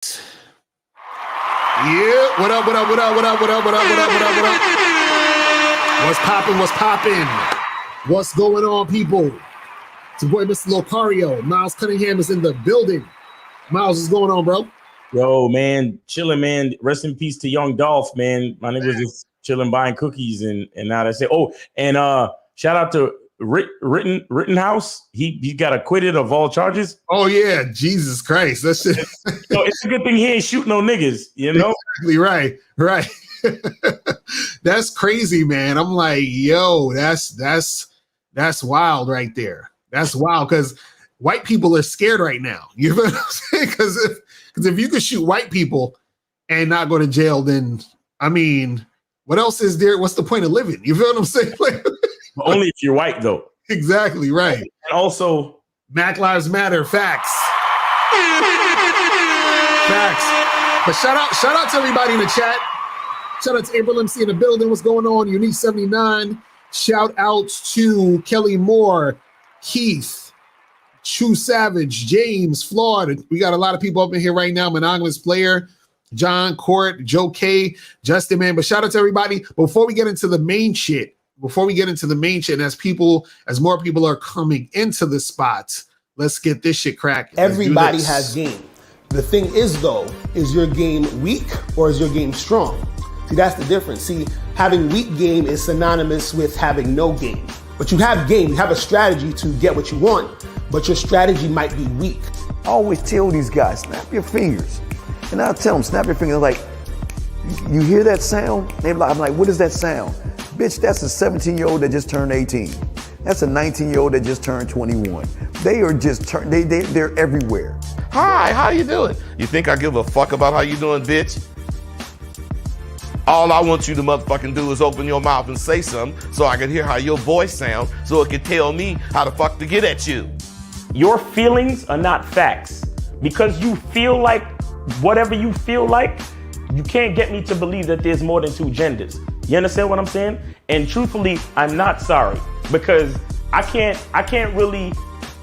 Yeah, what up, what up, what up, what up, what up, what up, what up, what up, what up? What's poppin', what's poppin'? What's going on, people? It's your boy, Mr. Locario. Miles Cunningham is in the building. Miles, what's going on, bro? Yo, man, chilling, man. Rest in peace to Young Dolph, man. My nigga was just chilling, buying cookies, and now that's it. Oh, and shout out to Rittenhouse. He got acquitted of all charges. Oh yeah, Jesus Christ, that's it. So it's a good thing he ain't shooting no niggas, you know? Exactly right. That's crazy, man. I'm like, yo, that's wild right there. That's wild because white people are scared right now. You know what I'm saying? Because if you could shoot white people and not go to jail, then I mean, what else is there? What's the point of living? You feel what I'm saying? Like, only if you're white, though. Exactly right. And also, Black Lives Matter. Facts. Facts. But shout out to everybody in the chat. Shout out to April MC in the building. What's going on? Unique 79. Shout out to Kelly Moore, Keith, True Savage, James, Flawed. We got a lot of people up in here right now. Monogamous Player, John Court, Joe K, Justin, man. But shout out to everybody. Before we get into the main shit, and as more people are coming into the spots, let's get this shit cracking. Everybody has game. The thing is, though, is your game weak or is your game strong? See, that's the difference. See, having weak game is synonymous with having no game. But you have game, you have a strategy to get what you want, but your strategy might be weak. I always tell these guys, snap your fingers. And I'll tell them, snap your fingers. Like, you hear that sound? I'm like, what is that sound? Bitch, that's a 17-year-old that just turned 18. That's a 19-year-old that just turned 21. They are just, they're everywhere. Hi, how you doing? You think I give a fuck about how you doing, bitch? All I want you to motherfucking do is open your mouth and say something so I can hear how your voice sounds so it can tell me how the fuck to get at you. your feelings are not facts. Because you feel like whatever you feel like, you can't get me to believe that there's more than two genders. You understand what I'm saying? And truthfully, I'm not sorry because I can't really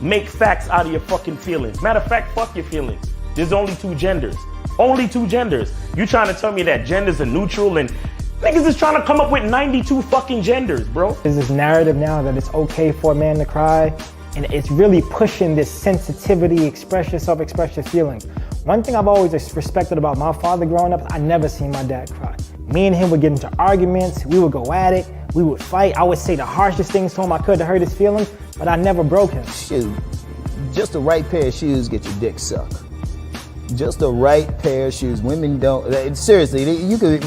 make facts out of your fucking feelings. Matter of fact, fuck your feelings. There's only two genders. Only two genders. You trying to tell me that genders are neutral and niggas is trying to come up with 92 fucking genders, bro. There's this narrative now that it's okay for a man to cry, and it's really pushing this sensitivity, express yourself, express your feelings. One thing I've always respected about my father growing up, I never seen my dad cry. Me and him would get into arguments, we would go at it, we would fight. I would say the harshest things to him I could to hurt his feelings, but I never broke him. Shoot, just the right pair of shoes get your dick sucked. Just the right pair of shoes. Women don't, seriously, you could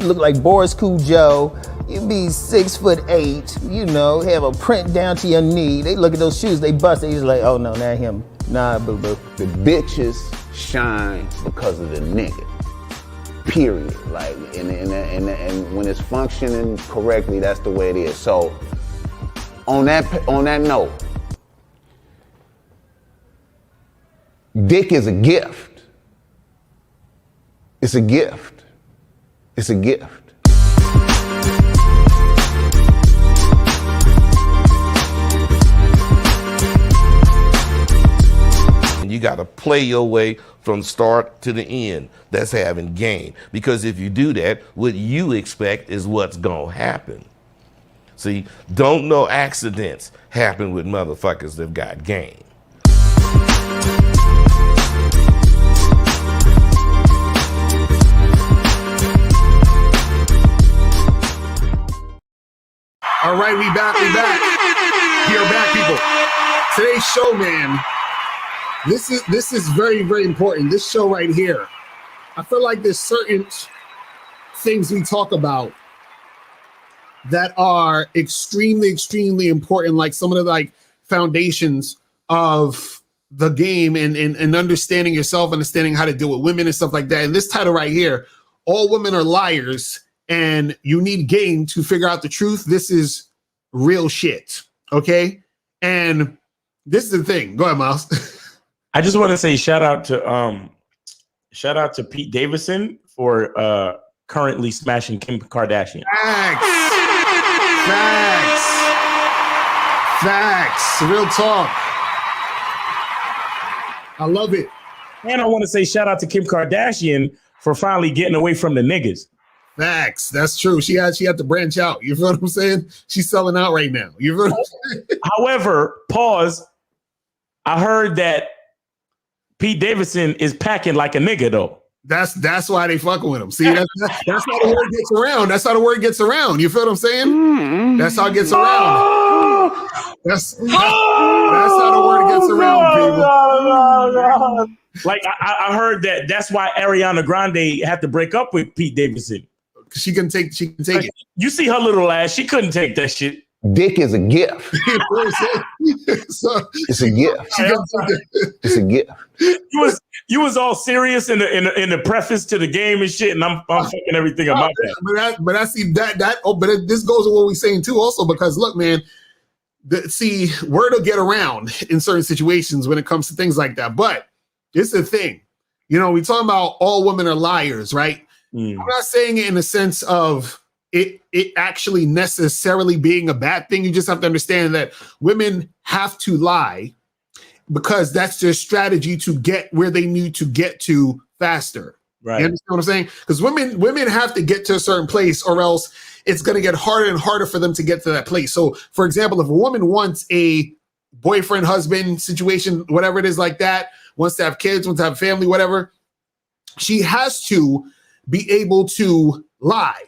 look like Boris Cujo, you'd be 6'8", you know, have a print down to your knee. They look at those shoes, they bust, they just like, oh no, not him. Nah, boo-boo. The bitches shine because of the nigga. Period. Like, and when it's functioning correctly, that's the way it is. So, on that note, dick is a gift. It's a gift. It's a gift. You got to play your way from start to the end. That's having game. Because if you do that, what you expect is what's going to happen. See, don't know accidents happen with motherfuckers that got game. All right, we back. We are back, people. Today's show, man. This is very, very important. This show right here. I feel like there's certain things we talk about that are extremely, extremely important, like some of the like foundations of the game and understanding yourself, understanding how to deal with women and stuff like that. And this title right here, All Women Are Liars and You Need Game to Figure Out the Truth. This is real shit, okay? And this is the thing. Go ahead, Miles. I just want to say shout out to Pete Davidson for currently smashing Kim Kardashian. Facts. Real talk. I love it. And I want to say shout out to Kim Kardashian for finally getting away from the niggas. Facts. That's true. She had to branch out. You feel what I'm saying? She's selling out right now. You feel what I'm saying? However, pause. I heard that Pete Davidson is packing like a nigga though. That's why they fucking with him. See, that's how the word gets around. That's how the word gets around. You feel what I'm saying? That's how it gets around. That's how the word gets around, people. Like I heard that's why Ariana Grande had to break up with Pete Davidson. She can take it. You see her little ass. She couldn't take that shit. Dick is a gift. So, It's a gift. It's a gift. You was all serious in the preface to the game and shit, and I'm fucking everything about that. But I see that. This goes with what we're saying too, also because look, man. Word will get around in certain situations when it comes to things like that. But it's the thing, we talking about all women are liars, right? I'm not saying it in the sense of it actually necessarily being a bad thing. You just have to understand that women have to lie because that's their strategy to get where they need to get to faster. Right. You understand what I'm saying? Because women have to get to a certain place or else it's going to get harder and harder for them to get to that place. So, for example, if a woman wants a boyfriend, husband situation, whatever it is like that, wants to have kids, wants to have family, whatever, she has to be able to lie.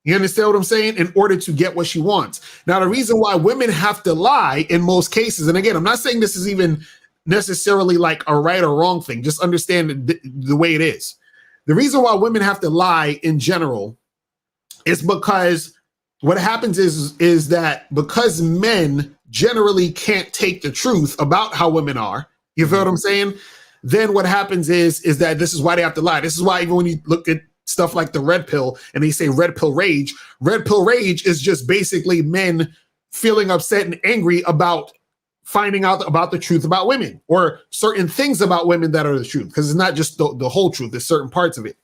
You understand what I'm saying? In order to get what she wants. Now, the reason why women have to lie in most cases, and again, I'm not saying this is even necessarily like a right or wrong thing. Just understand the way it is. The reason why women have to lie in general is because what happens is that because men generally can't take the truth about how women are, you feel what I'm saying? Then what happens is that this is why they have to lie. This is why even when you look at stuff like the red pill and they say red pill rage is just basically men feeling upset and angry about finding out about the truth about women or certain things about women that are the truth, because it's not just the whole truth, there's certain parts of it.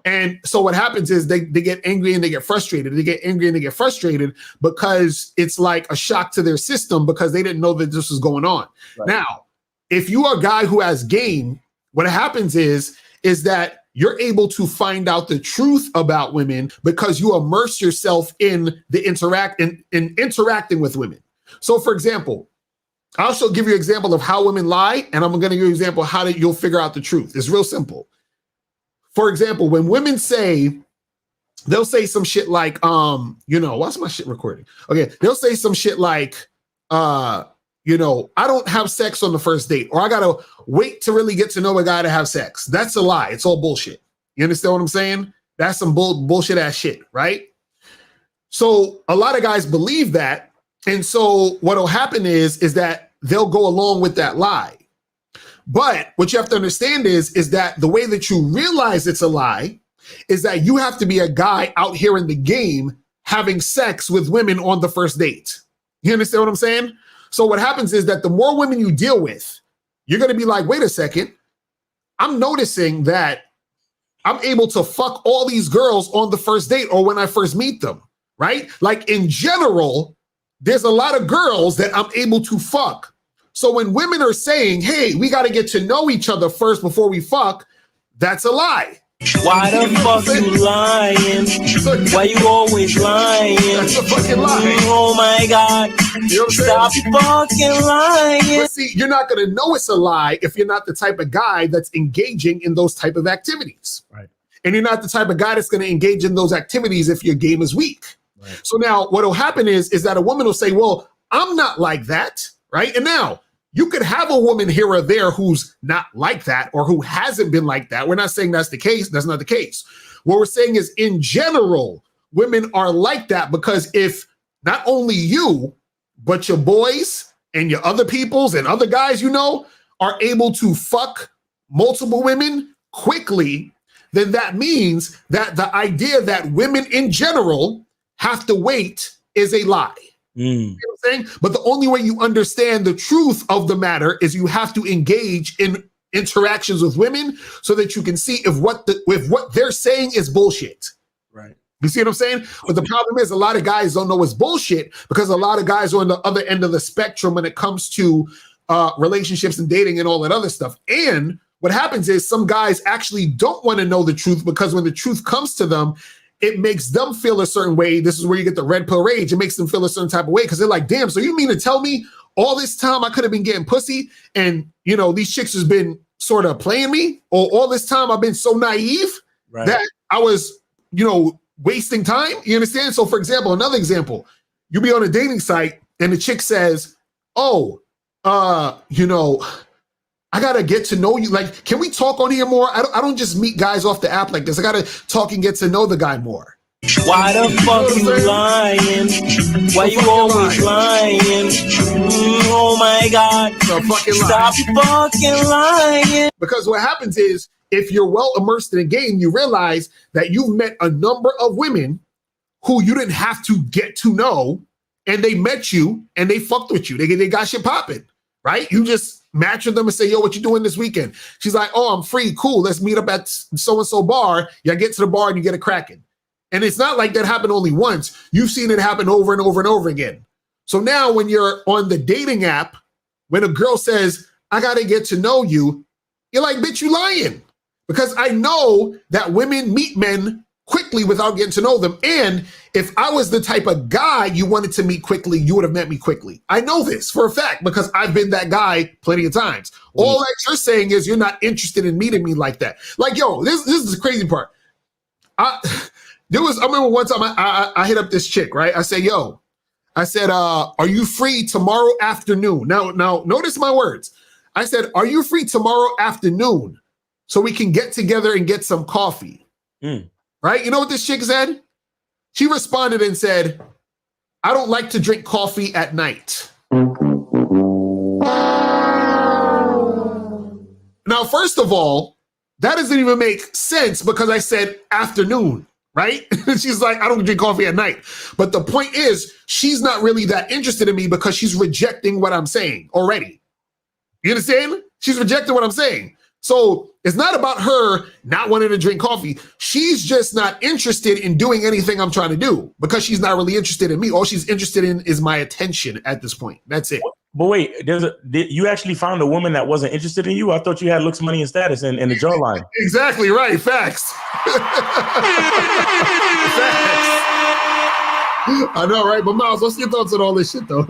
And so what happens is they get angry and they get frustrated. They get angry and they get frustrated because it's like a shock to their system because they didn't know that this was going on. Right. Now, if you are a guy who has game, what happens is that you're able to find out the truth about women because you immerse yourself in the interacting with women. So for example, I'll also give you an example of how women lie, and I'm going to give you an example of how you'll figure out the truth. It's real simple. For example, when women they'll say some shit like, why's my shit recording? Okay, they'll say some shit like, I don't have sex on the first date, or I gotta wait to really get to know a guy to have sex. That's a lie. It's all bullshit. You understand what I'm saying? That's some bullshit ass shit, right? So a lot of guys believe that. And so what'll happen is that they'll go along with that lie. But what you have to understand is that the way that you realize it's a lie is that you have to be a guy out here in the game having sex with women on the first date. You understand what I'm saying? So what happens is that the more women you deal with, you're going to be like, wait a second, I'm noticing that I'm able to fuck all these girls on the first date or when I first meet them, right? Like in general, there's a lot of girls that I'm able to fuck. So when women are saying, hey, we got to get to know each other first before we fuck, that's a lie. Why the fuck you lying? Why you always lying? That's a fucking lie. Oh my God. You know Stop fucking lying. But see, you're not going to know it's a lie if you're not the type of guy that's engaging in those type of activities. Right. And you're not the type of guy that's going to engage in those activities if your game is weak. Right. So now what will happen is that a woman will say, well, I'm not like that, right? And now you could have a woman here or there who's not like that or who hasn't been like that. We're not saying that's the case. That's not the case. What we're saying is in general, women are like that because if not only you, but your boys and your other peoples and other guys, are able to fuck multiple women quickly, then that means that the idea that women in general have to wait is a lie. You know what I'm saying? But the only way you understand the truth of the matter is you have to engage in interactions with women so that you can see if what they're saying is bullshit. Right. You see what I'm saying? But the problem is a lot of guys don't know it's bullshit because a lot of guys are on the other end of the spectrum when it comes to relationships and dating and all that other stuff. And what happens is some guys actually don't want to know the truth, because when the truth comes to them, it makes them feel a certain way. This is where you get the red pill rage. It makes them feel a certain type of way, because they're like, damn, so you mean to tell me all this time I could have been getting pussy, and these chicks has been sort of playing me, or all this time I've been so naive that I was, wasting time? You understand? So for example, another example, you be on a dating site and the chick says, oh, I gotta get to know you. Like, can we talk on here more? I don't just meet guys off the app like this. I gotta talk and get to know the guy more. Why the fuck you lying? Why you always lying? Oh my God. Stop fucking lying. Because what happens is, if you're well immersed in a game, you realize that you've met a number of women who you didn't have to get to know, and they met you and they fucked with you. They got shit popping, right? You just match with them and say, yo, what you doing this weekend? She's like, oh, I'm free. Cool. Let's meet up at so-and-so bar. You get to the bar and you get it cracking. And it's not like that happened only once. You've seen it happen over and over and over again. So now when you're on the dating app, when a girl says, I got to get to know you, you're like, bitch, you lying. Because I know that women meet men quickly without getting to know them. And if I was the type of guy you wanted to meet quickly, you would have met me quickly. I know this for a fact because I've been that guy plenty of times. All that you're saying is you're not interested in meeting me like that. Like, yo, this is the crazy part. I remember one time I hit up this chick, right? I said, are you free tomorrow afternoon? Now, notice my words. I said, are you free tomorrow afternoon so we can get together and get some coffee? Right? You know what this chick said? She responded and said, I don't like to drink coffee at night. Now, first of all, that doesn't even make sense because I said afternoon, right? She's like, I don't drink coffee at night. But the point is, she's not really that interested in me because she's rejecting what I'm saying already. You understand? She's rejecting what I'm saying. So it's not about her not wanting to drink coffee. She's just not interested in doing anything I'm trying to do because she's not really interested in me. All she's interested in is my attention at this point. That's it. But wait, you actually found a woman that wasn't interested in you? I thought you had looks, money, and status in the jawline. Exactly right. Facts. Facts. I know, right? But Miles, what's your thoughts on all this shit, though?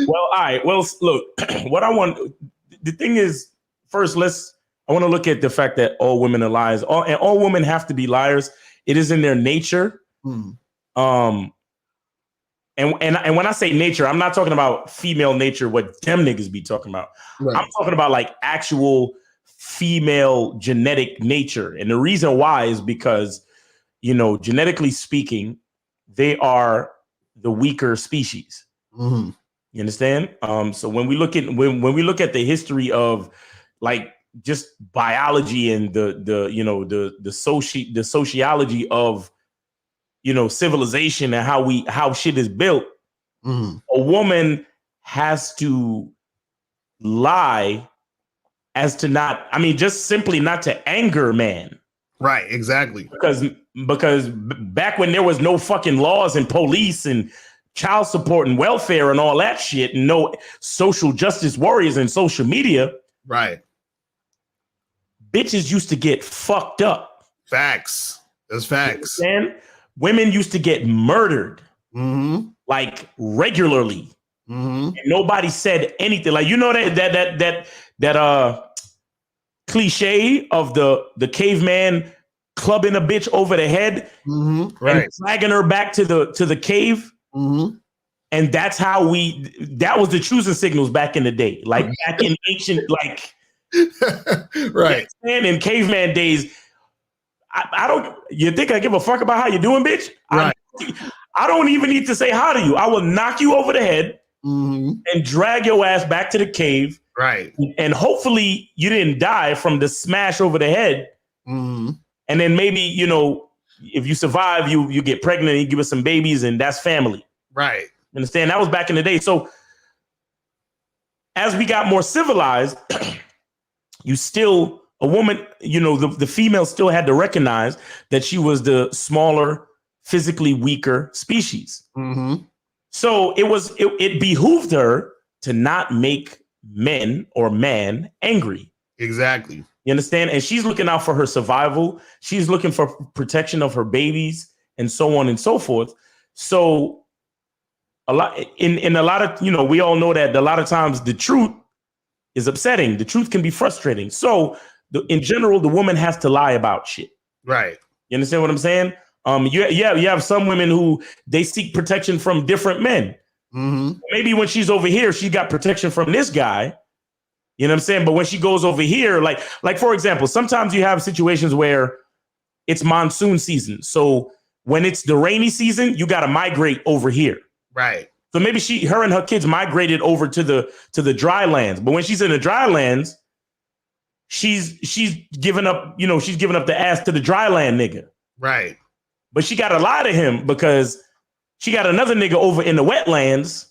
Well, all right. Well, look, the thing is, first, I want to look at the fact that all women are liars. All women have to be liars. It is in their nature. And when I say nature, I'm not talking about female nature, what them niggas be talking about. Right. I'm talking about like actual female genetic nature. And the reason why is because, genetically speaking, they are the weaker species. Mm-hmm. You understand? So when we look at when we look at the history of like just biology and the sociology of civilization and how shit is built, a woman has to lie as to just simply not to anger man. Right, exactly. Because back when there was no fucking laws and police and child support and welfare and all that shit, and no social justice warriors and social media, right? Bitches used to get fucked up. Facts. That's facts. And women used to get murdered, like regularly. And nobody said anything. Like that cliche of the caveman clubbing a bitch over the head, right, and dragging her back to the cave. And that's how that was the choosing signals back in the day, like back in ancient, like right. And in caveman days, you think I give a fuck about how you doing, bitch? Right. I don't even need to say hi to you. I will knock you over the head and drag your ass back to the cave. Right. And hopefully you didn't die from the smash over the head. And then maybe, if you survive, you get pregnant and you give us some babies, and that's family. Right. Understand? That was back in the day. So as we got more civilized, a woman, the female still had to recognize that she was the smaller, physically weaker species. So it behooved her to not make men or man angry. Exactly. You understand? And she's looking out for her survival. She's looking for protection of her babies and so on and so forth. So a lot in a lot of, we all know that a lot of times the truth is upsetting. The truth can be frustrating. So in general, the woman has to lie about shit. Right. You understand what I'm saying? You have some women who they seek protection from different men. Mm-hmm. Maybe when she's over here, she got protection from this guy. You know what I'm saying? But when she goes over here, like for example, sometimes you have situations where it's monsoon season. So when it's the rainy season, you got to migrate over here. Right. So maybe her and her kids migrated over to the dry lands. But when she's in the dry lands, she's giving up, she's giving up the ass to the dry land nigga. Right. But she got to lie to him because she got another nigga over in the wetlands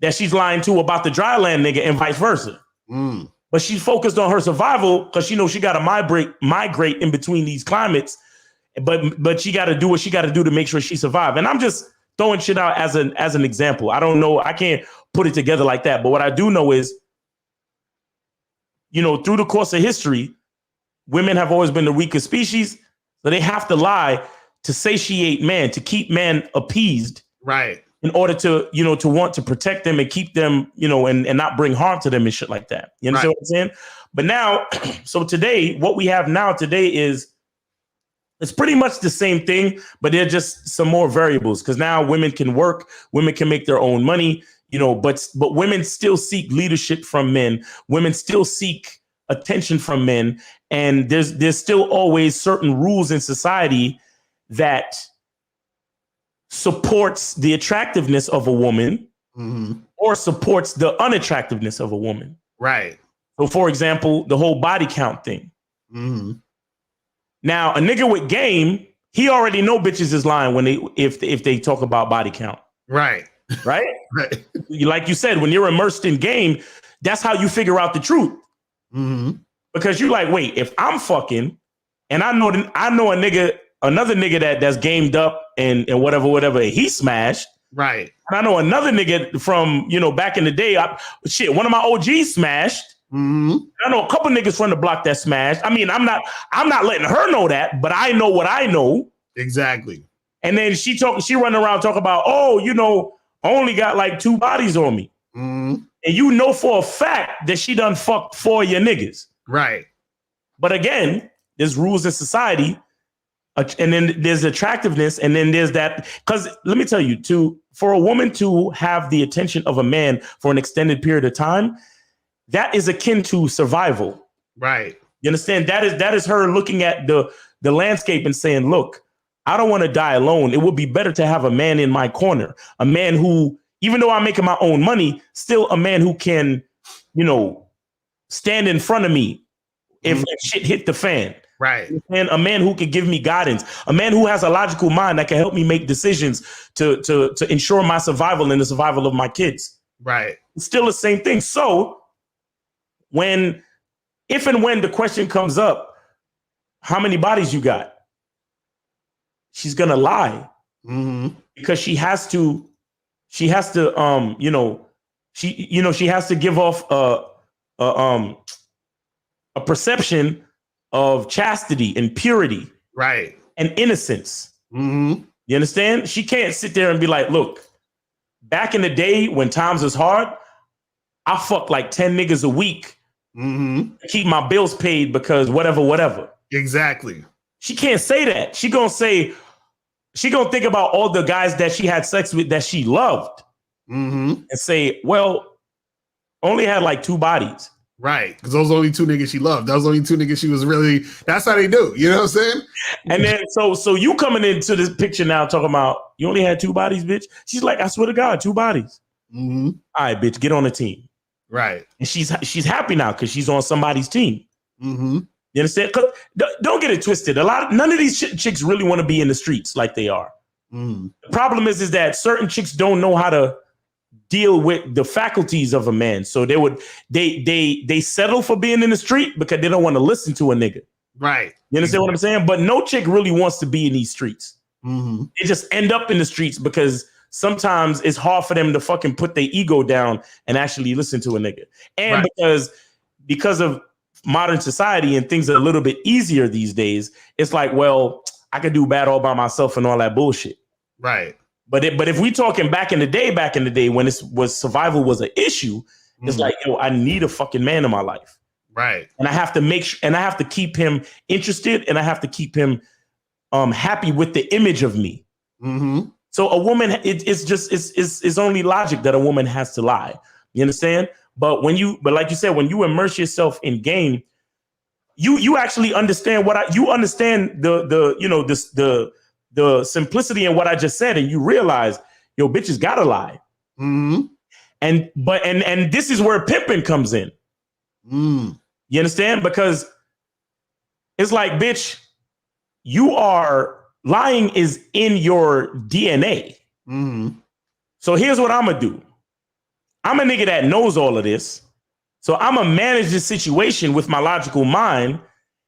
that she's lying to about the dry land nigga and vice versa. Mm. But she's focused on her survival because she knows she got to migrate in between these climates. But she got to do what she got to do to make sure she survives. And I'm just throwing shit out as an example. I don't know. I can't put it together like that. But what I do know is, through the course of history, women have always been the weaker species. So they have to lie to satiate man, to keep man appeased. Right. In order to, to want to protect them and keep them, and not bring harm to them and shit like that. You understand what I'm saying? But now, so today, what we have now today is, it's pretty much the same thing, but they're just some more variables because now women can work, women can make their own money, but women still seek leadership from men. Women still seek attention from men. And there's still always certain rules in society that supports the attractiveness of a woman or supports the unattractiveness of a woman. Right. So for example, the whole body count thing. Mm-hmm. Now, a nigga with game, he already know bitches is lying when if they talk about body count. Right. Right? Right. Like you said, when you're immersed in game, that's how you figure out the truth. Mm-hmm. Because you're like, wait, if I'm fucking and I know another nigga that's gamed up and whatever he smashed. Right. And I know another nigga from, back in the day, one of my OGs smashed. Mm-hmm. I know a couple niggas from the block that smashed. I mean, I'm not letting her know that, but I know what I know. Exactly. And then she running around talking about, I only got like 2 bodies on me. Mm-hmm. And for a fact that she done fucked 4 of your niggas. Right. But again, there's rules in society. And then there's attractiveness. And then there's that. Because let me tell you, for a woman to have the attention of a man for an extended period of time, that is akin to survival. Right. You understand? That is her looking at the landscape and saying, look, I don't want to die alone. It would be better to have a man in my corner, a man who, even though I'm making my own money, still a man who can, stand in front of me if shit hit the fan. Right. And a man who can give me guidance, a man who has a logical mind that can help me make decisions to ensure my survival and the survival of my kids. Right. It's still the same thing. So if and when the question comes up, how many bodies you got? She's gonna lie because she has to give off a perception of chastity and purity, right, and innocence. You understand? She can't sit there and be like, look, back in the day when times was hard, I fucked like 10 niggas a week to keep my bills paid because whatever. Exactly. She can't say that. She gonna think about all the guys that she had sex with that she loved and say, well, only had like 2 bodies. Right. Because those are only 2 niggas she loved. Those only 2 niggas she was really, that's how they do. You know what I'm saying? And then, so you coming into this picture now talking about, you only had 2 bodies, bitch? She's like, I swear to God, 2 bodies. All right, bitch, get on the team. Right. And she's happy now because she's on somebody's team. You understand? Don't get it twisted. None of these chicks really want to be in the streets like they are. The problem is that certain chicks don't know how to deal with the faculties of a man. So they settle for being in the street because they don't want to listen to a nigga. Right. You understand what I'm saying? But no chick really wants to be in these streets. They just end up in the streets because sometimes it's hard for them to fucking put their ego down and actually listen to a nigga. And because of modern society and things are a little bit easier these days, it's like, well, I could do bad all by myself and all that bullshit. Right. But if we talking back in the day when survival was an issue, it's like, yo, I need a fucking man in my life. Right. And I have to and I have to keep him interested, and I have to keep him happy with the image of me. Mm-hmm. So a woman, it's only logic that a woman has to lie. You understand? But like you said, when you immerse yourself in game, you actually understand you understand the simplicity in what I just said, and you realize, yo, bitches gotta lie. Mm-hmm. And this is where pimping comes in. Mm. You understand? Because it's like, bitch, lying is in your DNA. Mm-hmm. So here's what I'm gonna do. I'm a nigga that knows all of this. So I'm gonna manage this situation with my logical mind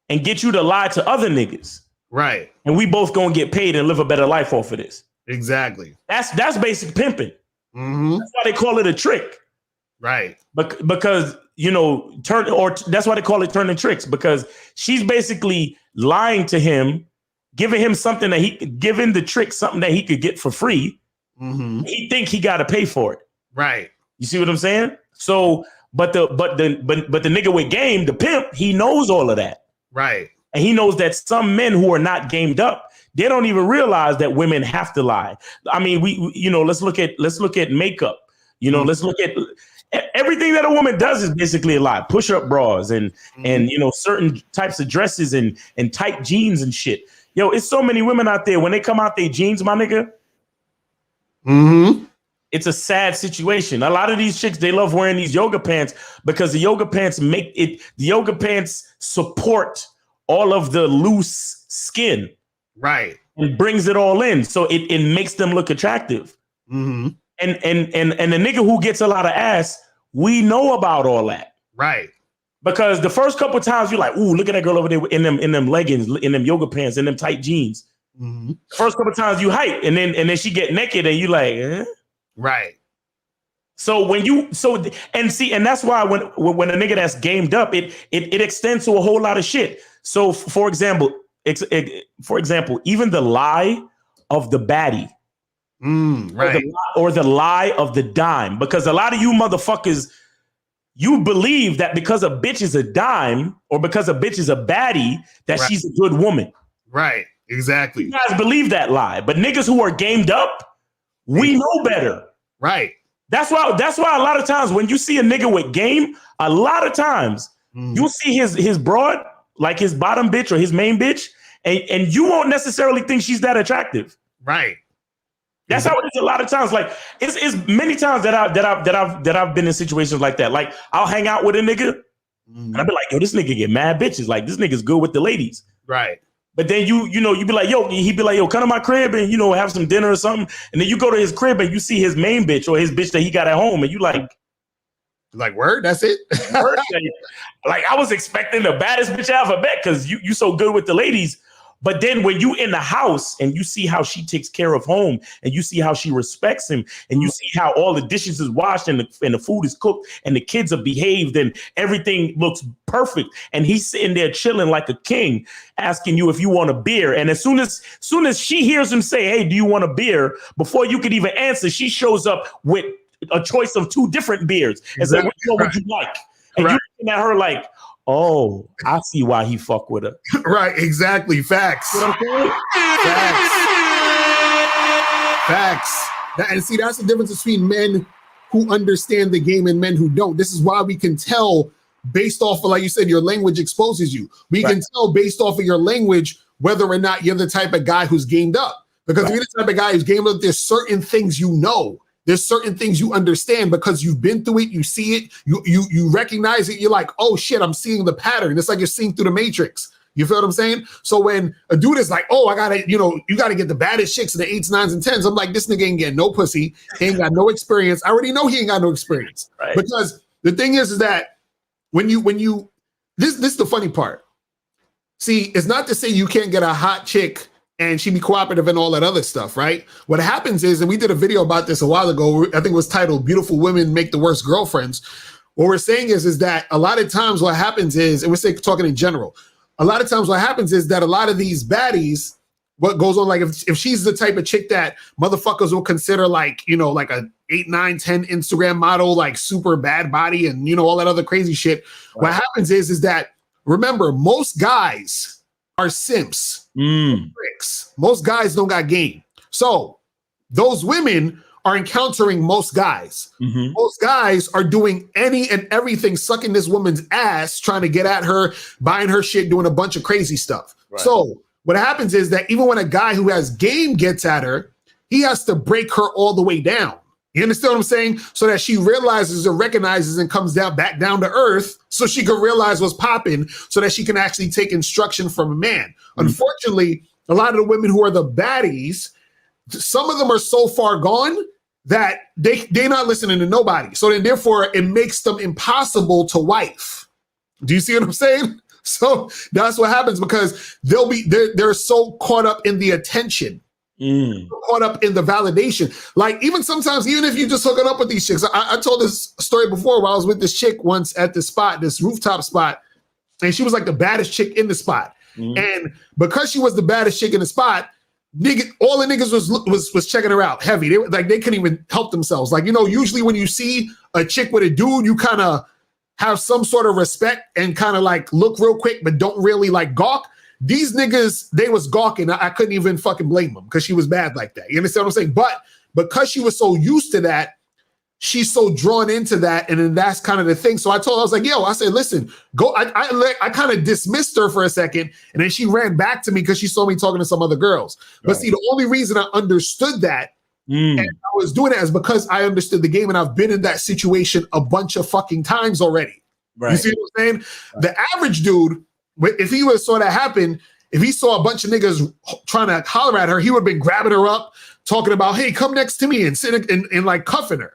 and get you to lie to other niggas. Right. And we both gonna get paid and live a better life off of this. Exactly. That's basic pimping. Mm-hmm. That's why they call it a trick. Right. Because, that's why they call it turning tricks, because she's basically lying to him, giving him something giving the trick something that he could get for free. Mm-hmm. He think he got to pay for it. Right. You see what I'm saying? So, but the nigga with game, the pimp, he knows all of that. Right. And he knows that some men who are not gamed up, they don't even realize that women have to lie. I mean, let's look at makeup. Let's look at everything that a woman does is basically a lie. Push-up bras and certain types of dresses and tight jeans and shit. Yo, it's so many women out there, when they come out their jeans, my nigga. Mm-hmm. It's a sad situation. A lot of these chicks, they love wearing these yoga pants because the yoga pants support all of the loose skin. Right. And brings it all in. So it makes them look attractive. Mm-hmm. And the nigga who gets a lot of ass, we know about all that. Right. Because the first couple of times you're like, ooh, look at that girl over there in them leggings, in them yoga pants, in them tight jeans. Mm-hmm. First couple of times you hype, and then she get naked and you like, eh? Right. So and that's why when a nigga that's gamed up, it extends to a whole lot of shit. So for example, even the lie of the baddie, right, or the lie of the dime, because a lot of you motherfuckers, you believe that because a bitch is a dime or because a bitch is a baddie, that right. she's a good woman. Right. Exactly. You guys believe that lie, but niggas who are gamed up, we know better. Right. That's why a lot of times when you see a nigga with game, a lot of times you'll see his broad, like his bottom bitch or his main bitch, and you won't necessarily think she's that attractive. Right. That's how it is a lot of times. Like it's many times that I've been in situations like that. Like I'll hang out with a nigga and I'll be like, yo, this nigga get mad bitches. Like this nigga's good with the ladies. Right. But then you be like, yo, he'd be like, yo, come to my crib and have some dinner or something. And then you go to his crib and you see his main bitch or his bitch that he got at home, and you like word, that's it. Word? Like I was expecting the baddest bitch I ever met because you so good with the ladies. But then when you in the house and you see how she takes care of home and you see how she respects him and you see how all the dishes is washed and the food is cooked and the kids are behaved and everything looks perfect and he's sitting there chilling like a king asking you if you want a beer. And as soon as she hears him say, hey, do you want a beer? Before you could even answer, she shows up with a choice of 2 different beers and said, which one would you like? And you're looking at her like, oh, I see why he fuck with her. Right, exactly. Facts. Facts. And see, that's the difference between men who understand the game and men who don't. This is why we can tell based off of, like you said, your language exposes you. We can tell based off of your language whether or not you're the type of guy who's gamed up. Because if you're the type of guy who's gamed up, there's certain things you know. There's certain things you understand because you've been through it, you see it, you recognize it, you're like, oh shit, I'm seeing the pattern. It's like you're seeing through the matrix. You feel what I'm saying? So when a dude is like, oh, I gotta, you gotta get the baddest chicks, the 8s, 9s, and 10s, I'm like, this nigga ain't getting no pussy. He ain't got no experience. I already know he ain't got no experience. Right. Because the thing is that when you this is the funny part. See, it's not to say you can't get a hot chick and she be cooperative and all that other stuff, right? What happens is, and we did a video about this a while ago, I think it was titled Beautiful Women Make the Worst Girlfriends. what we're saying is that a lot of times what happens is, and we're talking in general, a lot of times what happens is that a lot of these baddies, what goes on, like if she's the type of chick that motherfuckers will consider like, you know, like a 8, 9, 10 Instagram model, like super bad body and, you know, all that other crazy shit. Right. What happens is that, remember, most guys are simps. Most guys don't got game. So those women are encountering most guys. Most guys are doing any and everything, sucking this woman's ass, trying to get at her, buying her shit, doing a bunch of crazy stuff. Right. So what happens is that even when a guy who has game gets at her, he has to break her all the way down. You understand what I'm saying? So that she realizes and recognizes and comes back down to earth so she can realize what's popping so that she can actually take instruction from a man. Unfortunately, a lot of the women who are the baddies, some of them are so far gone that they're not listening to nobody. So then therefore it makes them impossible to wife. Do you see what I'm saying? So that's what happens because they're so caught up in the attention. Caught up in the validation. Like even sometimes, even if you just hooking up with these chicks, I told this story before where I was with this chick once at this spot, this rooftop spot, and she was like the baddest chick in the spot. And because she was the baddest chick in the spot, all the niggas was checking her out heavy. They couldn't even help themselves. Like, you know, usually when you see a chick with a dude, you kind of have some sort of respect and kind of like look real quick, but don't really like gawk. These niggas, they was gawking. I couldn't even fucking blame them because she was bad like that. You understand what I'm saying? But because she was so used to that, she's so drawn into that. And then that's kind of the thing. So I told her, I was like, yo, I said, listen, go. I kind of dismissed her for a second. And then she ran back to me because she saw me talking to some other girls. But see, the only reason I understood that and I was doing that is because I understood the game and I've been in that situation a bunch of fucking times already. Right. You see what I'm saying? Right. The average dude, if he saw that happen, if he saw a bunch of niggas trying to holler at her, he would have been grabbing her up, talking about, hey, come next to me and sitting and like cuffing her.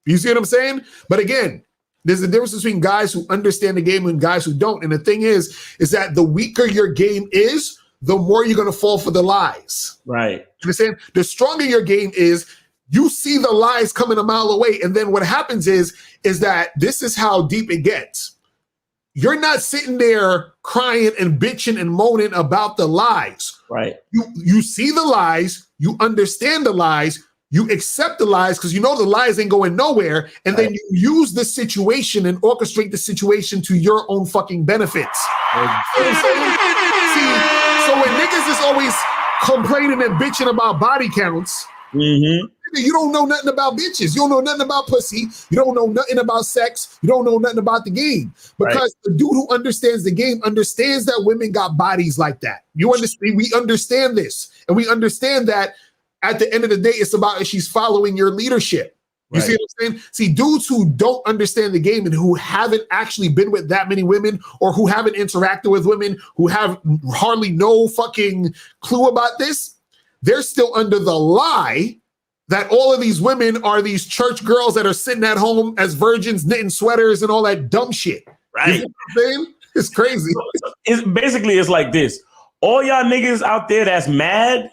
You see what I'm saying? But again, there's a difference between guys who understand the game and guys who don't. And the thing is that the weaker your game is, the more you're going to fall for the lies. Right. You understand? The stronger your game is, you see the lies coming a mile away. And then what happens is that this is how deep it gets. You're not sitting there crying and bitching and moaning about the lies. Right. You see the lies, you understand the lies, you accept the lies because you know the lies ain't going nowhere, and then you use the situation and orchestrate the situation to your own fucking benefits. See, so when niggas is always complaining and bitching about body counts, you don't know nothing about bitches. You don't know nothing about pussy. You don't know nothing about sex. You don't know nothing about the game. Because the dude who understands the game understands that women got bodies like that. You understand? We understand this. And we understand that at the end of the day, it's about if she's following your leadership. You see what I'm saying? See, dudes who don't understand the game and who haven't actually been with that many women or who haven't interacted with women, who have hardly no fucking clue about this, they're still under the lie that all of these women are these church girls that are sitting at home as virgins, knitting sweaters and all that dumb shit. Right. You know what I'm saying? It's crazy. It's like this. All y'all niggas out there that's mad,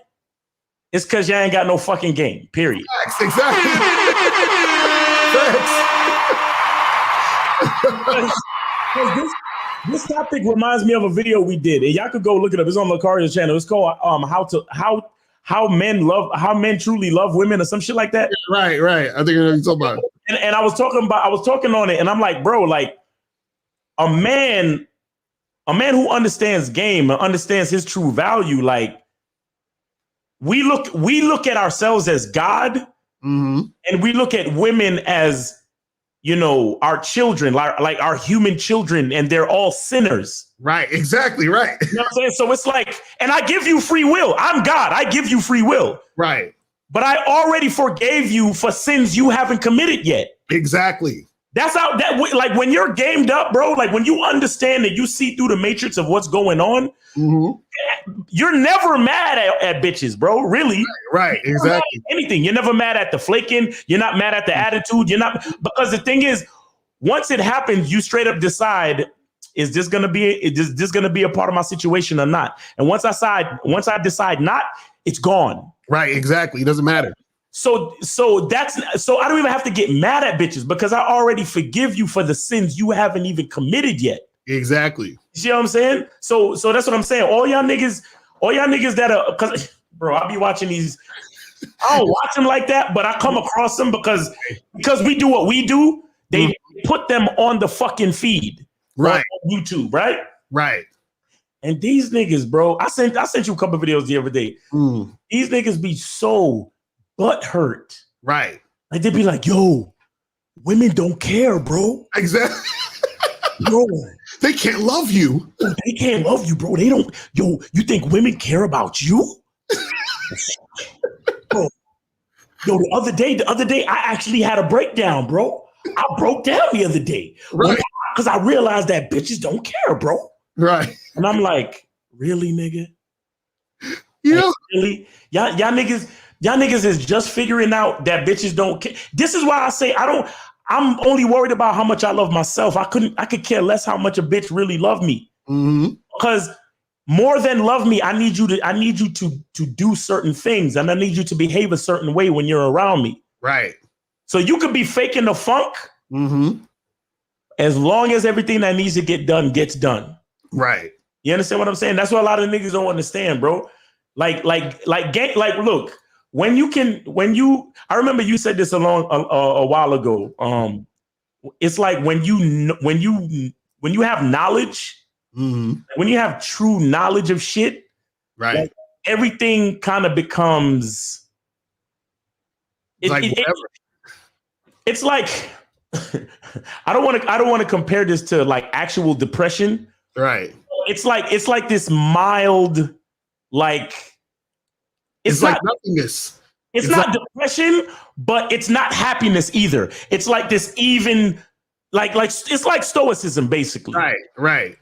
it's because y'all ain't got no fucking game, period. Facts, exactly. Facts. This topic reminds me of a video we did. And y'all could go look it up. It's on Locario's channel. It's called how men truly love women or some shit like that. Right. I think I know what you're talking about. And I was talking on it, and I'm like, bro, like a man who understands game and understands his true value, like we look at ourselves as God, and we look at women as, you know, our children, like our human children, and they're all sinners. Right, exactly, right. You know what I'm saying? So it's like, and I give you free will. I'm God. I give you free will. Right. But I already forgave you for sins you haven't committed yet. Exactly. That's how like when you're gamed up, bro, like when you understand that you see through the matrix of what's going on, you're never mad at bitches, bro. Really. Right. Exactly. Anything. You're never mad at the flaking. You're not mad at the attitude. You're not, because the thing is, once it happens, you straight up decide, is this gonna be a part of my situation or not? And once I decide not, it's gone. Right, exactly. It doesn't matter. So I don't even have to get mad at bitches because I already forgive you for the sins you haven't even committed yet. Exactly. You see what I'm saying? So that's what I'm saying. All y'all niggas that are, cause bro, I be watching these. I don't watch them like that, but I come across them because we do what we do. They put them on the fucking feed, right? On YouTube, right? Right. And these niggas, bro, I sent you a couple of videos the other day. These niggas be so butthurt, right? Like they be like, "Yo, women don't care, bro." Exactly. Bro, they can't love you. They can't love you, bro. They don't. Yo, you think women care about you? Bro. Yo, the other day, I actually had a breakdown, bro. I broke down the other day, right? Because I realized that bitches don't care, bro. Right. And I'm like, really, nigga? Yeah. Like, really? Y'all niggas is just figuring out that bitches don't care. This is why I say I'm only worried about how much I love myself. I could care less how much a bitch really love me. Because more than love me, I need you to do certain things, and I need you to behave a certain way when you're around me. Right. So you could be faking the funk as long as everything that needs to get done gets done. Right. You understand what I'm saying? That's what a lot of niggas don't understand, bro. Like, look, I remember you said this a while ago. It's like when you have knowledge, when you have true knowledge of shit, right? Like, everything kind of becomes it's like I don't want to compare this to like actual depression. Right. It's like this mild, like it's like not nothingness. It's not like depression, but it's not happiness either. It's like this even like it's like stoicism basically. Right, right.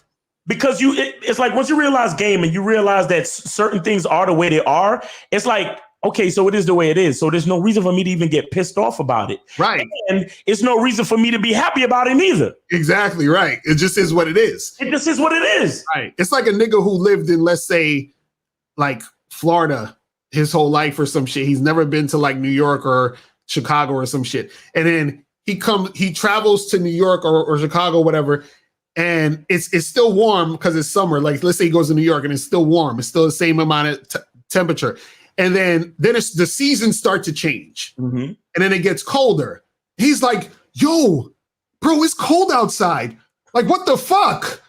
Because it's like once you realize game and you realize that certain things are the way they are, it's like, okay, so it is the way it is. So there's no reason for me to even get pissed off about it. Right. And it's no reason for me to be happy about it either. Exactly right. It just is what it is. It just is what it is. Right. It's like a nigga who lived in, let's say, like Florida his whole life or some shit. He's never been to like New York or Chicago or some shit. And then he travels to New York or Chicago, whatever. And it's still warm because it's summer. Like, let's say he goes to New York and it's still warm. It's still the same amount of temperature. And then the seasons start to change. And then it gets colder. He's like, yo, bro, it's cold outside. Like, what the fuck?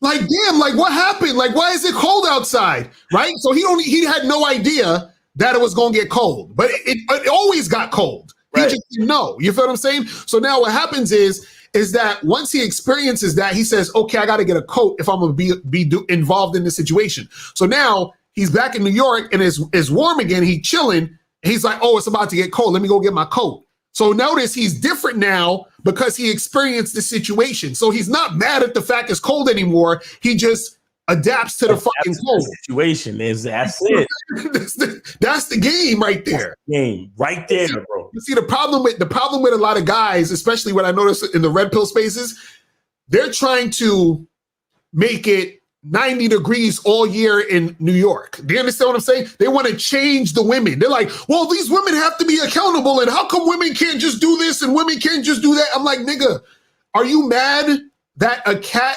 Like, damn, like, what happened? Like, why is it cold outside? Right? So he had no idea that it was going to get cold. But it always got cold. Right. He just didn't know. You feel what I'm saying? So now what happens is that once he experiences that, he says, okay, I got to get a coat if I'm going to be involved in this situation. So now he's back in New York and it's warm again. He's chilling. He's like, oh, it's about to get cold. Let me go get my coat. So notice he's different now because he experienced the situation. So he's not mad at the fact it's cold anymore. He just adapts to the fucking cold. Situation that's it. That's the game right there. Game right there, bro. You see the problem with a lot of guys, especially what I notice in the red pill spaces, they're trying to make it 90 degrees all year in New York. Do you understand what I'm saying? They want to change the women. They're like, well, these women have to be accountable. And how come women can't just do this and women can't just do that? I'm like, nigga, are you mad that a cat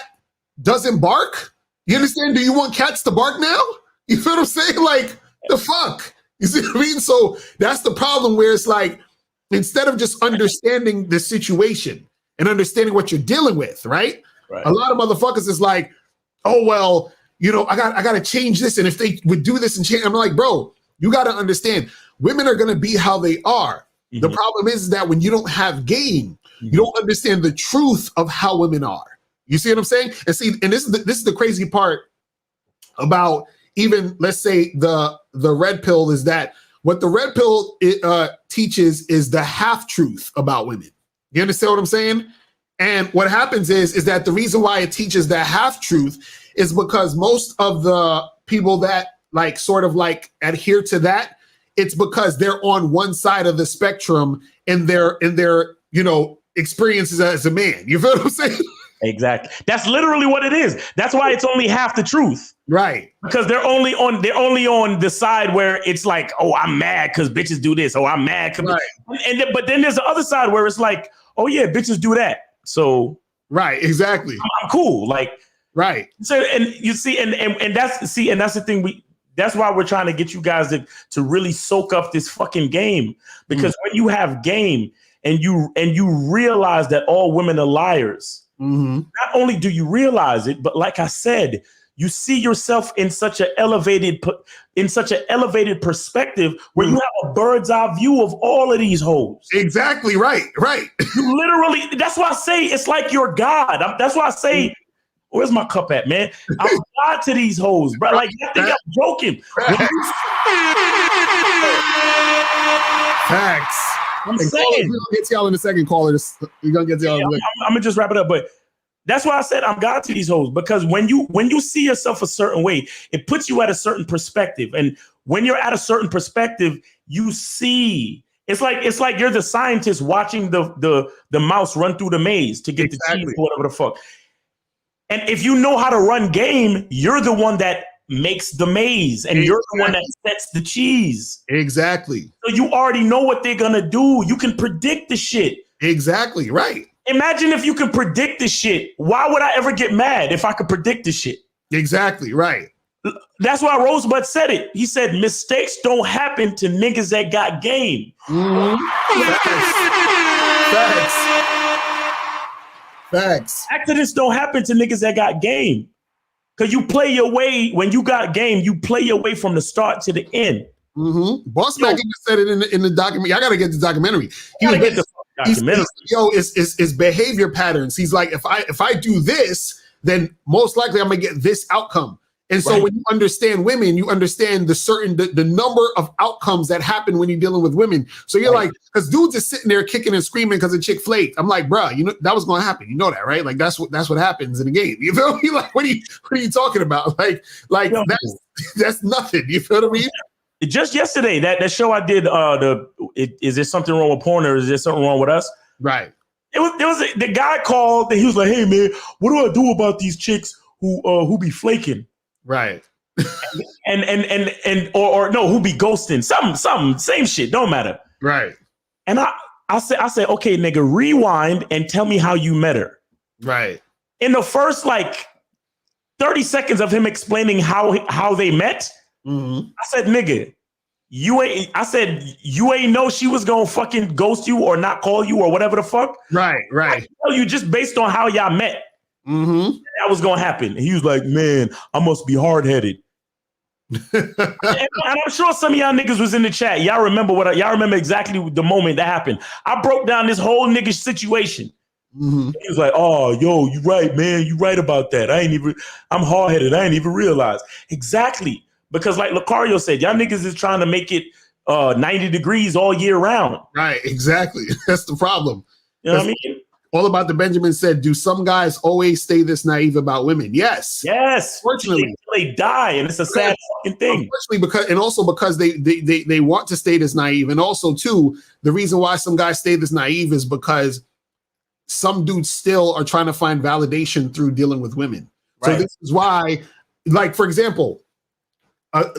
doesn't bark? You understand? Do you want cats to bark now? You feel what I'm saying? Like, the fuck? You see what I mean? So that's the problem where it's like, instead of just understanding the situation and understanding what you're dealing with, right? A lot of motherfuckers is like, oh, well, you know, I got to change this. And if they would do this and change, I'm like, bro, you got to understand, women are going to be how they are. The problem is that when you don't have game, you don't understand the truth of how women are. You see what I'm saying? And see, and this is the crazy part about even, let's say, the red pill is that what the red pill teaches is the half truth about women. You understand what I'm saying? And what happens is that the reason why it teaches that half truth is because most of the people that like sort of like adhere to that, it's because they're on one side of the spectrum in their you know experiences as a man. You feel what I'm saying? Exactly. That's literally what it is. That's why it's only half the truth. Right. Because they're only on the side where it's like, oh, I'm mad because bitches do this. Oh, I'm mad. Right. But then there's the other side where it's like, oh yeah, bitches do that. So right, exactly. I'm cool. Like right. So and you see, and that's the thing that's why we're trying to get you guys to really soak up this fucking game. Because when you have game and you realize that all women are liars, not only do you realize it, but like I said, you see yourself in such an elevated perspective where you have a bird's eye view of all of these hoes. Exactly. Right. You literally, that's why I say it's like you're God. That's why I say, where's my cup at, man? I'm God to these hoes, bro. Like, I think I'm joking. Facts. I'm saying. We're going to get to y'all in the second caller. We're going to get to y'all. I'm going to just wrap it up. But that's why I said I'm God to these hoes. Because when you see yourself a certain way, it puts you at a certain perspective. And when you're at a certain perspective, you see. It's like you're the scientist watching the mouse run through the maze to get the cheese or whatever the fuck. And if you know how to run game, you're the one that makes the maze and you're the one that sets the cheese. Exactly. So you already know what they're going to do. You can predict the shit. Exactly. Right. Imagine if you can predict the shit. Why would I ever get mad if I could predict the shit? Exactly. Right. That's why Rosebud said it. He said, mistakes don't happen to niggas that got game. Facts. Accidents don't happen to niggas that got game. Because you play your way, when you got game, you play your way from the start to the end. Boss Mac even said it in the documentary. I got to get the documentary. It's behavior patterns. He's like, if I do this, then most likely I'm going to get this outcome. And so when you understand women, you understand the number of outcomes that happen when you're dealing with women. So you're like, because dudes are sitting there kicking and screaming because a chick flaked. I'm like, bruh, you know that was going to happen. You know that, right? Like that's what happens in the game. You feel me? Like, what are you talking about? Like that's nothing. You feel what I mean? Just yesterday, that show I did. Is there something wrong with porn, or is there something wrong with us? Right. The guy called and he was like, "Hey man, what do I do about these chicks who be flaking?" Right. or no, who be ghosting? Something, same shit, don't matter. Right. And I said, okay, nigga, rewind and tell me how you met her. Right. In the first 30 seconds of him explaining how they met, I said, nigga, you ain't know she was gonna fucking ghost you or not call you or whatever the fuck. Right. I tell you just based on how y'all met. That was gonna happen. And he was like, man, I must be hard-headed. and I'm sure some of y'all niggas was in the chat. Y'all remember exactly the moment that happened. I broke down this whole nigga situation. He was like, oh, yo, you right, man. You right about that. I'm hard-headed. I ain't even realize. Exactly. Because like Locario said, y'all niggas is trying to make it 90 degrees all year round. Right, exactly. That's the problem. You know what I mean? All About the Benjamin said, do some guys always stay this naive about women? Yes. Fortunately. They die, and it's a sad fucking thing. Unfortunately, because they want to stay this naive. And also, too, the reason why some guys stay this naive is because some dudes still are trying to find validation through dealing with women. Right. So this is why, for example, I'll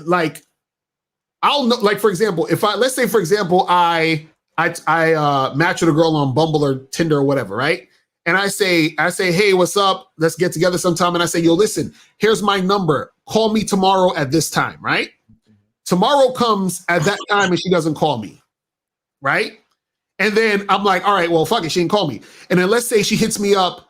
know, for example, let's say, for example, I match with a girl on Bumble or Tinder or whatever, right? And I say, hey, what's up? Let's get together sometime. And I say, yo, listen, here's my number. Call me tomorrow at this time, right? Tomorrow comes at that time and she doesn't call me, right? And then I'm like, all right, well, fuck it, she didn't call me. And then let's say she hits me up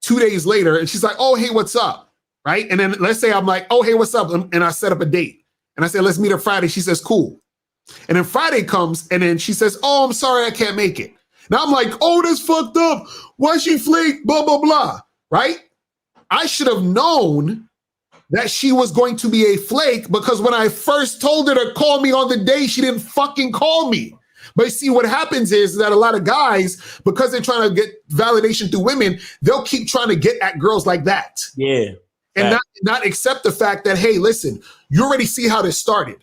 2 days later and she's like, oh, hey, what's up, right? And then let's say I'm like, oh, hey, what's up? And I set up a date. And I say, let's meet her Friday. She says, cool. And then Friday comes, and then she says, oh, I'm sorry, I can't make it. Now I'm like, oh, that's fucked up. Why she flake? Blah, blah, blah. Right? I should have known that she was going to be a flake because when I first told her to call me on the day, she didn't fucking call me. But see, what happens is that a lot of guys, because they're trying to get validation through women, they'll keep trying to get at girls like that. Yeah. And not accept the fact that, hey, listen, you already see how this started.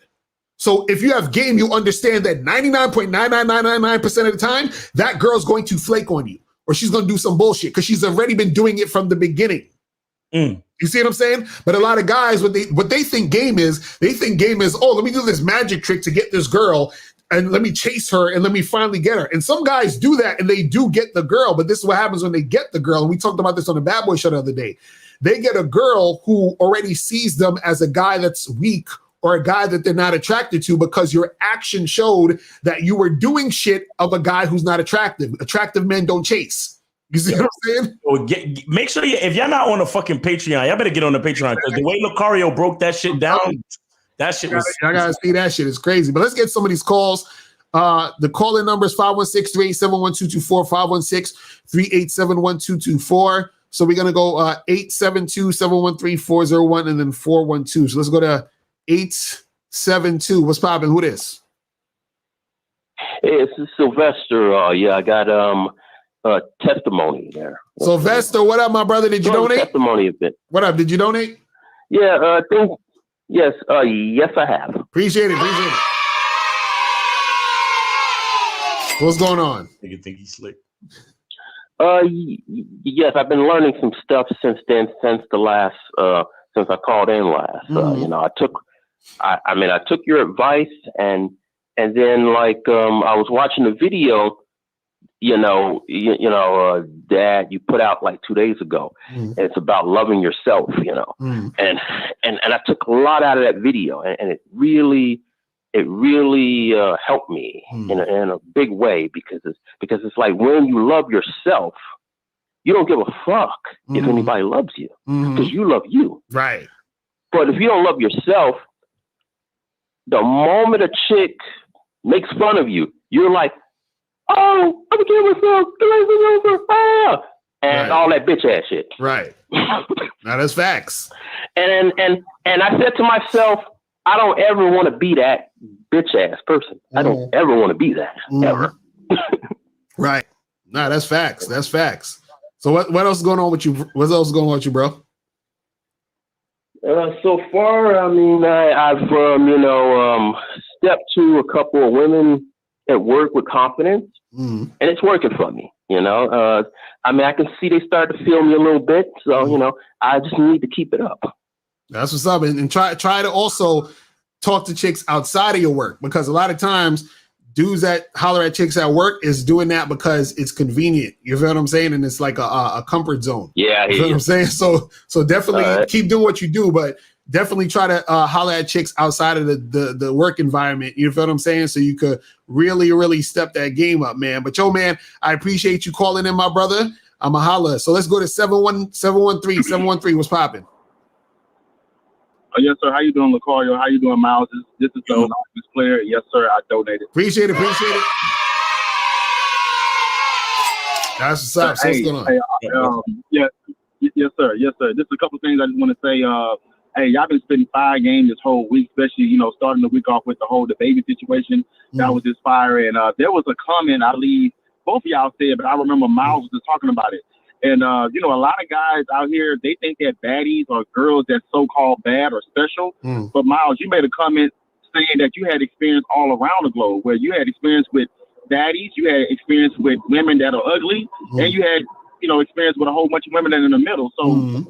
So if you have game, you understand that 99.99999% of the time, that girl's going to flake on you. or she's going to do some bullshit because she's already been doing it from the beginning. You see what I'm saying? But a lot of guys, what they think game is, oh, let me do this magic trick to get this girl and let me chase her and let me finally get her. And some guys do that and they do get the girl, but this is what happens when they get the girl. And we talked about this on the Bad Boy Show the other day. They get a girl who already sees them as a guy that's weak or a guy that they're not attracted to because your action showed that you were doing shit of a guy who's not attractive. Attractive men don't chase. You see what I'm saying? Well, make sure if y'all not on the fucking Patreon, y'all better get on the Patreon because the way Locario broke that shit down, that shit was. I gotta see that shit. It's crazy. But let's get some of these calls. The call-in number is 516-387-1224, 516-387-1224. So we're gonna go 872-713-401 and then 412. So let's go to 872. What's poppin'? Who this? Hey, it's Sylvester. Yeah, I got testimony there. Sylvester, what up, my brother? Did you donate? Testimony a bit. What up? Did you donate? Yeah, yes, yes, I have. Appreciate it. What's going on? Nigga think he's slick. Yes, I've been learning some stuff since then, since I called in last. You know, I took your advice and then I was watching the video. Dad, you put out like 2 days ago. It's about loving yourself, and I took a lot out of that video, and it really helped me in a big way because it's like when you love yourself, you don't give a fuck if anybody loves you because you love you. Right. But if you don't love yourself, the moment a chick makes fun of you, you're like, oh, I'm gonna kill myself. And all that bitch ass shit. Right. Now that's facts. And I said to myself, I don't ever want to be that bitch ass person. I don't ever want to be that ever. Right. Nah, that's facts. That's facts. So what else is going on with you? What else is going on with you, bro? So far, I mean, I've stepped to a couple of women at work with confidence, and it's working for me. I mean, I can see they start to feel me a little bit, so I just need to keep it up. That's what's up, and try to also talk to chicks outside of your work, because a lot of times dudes that holler at chicks at work is doing that because it's convenient. You feel what I'm saying? And it's like a comfort zone. Yeah, you feel what I'm saying? So definitely keep doing what you do, but definitely try to holler at chicks outside of the work environment. You feel what I'm saying? So you could really step that game up, man. But yo, man, I appreciate you calling in, my brother. I'm a holler. So let's go to 713. What's popping? Yes, sir. How you doing, Locario? How you doing, Miles? This is the Office player. Yes, sir. I donated. Appreciate it. That's what's up. So what's going on? Yes, sir. Yes, sir. Just a couple things I just want to say. Hey, y'all been spitting fire game this whole week, especially, starting the week off with the baby situation. That was just fire. And there was a comment I believe both of y'all said, but I remember Miles was talking about it. And, a lot of guys out here, they think that baddies are girls that's so-called bad or special. But Miles, you made a comment saying that you had experience all around the globe, where you had experience with baddies, you had experience with women that are ugly, and you had, experience with a whole bunch of women that are in the middle. So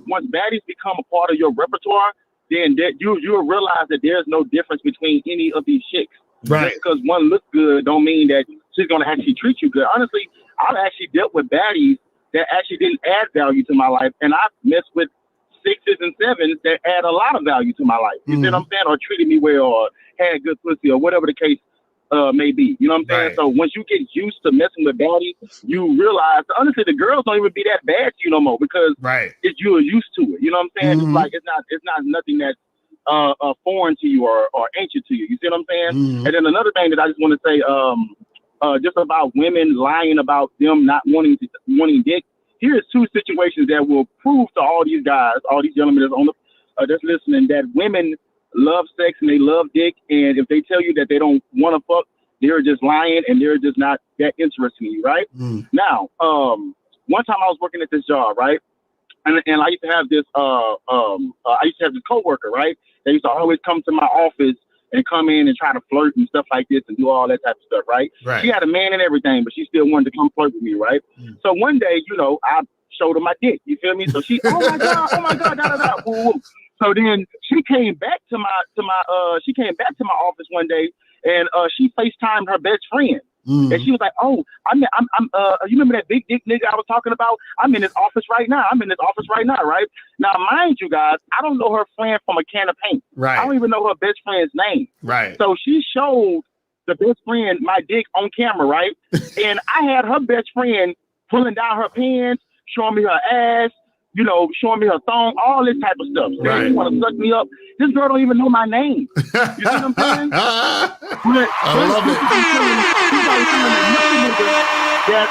once baddies become a part of your repertoire, then you'll realize that there's no difference between any of these chicks. Right. Just because one looks good don't mean that she's going to actually treat you good. Honestly, I've actually dealt with baddies that actually didn't add value to my life. And I've messed with 6s and 7s that add a lot of value to my life. You see what I'm saying? Or treated me well, or had good pussy, or whatever the case may be. You know what I'm saying? Right. So once you get used to messing with baddies, you realize, honestly, the girls don't even be that bad to you no more, because you're used to it. You know what I'm saying? It's like it's not nothing that's foreign to you or ancient to you. You see what I'm saying? And then another thing that I just want to say, just about women lying about them not wanting dick. Here's 2 situations that will prove to all these guys, all these gentlemen that's on that's listening, that women love sex and they love dick, and if they tell you that they don't want to fuck, they're just lying and they're just not that interested in you, right? Now, one time I was working at this job, right, and I used to have this coworker, right? They used to always come to my office and come in and try to flirt and stuff like this and do all that type of stuff, right? Right. She had a man and everything, but she still wanted to come flirt with me, right? So one day, you know, I showed her my dick. You feel me? So she, oh my god, da da da. Woo, woo. So then she came back to my office one day, and she FaceTimed her best friend. And she was like, "Oh, you remember that big dick nigga I was talking about? I'm in his office right now. Right now, mind you, guys, I don't know her friend from a can of paint. Right. I don't even know her best friend's name. Right. So she showed the best friend my dick on camera, right? And I had her best friend pulling down her pants, showing me her ass, you know, showing me her thong, all this type of stuff. Saying she want to suck me up. This girl don't even know my name. You see what I'm saying? I love it. That,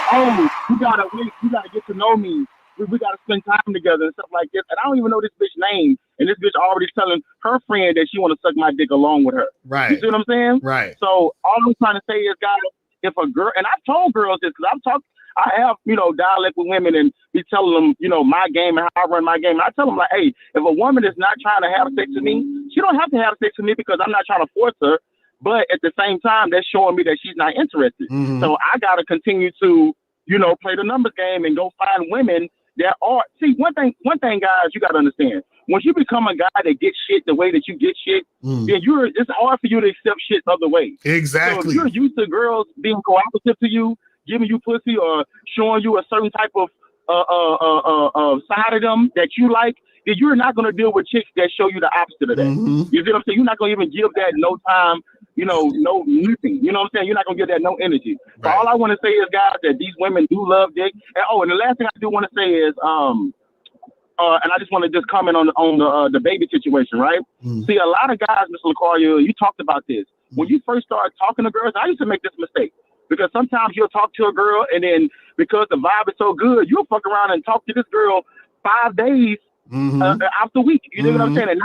you gotta get to know me. We gotta spend time together and stuff like this. And I don't even know this bitch name. And this bitch already telling her friend that she want to suck my dick along with her. Right. You see what I'm saying? Right. So all I'm trying to say is, guys, if a girl, and I've told girls this because I have, you know, dialect with women and be telling them, you know, my game and how I run my game. And I tell them, like, hey, if a woman is not trying to have sex with me, she don't have to have sex with me because I'm not trying to force her. But at the same time, that's showing me that she's not interested. So I got to continue to, you know, play the numbers game and go find women that are. See, one thing, guys, you got to understand. Once you become a guy that gets shit the way that you get shit, then it's hard for you to accept shit other ways. Exactly. So if you're used to girls being cooperative to you, giving you pussy or showing you a certain type of side of them that you like, then you're not going to deal with chicks that show you the opposite of that. You see what I'm saying? You're not going to even give that no time, you know, no nothing. You know what I'm saying? You're not going to give that no energy. Right. So all I want to say is, guys, that these women do love dick. And the last thing I do want to say is, and I just want to just comment on the baby situation, right? See, a lot of guys, Mr. Locario, you talked about this. When you first started talking to girls, I used to make this mistake. Because sometimes you'll talk to a girl, and then because the vibe is so good, you'll fuck around and talk to this girl 5 days out the week. You know what I'm saying? And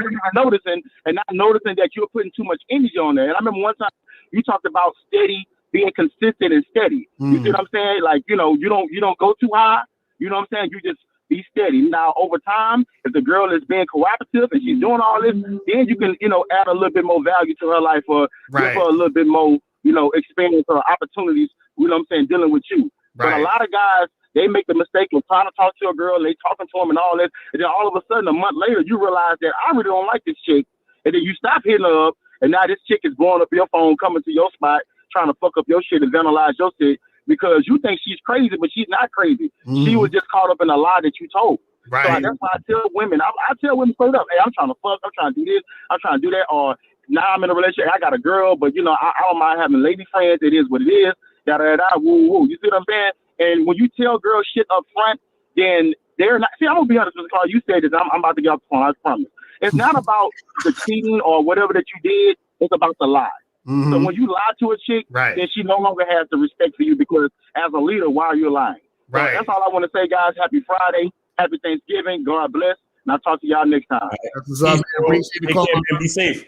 not noticing that you're putting too much energy on there. And I remember one time you talked about steady, being consistent and steady. You see what I'm saying? Like, you know, you don't go too high. You know what I'm saying? You just be steady. Now, over time, if the girl is being cooperative and she's doing all this, then you can, you know, add a little bit more value to her life or give her a little bit more, you know, experience or opportunities, you know what I'm saying, dealing with you. But a lot of guys, they make the mistake of trying to talk to a girl, and they talking to them and all this, and then all of a sudden, a month later, you realize that I really don't like this chick, and then you stop hitting her up, and now this chick is blowing up your phone, coming to your spot, trying to fuck up your shit and vandalize your shit, because you think she's crazy, but she's not crazy. She was just caught up in a lie that you told. So that's why I tell women, I tell women straight up, hey, I'm trying to fuck, I'm trying to do this, I'm trying to do that, or now I'm in a relationship, I got a girl, but, you know, I don't mind having lady friends, it is what it is, da-da-da-da, woo-woo, you see what I'm saying? And when you tell girls shit up front, then they're not, see, I'm going to be honest with you, Carl, you said this, I'm about to get off the phone, I promise. It's not about the cheating or whatever that you did, it's about the lie. So when you lie to a chick, then she no longer has the respect for you, because as a leader, why are you lying? So that's all I want to say, guys. Happy Friday, happy Thanksgiving, God bless, and I'll talk to y'all next time. That's what's up, man. Appreciate the call. Be safe.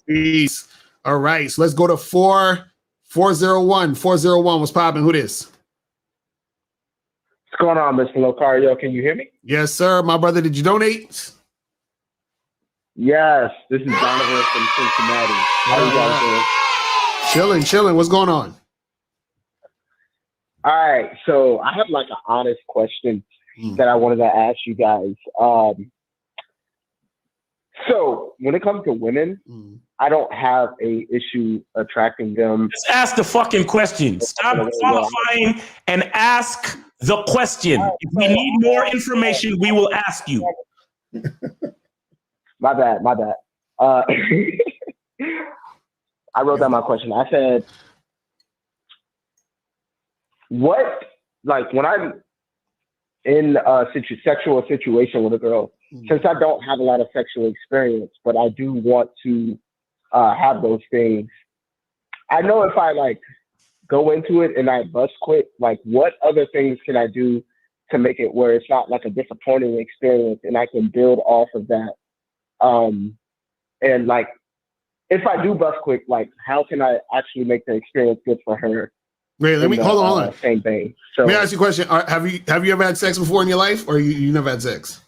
Peace. All right, so let's go to 401. 401, what's popping? Who this? What's going on, Mr. Locario? Can you hear me? Yes, sir. My brother, did you donate? Yes, this is Donovan from Cincinnati. How you guys doing? Chilling. What's going on? All right, so I have like an honest question that I wanted to ask you guys. So when it comes to women, I don't have a issue attracting them. Just ask the fucking question. Stop qualifying and ask the question. If we need more information, we will ask you. My bad. I wrote down my question. I said, when I'm in a sexual situation with a girl, since I don't have a lot of sexual experience, but I do want to have those things, I know if I go into it and I bust quit, what other things can I do to make it where it's not like a disappointing experience and I can build off of that? And if I do bust quit, how can I actually make the experience good for her? Wait, let me hold on. Same thing. So, let me ask you a question. Have you ever had sex before in your life, or you never had sex?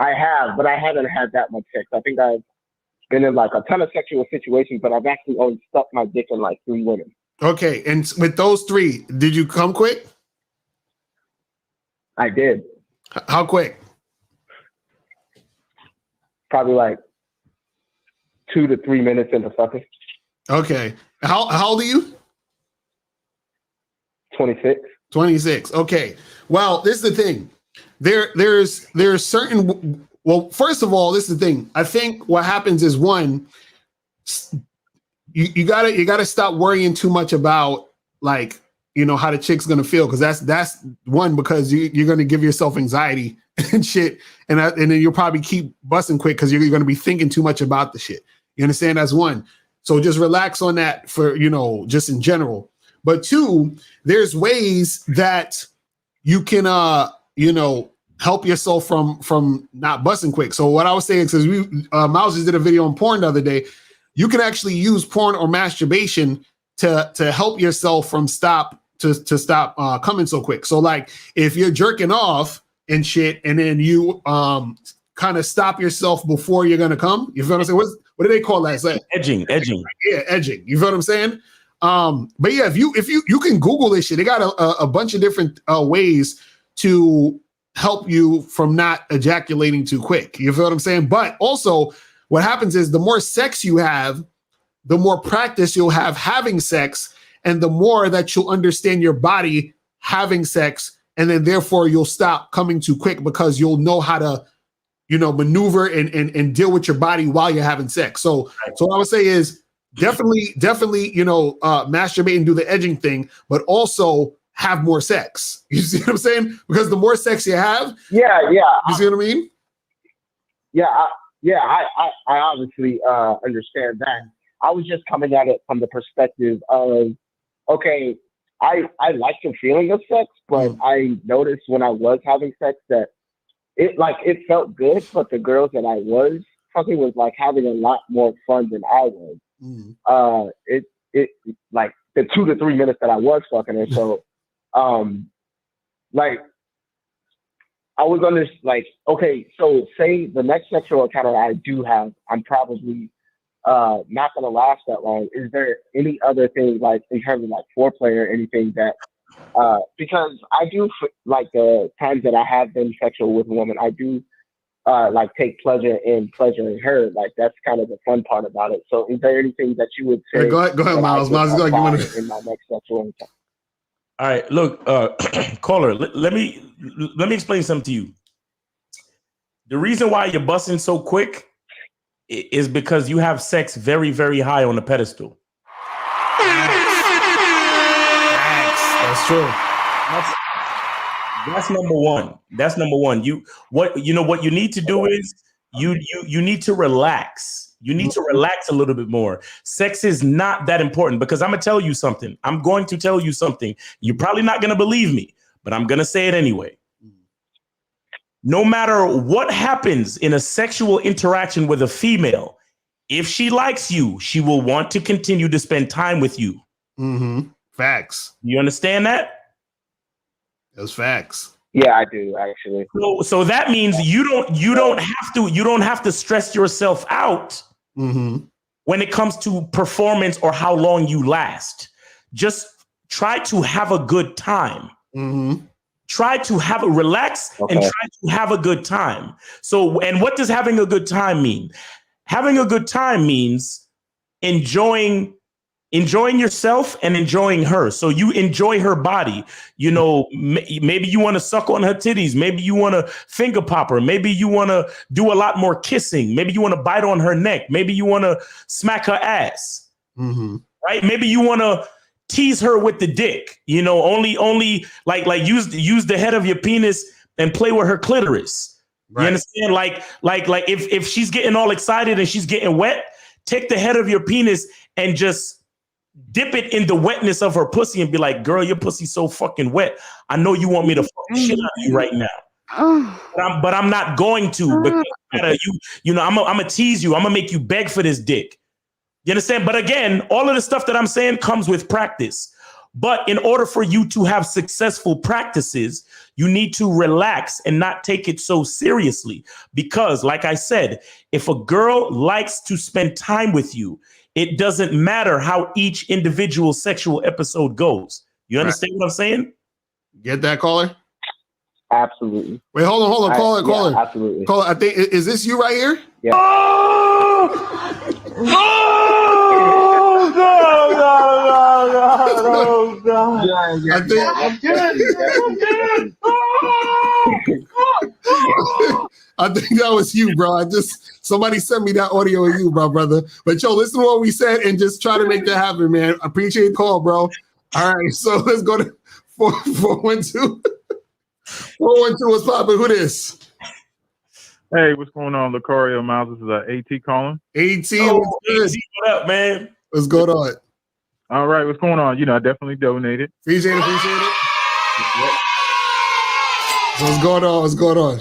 I have, but I haven't had that much sex. I think I've been in like a ton of sexual situations, but I've actually only stuck my dick in like 3 women. Okay, and with those 3, did you come quick? I did. How quick? Probably like 2 to 3 minutes into fucking. Okay. How old are you? 26. 26. Okay. Well, this is the thing. There's certain. Well, first of all, this is the thing. I think what happens is, one, you gotta stop worrying too much about, like, you know, how the chick's gonna feel, because that's one, because you're gonna give yourself anxiety and shit, and then you'll probably keep busting quick because you're gonna be thinking too much about the shit. You understand? That's one. So just relax on that for, you know, just in general. But 2, there's ways that you can you know, help yourself from not busting quick. So what I was saying, because Miles just did a video on porn the other day, you can actually use porn or masturbation to help yourself from stop coming so quick. So like if you're jerking off and shit, and then you kind of stop yourself before you're gonna come, you feel what I'm saying? What do they call that? Like, edging. Yeah, edging. You feel what I'm saying? But yeah, if you can Google this shit, they got a bunch of different ways to help you from not ejaculating too quick. You feel what I'm saying? But also, what happens is the more sex you have, the more practice you'll have having sex, and the more that you'll understand your body having sex, and then therefore you'll stop coming too quick because you'll know how to, you know, maneuver and deal with your body while you're having sex. So what I would say is definitely, you know, masturbate and do the edging thing, but also have more sex. You see what I'm saying? Because the more sex you have, yeah. You see what I mean? I obviously understand that. I was just coming at it from the perspective of, okay, I like the feeling of sex, but I noticed when I was having sex that it felt good, but the girls that I was fucking was like having a lot more fun than I was. It like the 2 to 3 minutes that I was fucking her. So like I was under like, okay, so say the next sexual encounter I do have, I'm probably not gonna last that long. Is there any other thing, like in terms of like foreplay or anything that because I do like the times that I have been sexual with a woman, I do like take pleasure in her. Like that's kind of the fun part about it. So is there anything that you would say? Go ahead, Miles. Miles is gonna give in my next sexual encounter. All right, look, caller, let me explain something to you. The reason why you're busting so quick is because you have sex very, very high on the pedestal. That's true. That's number one. That's number one. What you need to do is you need to relax. You need to relax a little bit more. Sex is not that important, because I'm going to tell you something. I'm going to tell you something. You're probably not going to believe me, but I'm going to say it anyway. No matter what happens in a sexual interaction with a female, if she likes you, she will want to continue to spend time with you. Mm-hmm. Facts. You understand that? Those facts. Yeah, I do actually. So that means you don't have to stress yourself out when it comes to performance or how long you last. Just try to have a good time. Try to relax and try to have a good time. So, and what does having a good time mean? Having a good time means enjoying yourself and enjoying her. So you enjoy her body. You know, maybe you want to suck on her titties. Maybe you want to finger pop her. Maybe you want to do a lot more kissing. Maybe you want to bite on her neck. Maybe you want to smack her ass. Right? Maybe you want to tease her with the dick. You know, only like use the head of your penis and play with her clitoris. Right. You understand? Like if she's getting all excited and she's getting wet, take the head of your penis and just dip it in the wetness of her pussy and be like, girl, your pussy's so fucking wet. I know you want me to fuck the shit out of you right now. But I'm not going to. Because I'm gonna tease you. I'm gonna make you beg for this dick. You understand? But again, all of the stuff that I'm saying comes with practice. But in order for you to have successful practices, you need to relax and not take it so seriously. Because, like I said, if a girl likes to spend time with you, it doesn't matter how each individual sexual episode goes. You understand what I'm saying? Get that, caller? Absolutely. Wait, hold on. Caller. Yeah, absolutely. Caller, I think, is this you right here? Yeah. Oh, God. I think that was you, bro. Somebody sent me that audio of you, bro, brother. But yo, listen to what we said and just try to make that happen, man. Appreciate the call, bro. All right, so let's go to 412. 412, what's poppin'? Who this? Hey, what's going on, Locario Miles? This is AT calling. AT, what up, man? What's going on? All right, what's going on? I definitely donated. Appreciate it. What's going on?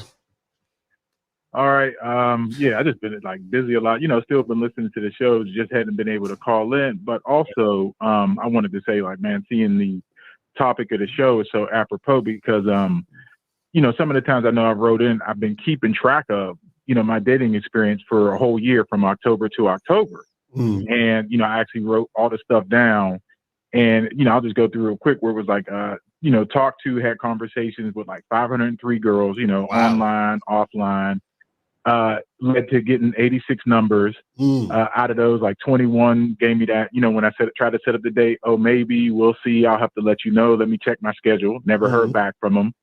All right. I just been busy a lot. Still been listening to the shows, just hadn't been able to call in. But also, I wanted to say, man, seeing the topic of the show is so apropos because, some of the times I know I wrote in, I've been keeping track of, my dating experience for a whole year from October to October. And, I actually wrote all the stuff down and, I'll just go through real quick where it was talked to, had conversations with 503 girls, online, offline, led to getting 86 numbers. Out of those, 21 gave me that, when I tried to set up the date, maybe we'll see. I'll have to let you know. Let me check my schedule. Never heard back from them.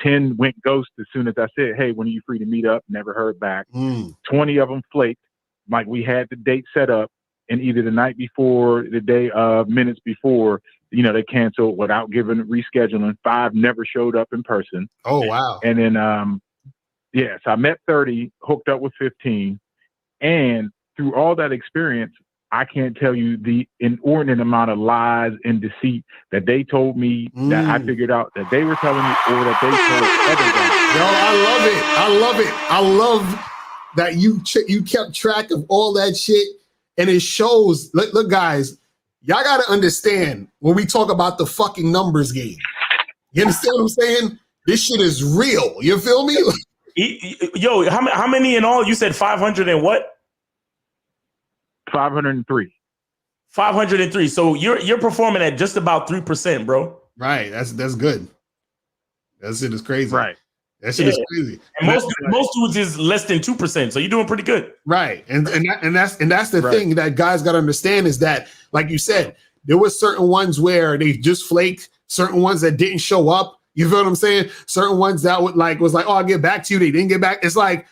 10 went ghost as soon as I said, hey, when are you free to meet up? Never heard back. 20 of them flaked. We had the date set up and either the night before, the day of, minutes before, they canceled without giving rescheduling. 5 never showed up in person. Oh, wow. And then, so I met 30, hooked up with 15. And through all that experience, I can't tell you the inordinate amount of lies and deceit that they told me that I figured out that they were telling me or that they told other guys. Yo, I love it. I love that you kept track of all that shit. And it shows, look, guys, y'all got to understand when we talk about the fucking numbers game. You understand what I'm saying? This shit is real. You feel me? Yo, how many in all? You said 500 and what? 503. 503. So you're performing at just about 3%, bro. Right. That's good. That shit is crazy. Right. That shit is crazy. And most dudes is less than 2%. So you're doing pretty good. Right. And that's the thing that guys got to understand is that, like you said, there were certain ones where they just flaked, certain ones that didn't show up. You feel what I'm saying? Certain ones that was like, oh, I'll get back to you. They didn't get back. It's like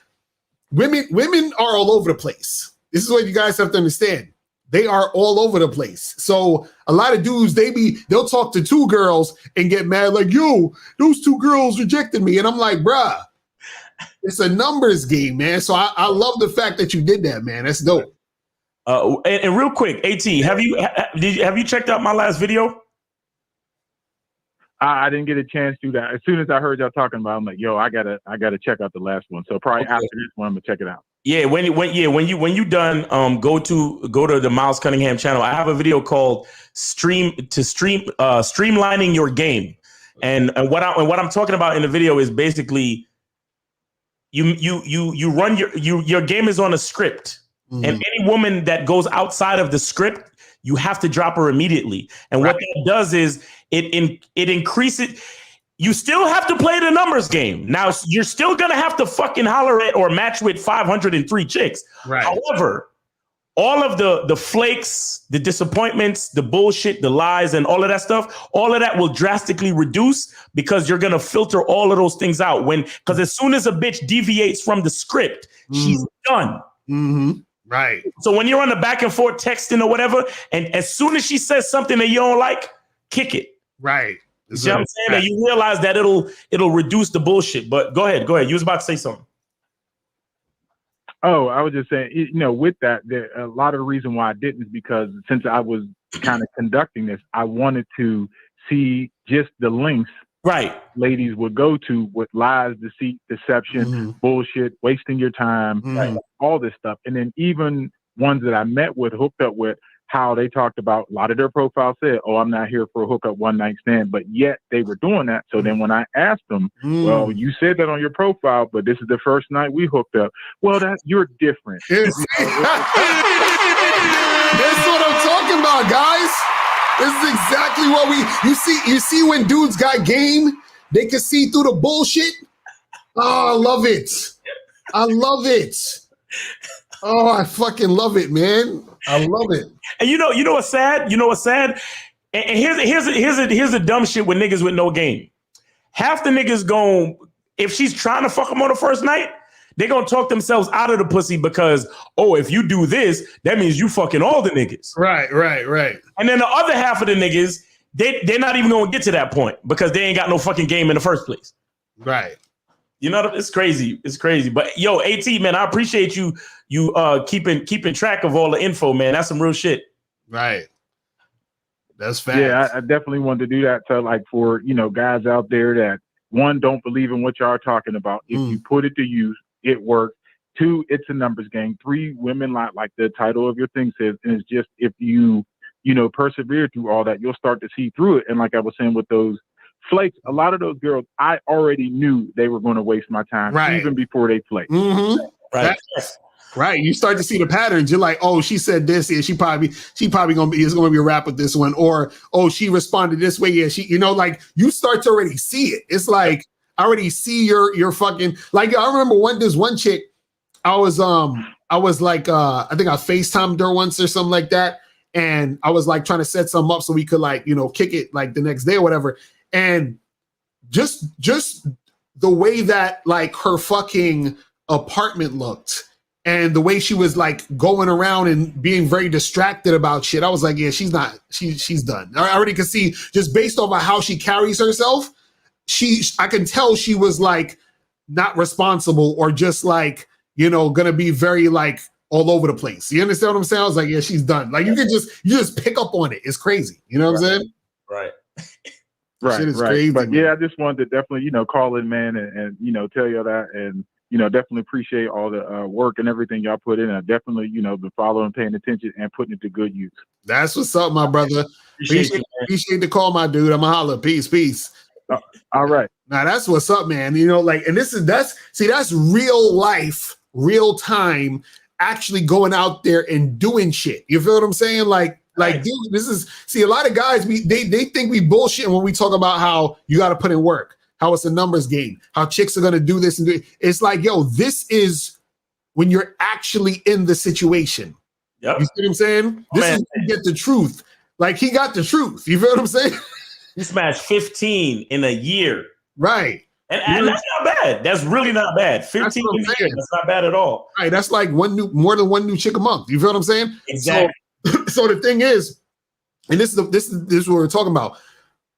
women are all over the place. This is what you guys have to understand. They are all over the place. So a lot of dudes, they'll talk to 2 girls and get mad like, yo, those 2 girls rejected me. And I'm like, bruh, it's a numbers game, man. So I love the fact that you did that, man. That's dope. And real quick, AT, have you checked out my last video? I didn't get a chance to do that. As soon as I heard y'all talking about it, I'm like, yo, I gotta check out the last one. So probably after this one, I'm gonna check it out. Yeah, when you done, go to the Miles Cunningham channel. I have a video called Streamlining Your Game, and what I'm talking about in the video is basically you run your game is on a script, and any woman that goes outside of the script, you have to drop her immediately. And what that does is it increases. You still have to play the numbers game. Now, you're still going to have to fucking holler at or match with 503 chicks. Right. However, all of the flakes, the disappointments, the bullshit, the lies, and all of that stuff, all of that will drastically reduce because you're going to filter all of those things out. Because as soon as a bitch deviates from the script, she's done. Right. So when you're on the back and forth texting or whatever, and as soon as she says something that you don't like, kick it. Right. You see what I'm saying? That you realize that it'll reduce the bullshit. But go ahead. You was about to say something. Oh, I was just saying, with that, a lot of the reason why I didn't is because since I was kind of conducting this, I wanted to see just the lengths ladies would go to with lies, deceit, deception, bullshit, wasting your time, all this stuff. And then even ones that I met with, hooked up with, how they talked about, a lot of their profiles said, oh, I'm not here for a hookup one night stand, but yet they were doing that. So then when I asked them, well, you said that on your profile, but this is the first night we hooked up. Well, that you're different. That's what I'm talking about, guys. This is exactly what you see when dudes got game, they can see through the bullshit. Oh, I love it. I love it. Oh, I fucking love it, man. I love it. And you know what's sad? You know what's sad? And here's a dumb shit with niggas with no game. Half the niggas if she's trying to fuck them on the first night, they're gonna talk themselves out of the pussy because, oh, if you do this, that means you fucking all the niggas. Right. And then the other half of the niggas, they're not even gonna get to that point because they ain't got no fucking game in the first place. Right. You know, it's crazy. It's crazy. But yo, AT, man, I appreciate you keeping track of all the info, man. That's some real shit. Right. That's fact. Yeah, I definitely wanted to do that to, like, for, you know, guys out there that, one, don't believe in what y'all are talking about. If you put it to use, it works. 2, it's a numbers game. 3, women like the title of your thing says, and it's just, if you persevere through all that, you'll start to see through it. And like I was saying with those flakes, a lot of those girls, I already knew they were going to waste my time even before they flaked. Mm-hmm. Right. Right. You start to see the patterns. You're like, oh, she said this, and she probably gonna be a rap with this one, or oh, she responded this way. Yeah, like you start to already see it. It's like I already see your fucking, like, I remember this one chick, I was like I think I FaceTimed her once or something like that, and I was like trying to set something up so we could, like, kick it like the next day or whatever. And just the way that, like, her fucking apartment looked and the way she was, like, going around and being very distracted about shit, I was like, yeah, she's done. I already could see, just based off of how she carries herself, I can tell she was, like, not responsible, or just, like, gonna be very, like, all over the place. You understand what I'm saying? I was like, yeah, she's done. Like, you just pick up on it. It's crazy. You know what I'm saying? Right. Right. Crazy, but man. yeah, I just wanted to definitely, call in, man, and tell you that, and definitely appreciate all the work and everything y'all put in. I definitely, been following, paying attention, and putting it to good use. That's what's up, my brother. Appreciate the call, my dude. I'm a holla. Peace. All right. Now that's what's up, man. And that's real life, real time, actually going out there and doing shit. You feel what I'm saying? Like, dude, a lot of guys, they think we bullshit when we talk about how you got to put in work, how it's a numbers game, how chicks are going to do this and do it. It's like, yo, this is when you're actually in the situation. Yep. You see what I'm saying? This is when you get the truth. Like, he got the truth. You feel what I'm saying? He smashed 15 in a year. Right. And that's not bad. That's really not bad. 15 in a year. That's not bad at all. Right. That's like more than one new chick a month. You feel what I'm saying? Exactly. So the thing is, and this is what we're talking about.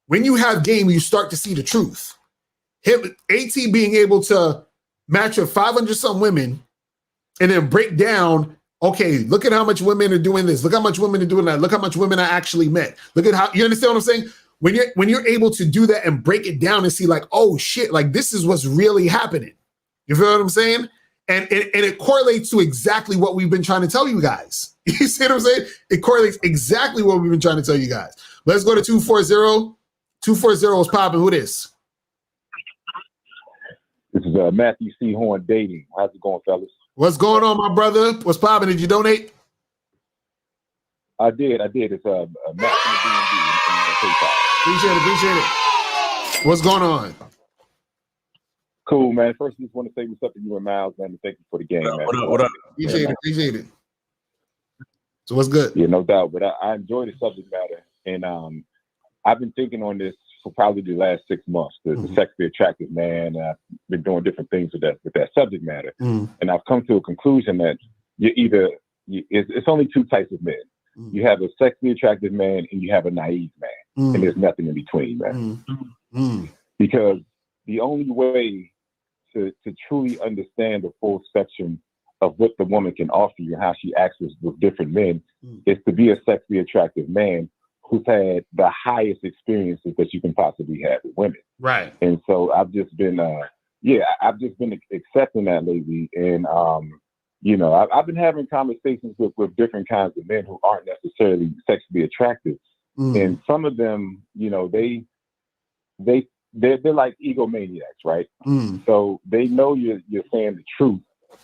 When you have game, you start to see the truth. AT being able to match with 500 some women and then break down, okay, look at how much women are doing this. Look how much women are doing that. Look how much women I actually met. Look at how, you understand what I'm saying? When you're able to do that and break it down and see, like, oh shit, like, this is what's really happening. You feel what I'm saying? And it correlates to exactly what we've been trying to tell you guys. You see what I'm saying? It correlates exactly what we've been trying to tell you guys. Let's go to 240. 240 is popping. Who this? This is Matthew C. Horn Dating. How's it going, fellas? What's going on, my brother? What's popping? Did you donate? I did. It's Matthew PayPal. Appreciate it. What's going on? Cool, man. First, I just want to say what's up to you and Miles, man, and thank you for the game, man. What up? Appreciate it. So what's good? Yeah, no doubt. But I enjoy the subject matter, and I've been thinking on this for probably the last 6 months. The sexually attractive man. I've been doing different things with that subject matter, and I've come to a conclusion that it's only 2 types of men. You have a sexually attractive man and you have a naive man, and there's nothing in between, man. Because the only way to truly understand the full spectrum of what the woman can offer you and how she acts with different men is to be a sexually attractive man who's had the highest experiences that you can possibly have with women. Right. And so I've just been accepting that lately. And I've been having conversations with different kinds of men who aren't necessarily sexually attractive, and some of them, they're like egomaniacs, right? So they know you're saying the truth,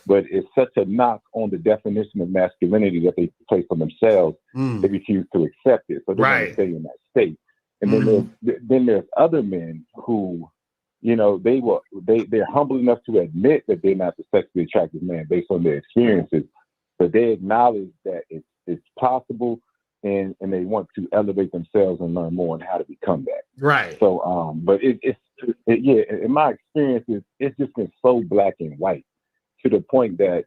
but it's such a knock on the definition of masculinity that they place on themselves. They refuse to accept it, so they're going to stay in that state. And then there's other men who, they're humble enough to admit that they're not the sexually attractive man based on their experiences, but they acknowledge that it's possible, and they want to elevate themselves and learn more on how to become that. Right. So, but in my experiences, it's just been so black and white to the point that,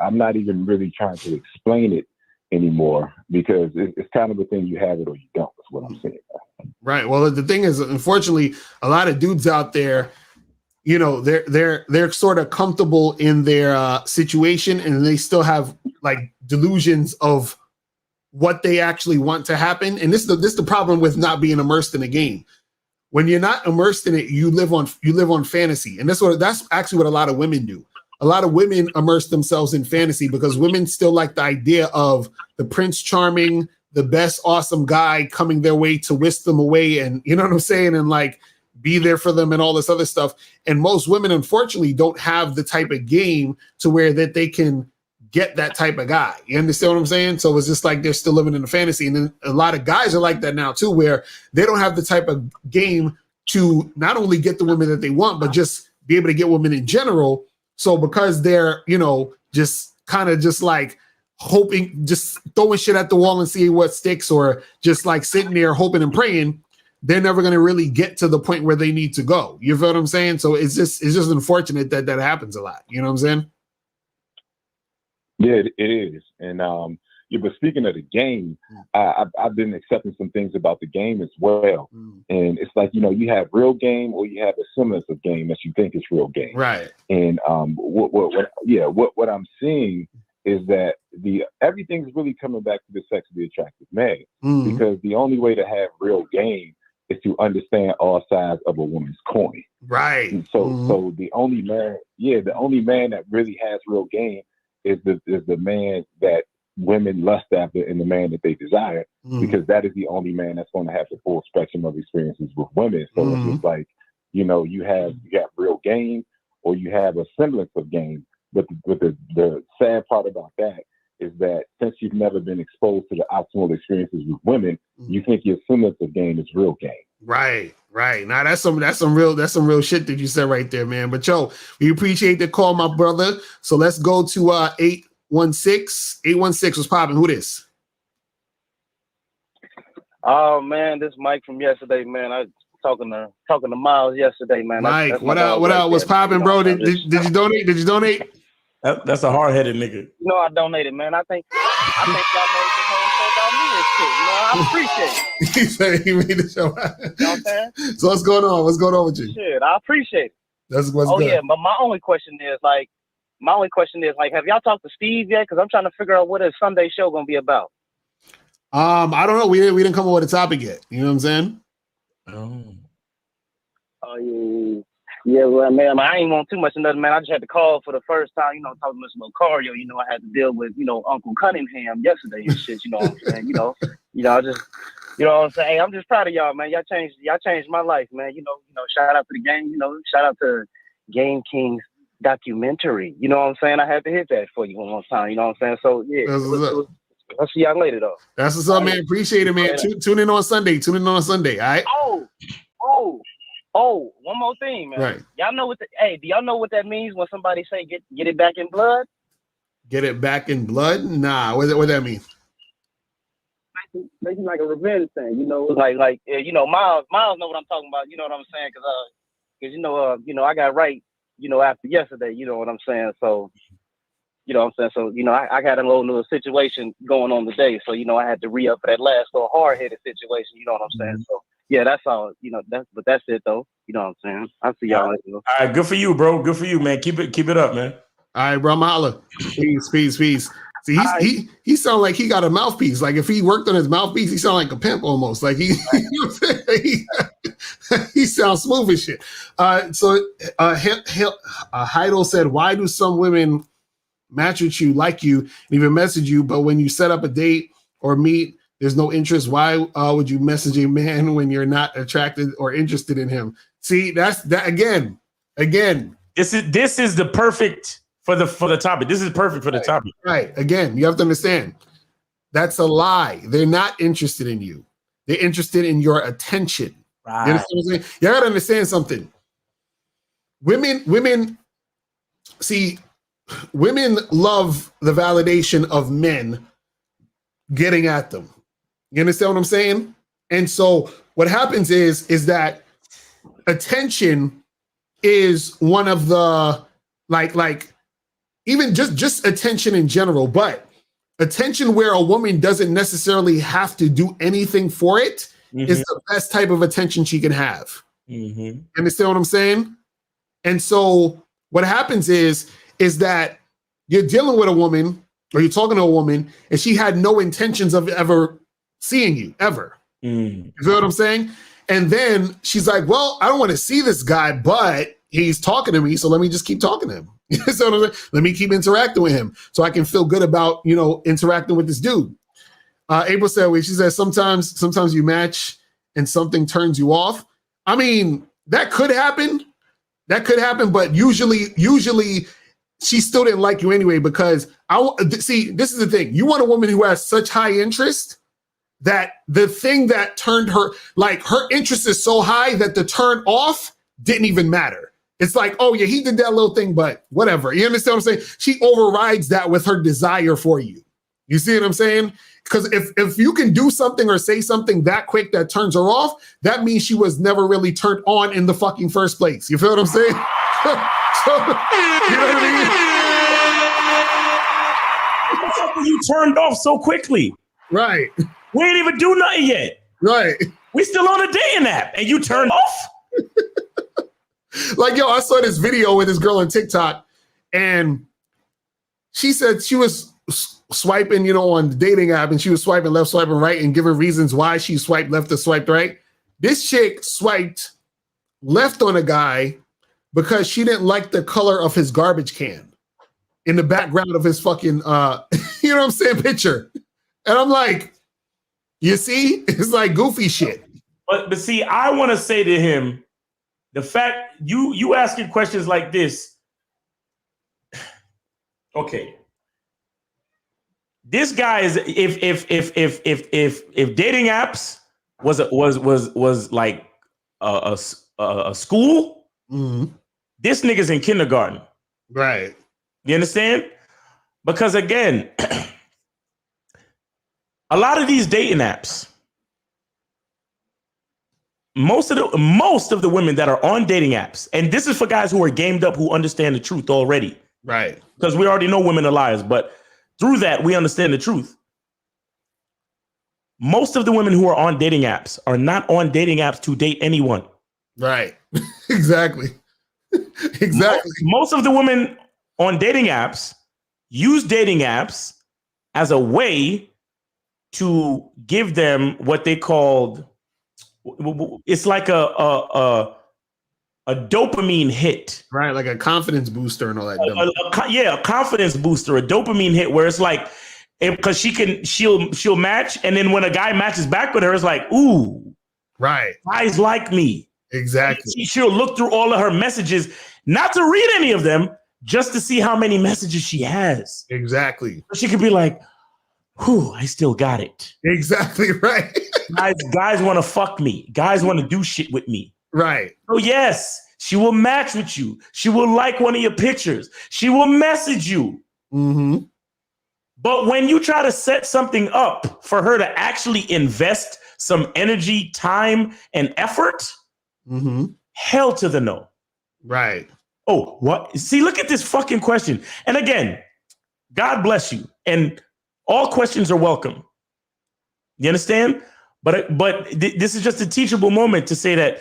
I'm not even really trying to explain it anymore, because it's kind of a thing, you have it or you don't, is what I'm saying. Right. Well, the thing is, unfortunately, a lot of dudes out there, they're sort of comfortable in their situation, and they still have like delusions of what they actually want to happen. And this is the problem with not being immersed in a game. When you're not immersed in it, you live on fantasy, and that's actually what a lot of women do. A lot of women immerse themselves in fantasy because women still like the idea of the Prince Charming, the best awesome guy coming their way to whisk them away, and you know what I'm saying, and like be there for them and all this other stuff. And most women, unfortunately, don't have the type of game to where that they can get that type of guy. You understand what I'm saying? So it's just like they're still living in the fantasy. And then a lot of guys are like that now too, where they don't have the type of game to not only get the women that they want, but just be able to get women in general. So because they're, just kind of just like hoping, just throwing shit at the wall and seeing what sticks, or just like sitting there hoping and praying, they're never going to really get to the point where they need to go. You feel what I'm saying? So it's just unfortunate that happens a lot. You know what I'm saying? Yeah, it is. And but speaking of the game, I've been accepting some things about the game as well. And it's like, you have real game, or you have a semblance of game that you think is real game. Right. And what I'm seeing is that everything's really coming back to the sexually attractive man, because the only way to have real game is to understand all sides of a woman's coin. Right. And so the only man that really has real game is the man that women lust after, and the man that they desire, because that is the only man that's going to have the full spectrum of experiences with women. So it's just like, you have real game, or you have a semblance of game. But the sad part about that is that since you've never been exposed to the optimal experiences with women, you think your semblance of game is real game. Right. Now that's some real shit that you said right there, man. But we appreciate the call, my brother. So let's go to 816. 816 was popping. Who this? Oh man, this Mike from yesterday, man. I was talking to Miles yesterday, man. Mike, that's what up? What's popping, bro? Did you donate? Did you donate? That's a hard-headed nigga. I donated, man. I think y'all made this whole show about me and shit. I appreciate it. He said he made the show. You know what I'm saying? So what's going on? What's going on with you? Shit, I appreciate it. That's what's good. Yeah, but my only question is have y'all talked to Steve yet? Because I'm trying to figure out what his Sunday show gonna be about. I don't know. We didn't come up with a topic yet. You know what I'm saying? Oh yeah, well, man, I ain't want too much of nothing, man. I just had to call for the first time, talking to Mr. Locario. I had to deal with, Uncle Cunningham yesterday and shit. You know what I'm saying? I just, what I'm saying? Hey, I'm just proud of y'all, man. Y'all changed my life, man. Shout out to the game. Shout out to Game Kings documentary. You know what I'm saying? I had to hit that for you one more time. You know what I'm saying? So yeah, I'll see y'all later though. That's what's up, man. Appreciate it, man. Tune in on Sunday. All right. Oh, one more thing, man. Right. Y'all know do y'all know what that means when somebody say get it back in blood? Get it back in blood? Nah, what that mean? Making like a revenge thing, Miles know what I'm talking about. You know what I'm saying? Because I got right, after yesterday. You know what I'm saying? So, I got a little situation going on today. So, I had to re-up for that last little hard-headed situation. You know what I'm saying? So. Yeah, that's all. That's it though. You know what I'm saying? I'll see y'all later. All right, good for you, bro. Good for you, man. Keep it up, man. All right, bro. Holla. Peace. See, he sound like he got a mouthpiece. Like if he worked on his mouthpiece, he sound like a pimp almost. Like he sounds smooth as shit. So Heidel said, why do some women match with you, like you, and even message you, but when you set up a date or meet, there's no interest. Why would you message a man when you're not attracted or interested in him? See, that's that again. This is the perfect for the topic. This is perfect for the topic. Right. Again, you have to understand. That's a lie. They're not interested in you. They're interested in your attention. Right. You understand what I'm saying? You gotta understand something. Women love the validation of men getting at them. You understand what I'm saying? And so what happens is that attention is one of the like even just attention in general, but attention where a woman doesn't necessarily have to do anything for it is the best type of attention she can have. You understand what I'm saying? And so what happens is that you're dealing with a woman or you're talking to a woman and she had no intentions of ever seeing you, ever. You feel what I'm saying? And then she's like, well, I don't want to see this guy, but he's talking to me, so let me just keep talking to him. So let me keep interacting with him so I can feel good about, interacting with this dude. April said, she says, sometimes you match and something turns you off. I mean, that could happen. But usually she still didn't like you anyway, because this is the thing. You want a woman who has such high interest that the thing that turned her, like her interest is so high that the turn off didn't even matter. It's like, oh yeah, he did that little thing, but whatever. You understand what I'm saying? She overrides that with her desire for you. You see what I'm saying? Because if you can do something or say something that quick that turns her off, that means she was never really turned on in the fucking first place. You feel what I'm saying? So, you know what I mean? You turned off so quickly. Right. We ain't even do nothing yet. Right. We still on a dating app and you turned off? Like, yo, I saw this video with this girl on TikTok and she said she was swiping, on the dating app, and she was swiping left, swiping right, and giving reasons why she swiped left or swiped right. This chick swiped left on a guy because she didn't like the color of his garbage can in the background of his fucking, you know what I'm saying, picture. And I'm like, you see, it's like goofy shit. But see, I want to say to him, the fact you asking questions like this, okay. This guy is if dating apps was like a school, this nigga's in kindergarten. Right. You understand? Because again, a lot of these dating apps, most of the women that are on dating apps, and this is for guys who are gamed up, who understand the truth already. Right. Because we already know women are liars, but through that, we understand the truth. Most of the women who are on dating apps are not on dating apps to date anyone. Right. Exactly. Exactly. Most of the women on dating apps use dating apps as a way to give them what they called, it's like a dopamine hit. Right, like a confidence booster and all that. A confidence booster, a dopamine hit, where it's like, because she'll match, and then when a guy matches back with her, it's like, ooh, right, guys like me. Exactly. She'll look through all of her messages, not to read any of them, just to see how many messages she has. Exactly. She could be like, whew, I still got it. Exactly right. Guys want to fuck me. Guys want to do shit with me. Right. So yes, she will match with you. She will like one of your pictures. She will message you. But when you try to set something up for her to actually invest some energy, time, and effort, hell to the no. Right. Oh, what? See, look at this fucking question. And again, God bless you. And all questions are welcome. You understand? But this is just a teachable moment to say that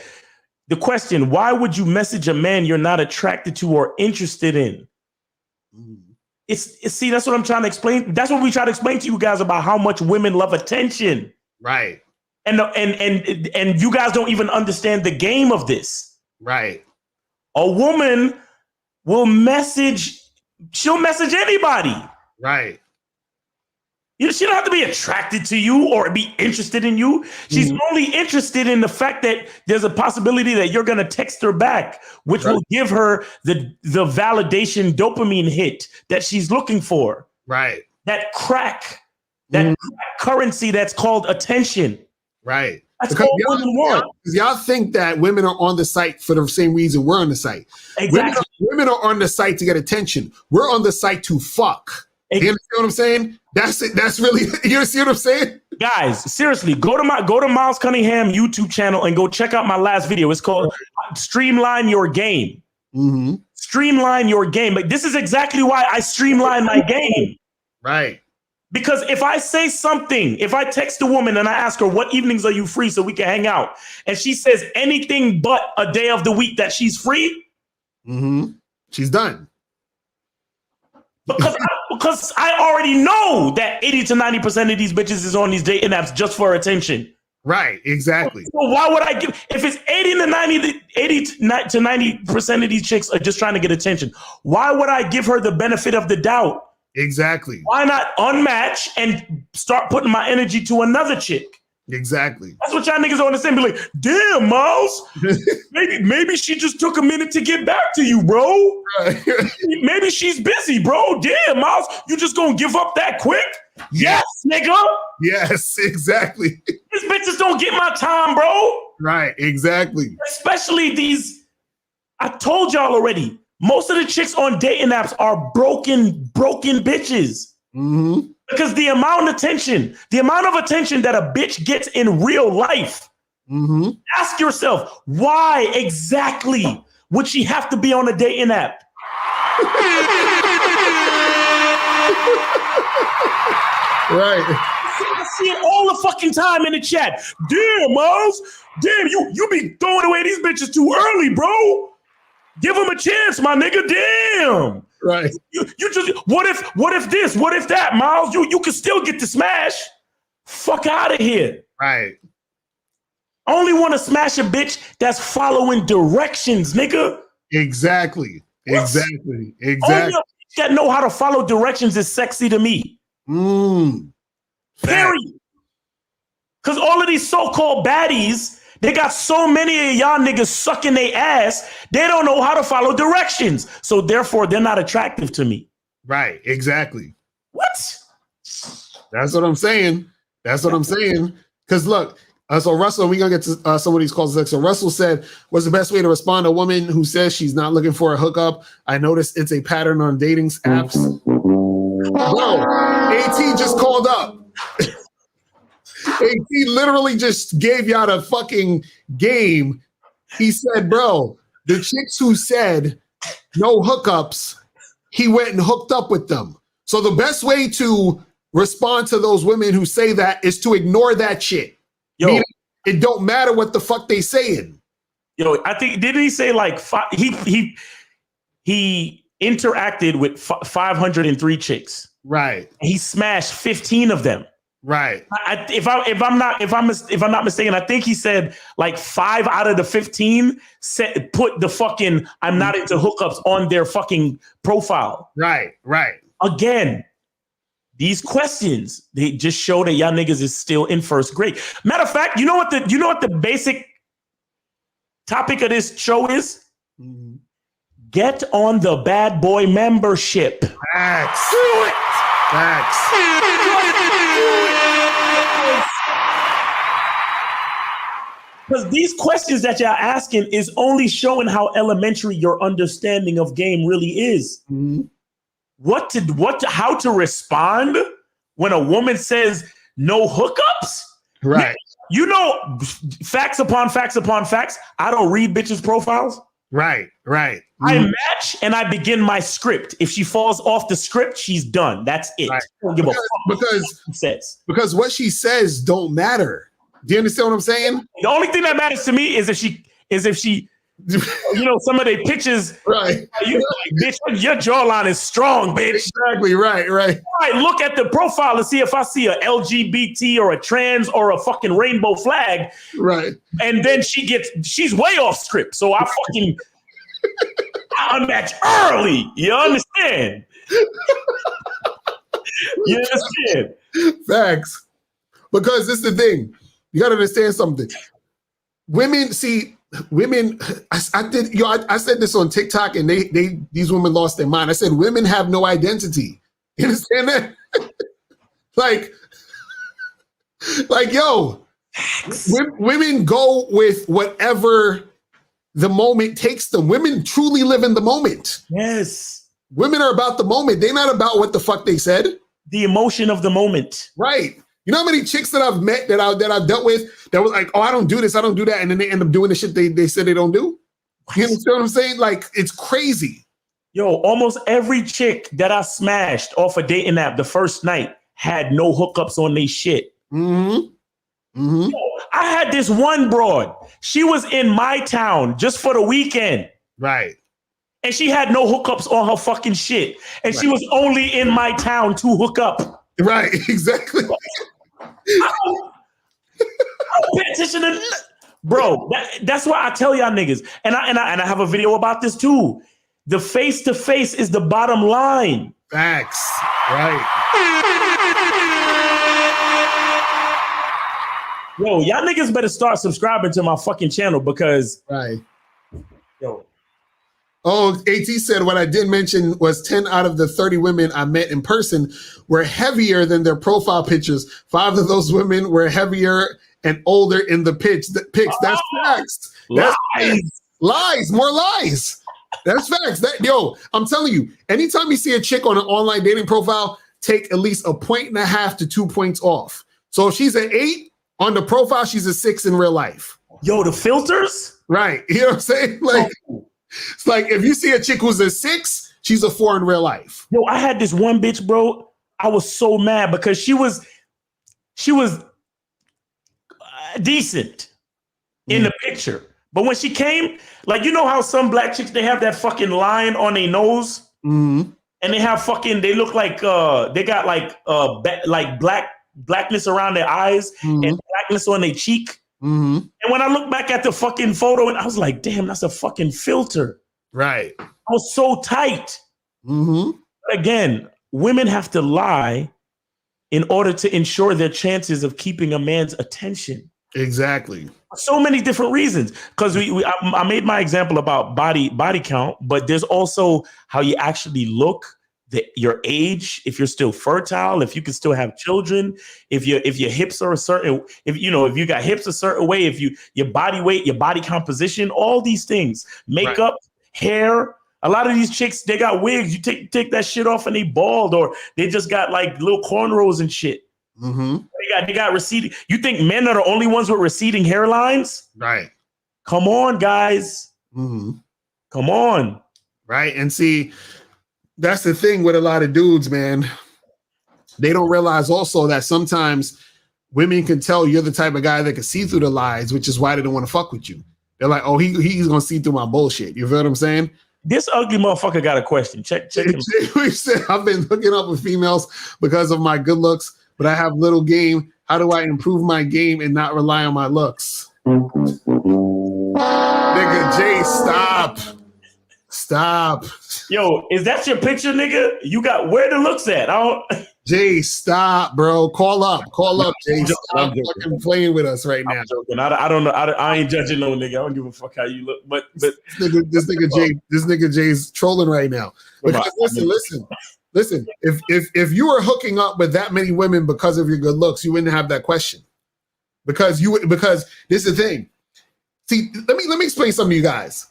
the question, why would you message a man you're not attracted to or interested in? See, that's what I'm trying to explain. That's what we try to explain to you guys about how much women love attention. Right. And you guys don't even understand the game of this. Right. A woman will message she'll message anybody. Right. She don't have to be attracted to you or be interested in you. She's only interested in the fact that there's a possibility that you're going to text her back, which will give her the validation dopamine hit that she's looking for. Right. That crack currency that's called attention. Right. That's all women want. Y'all think that women are on the site for the same reason we're on the site. Exactly. Women are on the site to get attention. We're on the site to fuck. You understand what I'm saying? That's it. That's really, you see what I'm saying? Guys, seriously, go to Miles Cunningham YouTube channel and go check out my last video. It's called Streamline Your Game. Streamline your game. But this is exactly why I streamline my game. Right. Because if I say something, if I text a woman and I ask her, what evenings are you free so we can hang out? And she says anything but a day of the week that she's free. She's done. Because I already know that 80 to 90% of these bitches is on these dating apps just for attention. Right, exactly. So why would I give, if it's 80 to 90% of these chicks are just trying to get attention, why would I give her the benefit of the doubt? Exactly. Why not unmatch and start putting my energy to another chick? Exactly. That's what y'all niggas don't understand. Be like, damn, Miles, maybe she just took a minute to get back to you, bro. Right. Maybe she's busy, bro. Damn, Miles, you just gonna give up that quick? Yes, nigga. Yes, exactly. These bitches don't get my time, bro. Right, exactly. Especially these, I told y'all already, most of the chicks on dating apps are broken bitches. Because the amount of attention that a bitch gets in real life, ask yourself, why exactly would she have to be on a dating app? Right. I see it all the fucking time in the chat. Damn, Miles. Damn, you be throwing away these bitches too early, bro. Give them a chance, my nigga. Damn. Right. You just what if this? What if that, Miles? You can still get the smash. Fuck out of here. Right. I only want to smash a bitch that's following directions, nigga. Exactly. What? Exactly. Only a bitch that know how to follow directions is sexy to me. Period. Because all of these so-called baddies, they got so many of y'all niggas sucking their ass, they don't know how to follow directions. So therefore, they're not attractive to me. Right, exactly. What? That's what I'm saying. That's what I'm saying. Because look, so Russell, we're going to get to some of these calls next. So Russell said, what's the best way to respond to a woman who says she's not looking for a hookup? I noticed it's a pattern on dating apps. Bro, AT just called up. He literally just gave y'all the fucking game. He said, bro, the chicks who said no hookups, he went and hooked up with them. So the best way to respond to those women who say that is to ignore that shit. Meaning it don't matter what the fuck they saying. Yo, I think, didn't he say like he interacted with 503 chicks. Right. He smashed 15 of them. Right. If I'm not mistaken, I think he said like 5 out of the 15 put the fucking I'm not into hookups on their fucking profile. Right. Right. Again, these questions, they just show that y'all niggas is still in first grade. Matter of fact, you know what the basic topic of this show is? Get on the bad boy membership. Facts. Do it. Facts. Because these questions that y'all asking is only showing how elementary your understanding of game really is. How to respond when a woman says no hookups? Right. You know, facts upon facts upon facts. I don't read bitches' profiles. Right. Right. I match and I begin my script. If she falls off the script, she's done. That's it. Right. Don't give a fuck what she says. Because what she says don't matter. Do you understand what I'm saying? The only thing that matters to me is if she, you know, some of their pictures. Right. Bitch, your jawline is strong, bitch. Exactly. Right. Right. I look at the profile and see if I see a LGBT or a trans or a fucking rainbow flag. Right. And then she's way off script. So I unmatch early. You understand? You understand? Facts. Because this is the thing. You got to understand something. Women, I said this on TikTok, and these women lost their mind. I said, women have no identity. You understand that? like, yo, women go with whatever the moment takes them. Women truly live in the moment. Yes. Women are about the moment. They're not about what the fuck they said. The emotion of the moment. Right. You know how many chicks that I've met that I've dealt with that was like, oh, I don't do this, I don't do that, and then they end up doing the shit they said they don't do? You understand what I'm saying? Like, it's crazy. Yo, almost every chick that I smashed off a dating app the first night had no hookups on their shit. Mm-hmm. Mm-hmm. Yo, I had this one broad. She was in my town just for the weekend. Right. And she had no hookups on her fucking shit. And she was only in my town to hook up. Right, exactly. I don't pay attention to bro. That's why I tell y'all niggas, and I have a video about this too. The face to face is the bottom line. Facts. Right. Yo, y'all niggas better start subscribing to my fucking channel because yo. Oh, AT said what I did mention was 10 out of the 30 women I met in person were heavier than their profile pictures. 5 of those women were heavier and older in the pics. That's facts. That's lies. Lies. More lies. That's facts. Yo, I'm telling you, anytime you see a chick on an online dating profile, take at least 1.5 to 2 points off. So if she's an 8 on the profile, she's a 6 in real life. Yo, the filters? Right. You know what I'm saying? Like, it's like if you see a chick who's a 6, she's a 4 in real life. Yo, I had this one bitch, bro. I was so mad because she was decent in the picture. But when she came, like, you know how some black chicks, they have that fucking line on their nose? Mm-hmm. And they have fucking, they look like, they got like blackness around their eyes and blackness on their cheek. Mm-hmm. And when I look back at the fucking photo, and I was like, damn, that's a fucking filter. Right. I was so tight. Mm-hmm. But again, women have to lie in order to ensure their chances of keeping a man's attention. Exactly. So many different reasons. Because I made my example about body count, but there's also how you actually look, your age, if you're still fertile, if you can still have children, if your hips are a certain, if you got hips a certain way, if your body weight, your body composition, all these things, makeup, hair. A lot of these chicks, they got wigs. You take that shit off and they bald, or they just got like little cornrows and shit. Mm-hmm. They got receding. You think men are the only ones with receding hairlines? Right. Come on, guys. Mm-hmm. Come on. Right. And see, that's the thing with a lot of dudes, man. They don't realize also that sometimes women can tell you're the type of guy that can see through the lies, which is why they don't want to fuck with you. They're like, oh, he's gonna see through my bullshit. You feel what I'm saying? This ugly motherfucker got a question. Check him. We said, I've been hooking up with females because of my good looks, but I have little game. How do I improve my game and not rely on my looks? Nigga, Jay, stop. Yo, is that your picture, nigga? You got where the looks at? Jay, stop, bro. Call up, Jay. Stop fucking playing with us right now. I don't know. I ain't judging no nigga. I don't give a fuck how you look. But this nigga Jay's trolling right now. Because listen. If you were hooking up with that many women because of your good looks, you wouldn't have that question. Because this is the thing. See, let me explain something to you guys.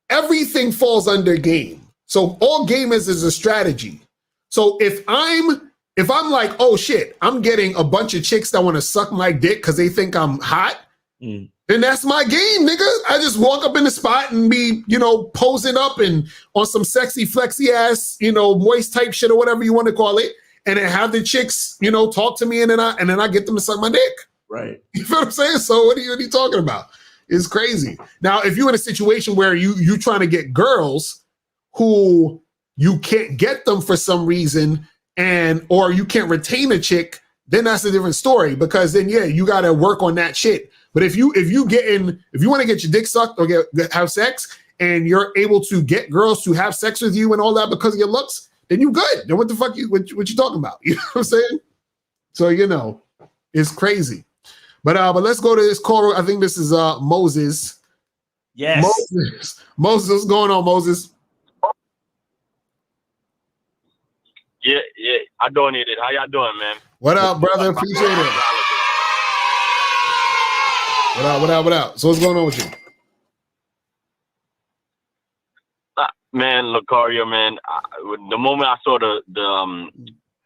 Everything falls under game. So all game is a strategy. So if I'm like, oh shit, I'm getting a bunch of chicks that want to suck my dick because they think I'm hot, then that's my game, nigga. I just walk up in the spot and be, posing up and on some sexy, flexy ass, moist type shit or whatever you want to call it, and then have the chicks, talk to me and then I get them to suck my dick. Right. You feel what I'm saying? So what are you talking about? It's crazy. Now, if you're in a situation where you trying to get girls who you can't get them for some reason or you can't retain a chick, then that's a different story, because then you got to work on that shit. But if you want to get your dick sucked or have sex and you're able to get girls to have sex with you and all that because of your looks, then you good. Then what the fuck what you talking about? You know what I'm saying? So it's crazy. But let's go to this call. I think this is Moses. Yes. Moses, what's going on, Moses? Yeah. I donated. How y'all doing, man? What up, brother? Appreciate it. What up? So what's going on with you? Man, Locario, man. The moment I saw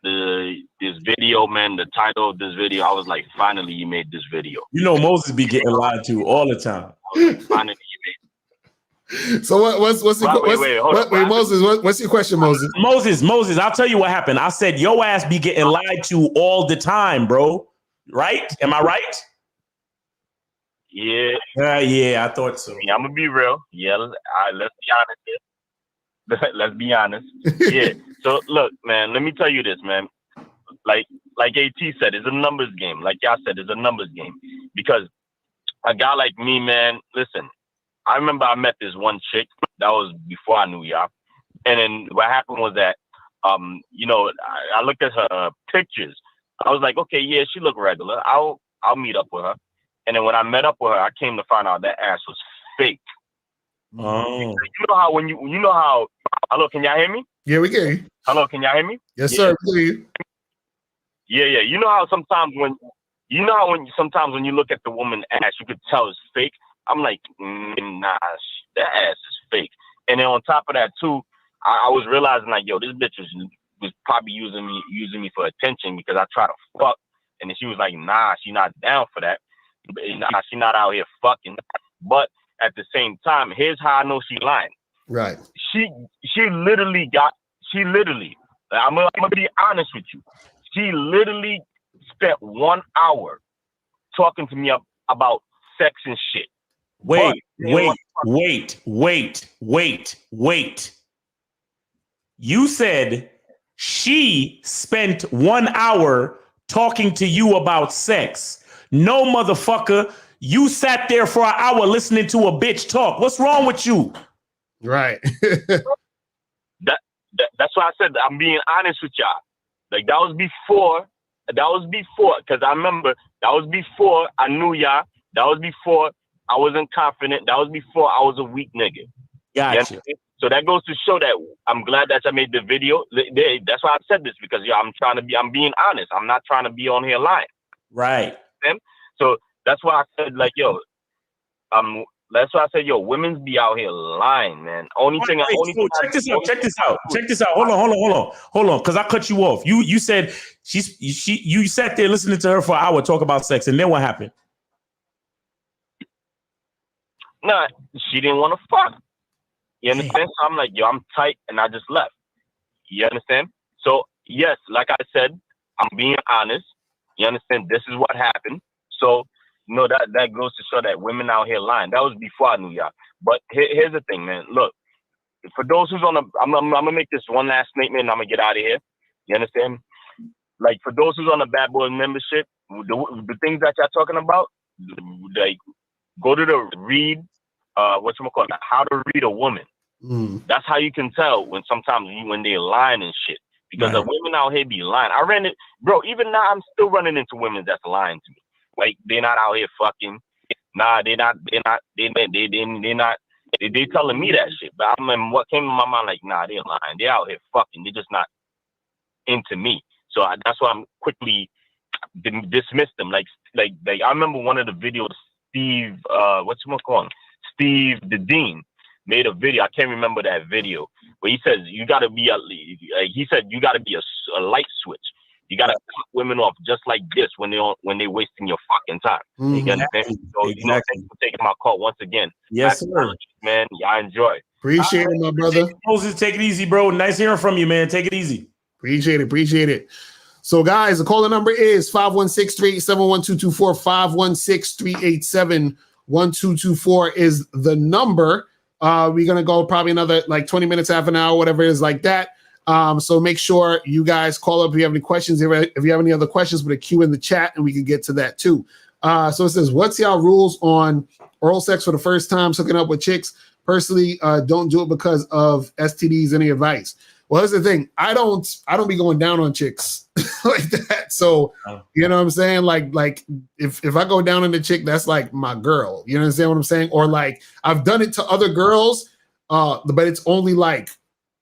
this video, man, the title of this video, I was like, finally you made this video. Moses be getting lied to all the time. Finally you made it. So what's Moses? What's your question, Moses? Moses, I'll tell you what happened. I said your ass be getting lied to all the time, bro. Right? Am I right? Yeah. Yeah, I thought so. I'm gonna be real. Yeah, let's be honest here. Let's be honest. Yeah. So look, man, let me tell you this, man. Like AT said, it's a numbers game. Like y'all said, it's a numbers game. Because a guy like me, man, listen, I remember I met this one chick. That was before I knew y'all. And then what happened was that, I looked at her pictures. I was like, okay, yeah, she looked regular. I'll meet up with her. And then when I met up with her, I came to find out that ass was fake. Oh. You know how hello, can y'all hear me? Yeah, we can hear you. Hello, can y'all hear me? Yes, sir. We can hear you. Yeah. You know how sometimes when you look at the woman ass, you could tell it's fake. I'm like, nah, that ass is fake. And then on top of that too, I was realizing like, yo, this bitch was probably using me for attention because I try to fuck, and then she was like, nah, she not down for that. Nah, she not out here fucking. But at the same time, here's how I know she lying. Right. She literally, I'm gonna be honest with you. She literally spent 1 hour talking to me about sex and shit. Wait. You said she spent 1 hour talking to you about sex. No, motherfucker. You sat there for an hour listening to a bitch talk. What's wrong with you? Right. That's why I said I'm being honest with y'all. Like that was before, because I remember that was before I knew y'all. That was before I wasn't confident. That was before I was a weak nigga. Gotcha. So that goes to show that I'm glad that I made the video. That's why I said this, because I'm being honest. I'm not trying to be on here lying. Right. So that's why I said, like, yo, that's why I said, yo, women's be out here lying, man. Check this out. Hold on. Because I cut you off. You said you sat there listening to her for an hour talk about sex, and then what happened? Nah, she didn't want to fuck. You understand? So I'm like, yo, I'm tight, and I just left. You understand? So yes, like I said, I'm being honest. You understand? This is what happened. So that goes to show that women out here lying. That was before I knew y'all. But here's the thing, man. Look, for those who's I'm gonna make this one last statement, and I'm gonna get out of here. You understand? Like for those who's on the Bad Boy membership, the things that y'all talking about, like go to the read, how to read a woman. That's how you can tell when they're lying and shit. Because the women out here be lying. I ran it, bro. Even now, I'm still running into women that's lying to me. Like they're not out here fucking. Nah, they're not. They telling me that shit. But I mean, what came to my mind, like, nah, they're lying. They're out here fucking. They're just not into me. So that's why I'm quickly dismissed them. Like I remember one of the videos. Steve, Steve the Dean made a video. I can't remember that video, but he says you got to be a light switch. You got to cut women off just like this when they're wasting your fucking time. You understand? So thanks for taking my call once again. Yes, sir. Man, I enjoy. Appreciate it, my brother. Moses, take it easy, bro. Nice hearing from you, man. Take it easy. Appreciate it. So, guys, the caller number is 516-387-1224. 516-387-1224 is the number. We're going to go probably another like 20 minutes, half an hour, whatever it is like that. So make sure you guys call up if you have any questions. If you have any other questions, put a Q in the chat and we can get to that too. So it says, what's y'all rules on oral sex for the first time, hooking up with chicks? Personally, don't do it because of STDs. Any advice? Well, that's the thing. I don't be going down on chicks like that. So you know what I'm saying? Like if I go down on a chick, that's like my girl. You understand what I'm saying? Or like I've done it to other girls, but it's only like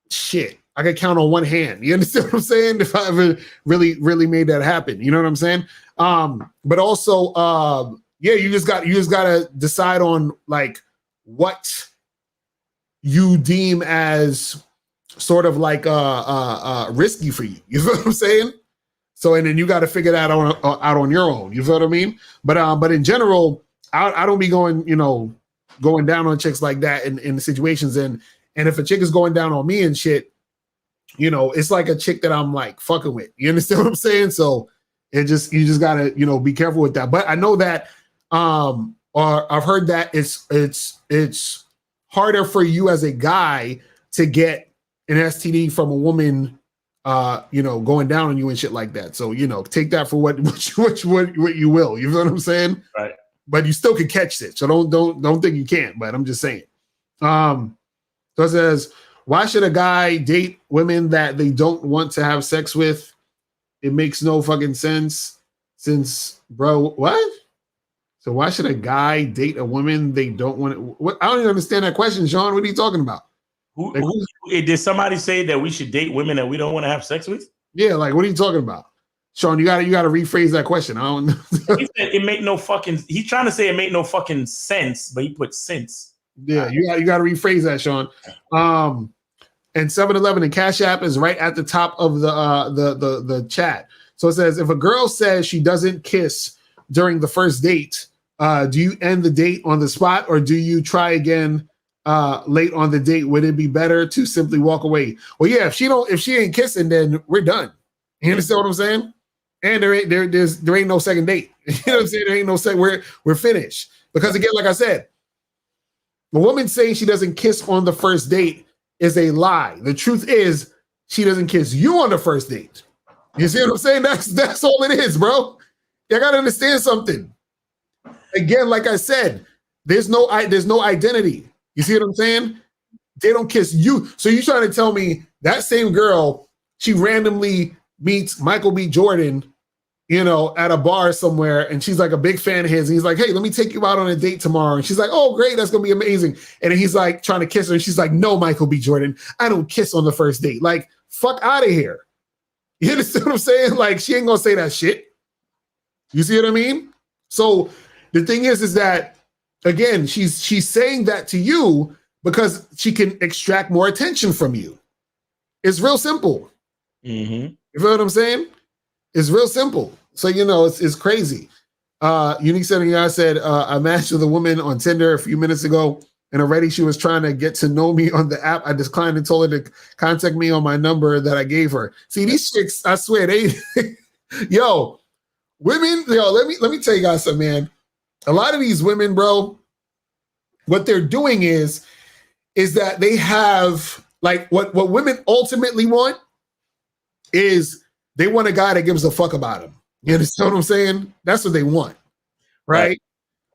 shit. I could count on one hand. You understand what I'm saying? If I ever really made that happen. You know what I'm saying? But also yeah, you just gotta decide on like what you deem as sort of like risky for you. You feel what I'm saying? So and then you got to figure that out on your own. You feel what I mean? But in general, I don't be going down on chicks like that in situations. And if a chick is going down on me and shit, it's like a chick that I'm like fucking with. You understand what I'm saying? So you just gotta be careful with that. But I know that or I've heard that it's harder for you as a guy to get an STD from a woman, going down on you and shit like that. So, take that for what you will. You know what I'm saying? Right. But you still can catch it. So don't think you can't, but I'm just saying. So it says, why should a guy date women that they don't want to have sex with? It makes no fucking sense since, bro, what? So why should a guy date a woman they don't want to? I don't even understand that question, Sean. What are you talking about? Did somebody say that we should date women that we don't want to have sex with? Yeah, like what are you talking about, Sean? You gotta rephrase that question. I don't know. He said it make no fucking. He's trying to say it make no fucking sense, but he put sense. Yeah, you gotta rephrase that, Sean. And 7-Eleven and Cash App is right at the top of the chat. So it says, if a girl says she doesn't kiss during the first date, do you end the date on the spot or do you try again late on the date? Would it be better to simply walk away? Well, yeah, if she ain't kissing, then we're done. You understand what I'm saying? And there ain't no second date. You know what I'm saying? There ain't no second. We're finished. Because again, like I said, the woman saying she doesn't kiss on the first date is a lie. The truth is she doesn't kiss you on the first date. You see what I'm saying? That's all it is, bro. You gotta understand something. Again, like I said, there's no identity. You see what I'm saying? They don't kiss you. So you trying to tell me that same girl, she randomly meets Michael B. Jordan, at a bar somewhere, and she's like a big fan of his, and he's like, hey, let me take you out on a date tomorrow. And she's like, oh, great, that's gonna be amazing. And then he's like trying to kiss her, and she's like, no, Michael B. Jordan, I don't kiss on the first date. Like, fuck out of here. You understand what I'm saying? Like, she ain't gonna say that shit. You see what I mean? So the thing is that, again, she's saying that to you because she can extract more attention from you. It's real simple. Mm-hmm. You feel what I'm saying? It's real simple. So, it's crazy. Unique Setting, I said, I matched with a woman on Tinder a few minutes ago, and already she was trying to get to know me on the app. I declined and told her to contact me on my number that I gave her. See, these chicks, I swear, they, women, let me tell you guys something, man. A lot of these women, bro, what they're doing is that they have, like, what women ultimately want is they want a guy that gives a fuck about them. You understand what I'm saying? That's what they want, right?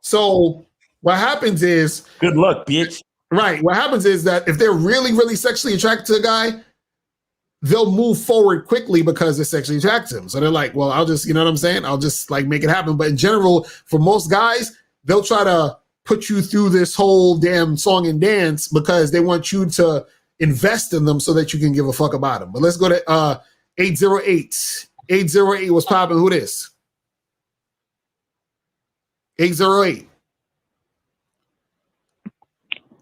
So what happens is... Good luck, bitch. Right. What happens is that if they're really, really sexually attracted to a guy, they'll move forward quickly because they're sexually attracted to him. So they're like, well, I'll just, you know what I'm saying? I'll just like make it happen. But in general, for most guys, they'll try to put you through this whole damn song and dance because they want you to invest in them so that you can give a fuck about them. But let's go to 808. 808 was popping. Who this? 808.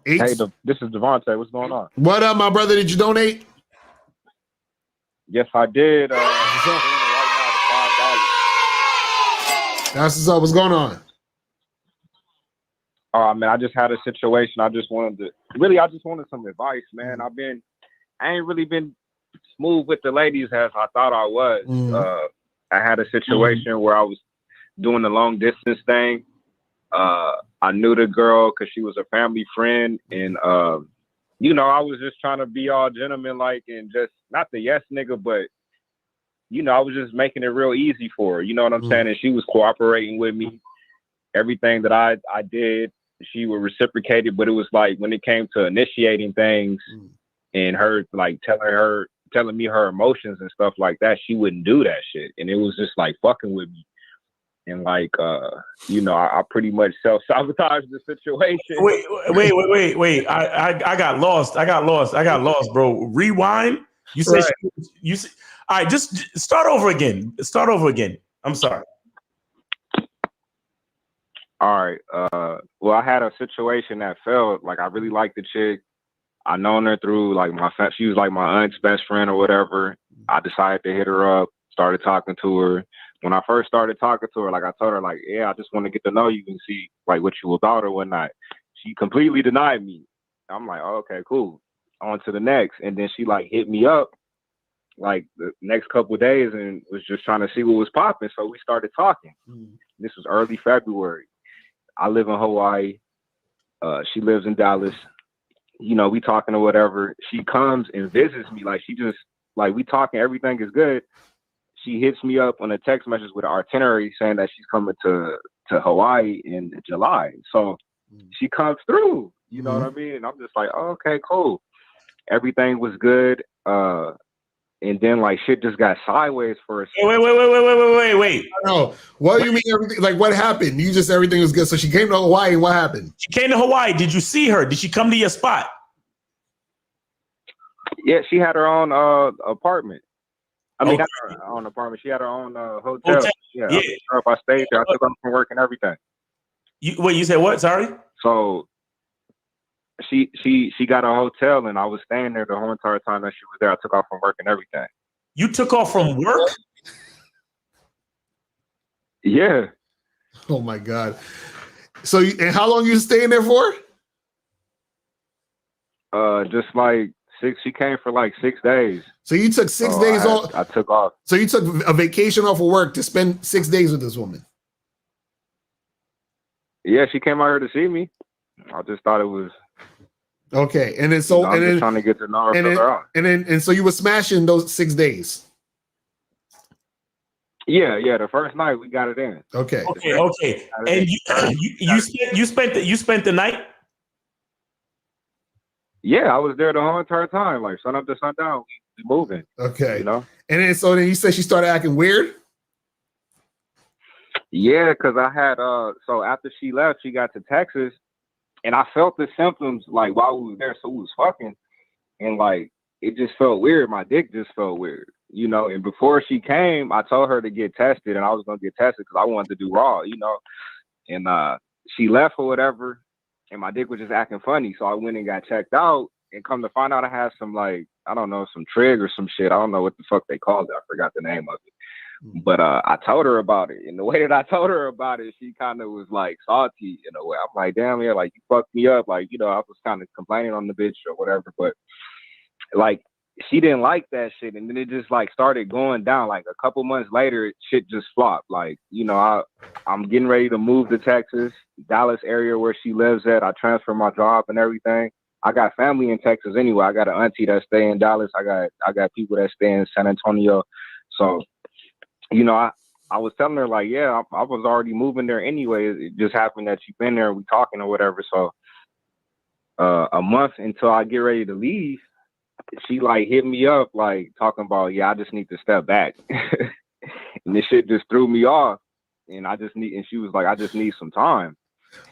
Hey, this is Devontae. What's going on? What up, my brother? Did you donate? Yes, I did. That's what's up. What's going on? Oh, man, I just had a situation. I just wanted some advice, man. I ain't really been smooth with the ladies as I thought I was. I had a situation where I was doing the long distance thing. I knew the girl because she was a family friend, and I was just trying to be all gentleman-like and just not the yes nigga, but I was just making it real easy for her. You know what I'm saying? And she was cooperating with me. Everything that I did, she would reciprocate it. But it was like when it came to initiating things and her like telling telling me her emotions and stuff like that, she wouldn't do that shit. And it was just like fucking with me. And like, you know, I pretty much self-sabotaged the situation. Wait. I got lost, bro. Rewind. You said you said, all right, just start over again. I'm sorry. All right. Well, I had a situation that felt like I really liked the chick. I known her through like she was like my aunt's best friend or whatever. I decided to hit her up, started talking to her. When I first started talking to her, like I told her, like, yeah, I just want to get to know you and see like what you about or whatnot. She completely denied me. I'm like, oh, okay, cool. On to the next. And then she like hit me up like the next couple of days and was just trying to see what was popping. So we started talking. This was early February. I live in Hawaii. She lives in Dallas. You know, we talking or whatever. She comes and visits me. Like she just like we talking, everything is good. She hits me up on a text message with an itinerary saying that she's coming to Hawaii in July. So she comes through. You know what I mean? And I'm just like, oh, okay, cool. Everything was good. And then like shit just got sideways for a second. Wait. No, what do you mean everything? Like what happened? You just everything was good. So she came to Hawaii. What happened? She came to Hawaii. Did you see her? Did she come to your spot? Yeah, she had her own apartment. I mean, not her own apartment. She had her own hotel. Yeah. I stayed there. I took off from work and everything. You said what? Sorry. So she got a hotel and I was staying there the whole entire time that she was there. I took off from work and everything. You took off from work? Yeah. Oh my God. So and how long you staying there for? Just like 6. She came for like 6 days. So you took 6 days off. I took off. So you took a vacation off of work to spend 6 days with this woman. Yeah, she came out here to see me. I just thought it was okay. And then so I'm just trying to get to know her further out. And so you were smashing those 6 days. Yeah. The first night we got it in. Okay. And you spent the night? Yeah, I was there the whole entire time, like sun up to sundown, we moving. Okay. You know? And then so then you said she started acting weird? Yeah, because I had so after she left, she got to Texas and I felt the symptoms like while we were there, so we was fucking and like it just felt weird. My dick just felt weird, you know, and before she came, I told her to get tested and I was gonna get tested because I wanted to do raw, you know. And she left or whatever. And my dick was just acting funny. So I went and got checked out and come to find out I had some like, I don't know, some trig or some shit. I don't know what the fuck they called it. I forgot the name of it. But I told her about it. And the way that I told her about it, she kind of was like salty in a way. I'm like, damn, yeah, like you fucked me up. Like, you know, I was kind of complaining on the bitch or whatever. But like, she didn't like that shit. And then it just like started going down. Like a couple months later, shit just flopped. Like, you know, I'm getting ready to move to Texas, Dallas area where she lives at. I transferred my job and everything. I got family in Texas anyway. I got an auntie that stay in Dallas. I got people that stay in San Antonio. So, you know, I was telling her like, yeah, I was already moving there anyway. It just happened that you've been there and we talking or whatever. So a month until I get ready to leave, she like hit me up like talking about, yeah, I just need to step back. And this shit just threw me off. And she was like, I just need some time.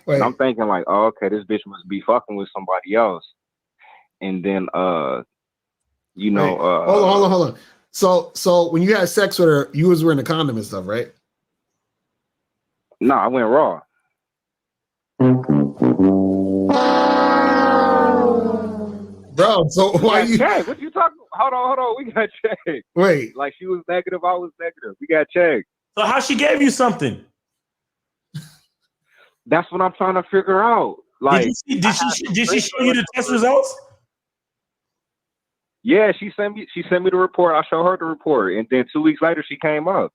Wait. And I'm thinking like, oh, okay, this bitch must be fucking with somebody else. And then you know, hold on. So when you had sex with her, you was wearing a condom and stuff, right? No, I went raw. Bro, so why you check? What you talking? Hold on. We got checked. Wait. Like she was negative, I was negative. We got checked. So how she gave you something? That's what I'm trying to figure out. Like, did she show you the test results? Yeah, she sent me the report. I showed her the report, and then 2 weeks later she came up.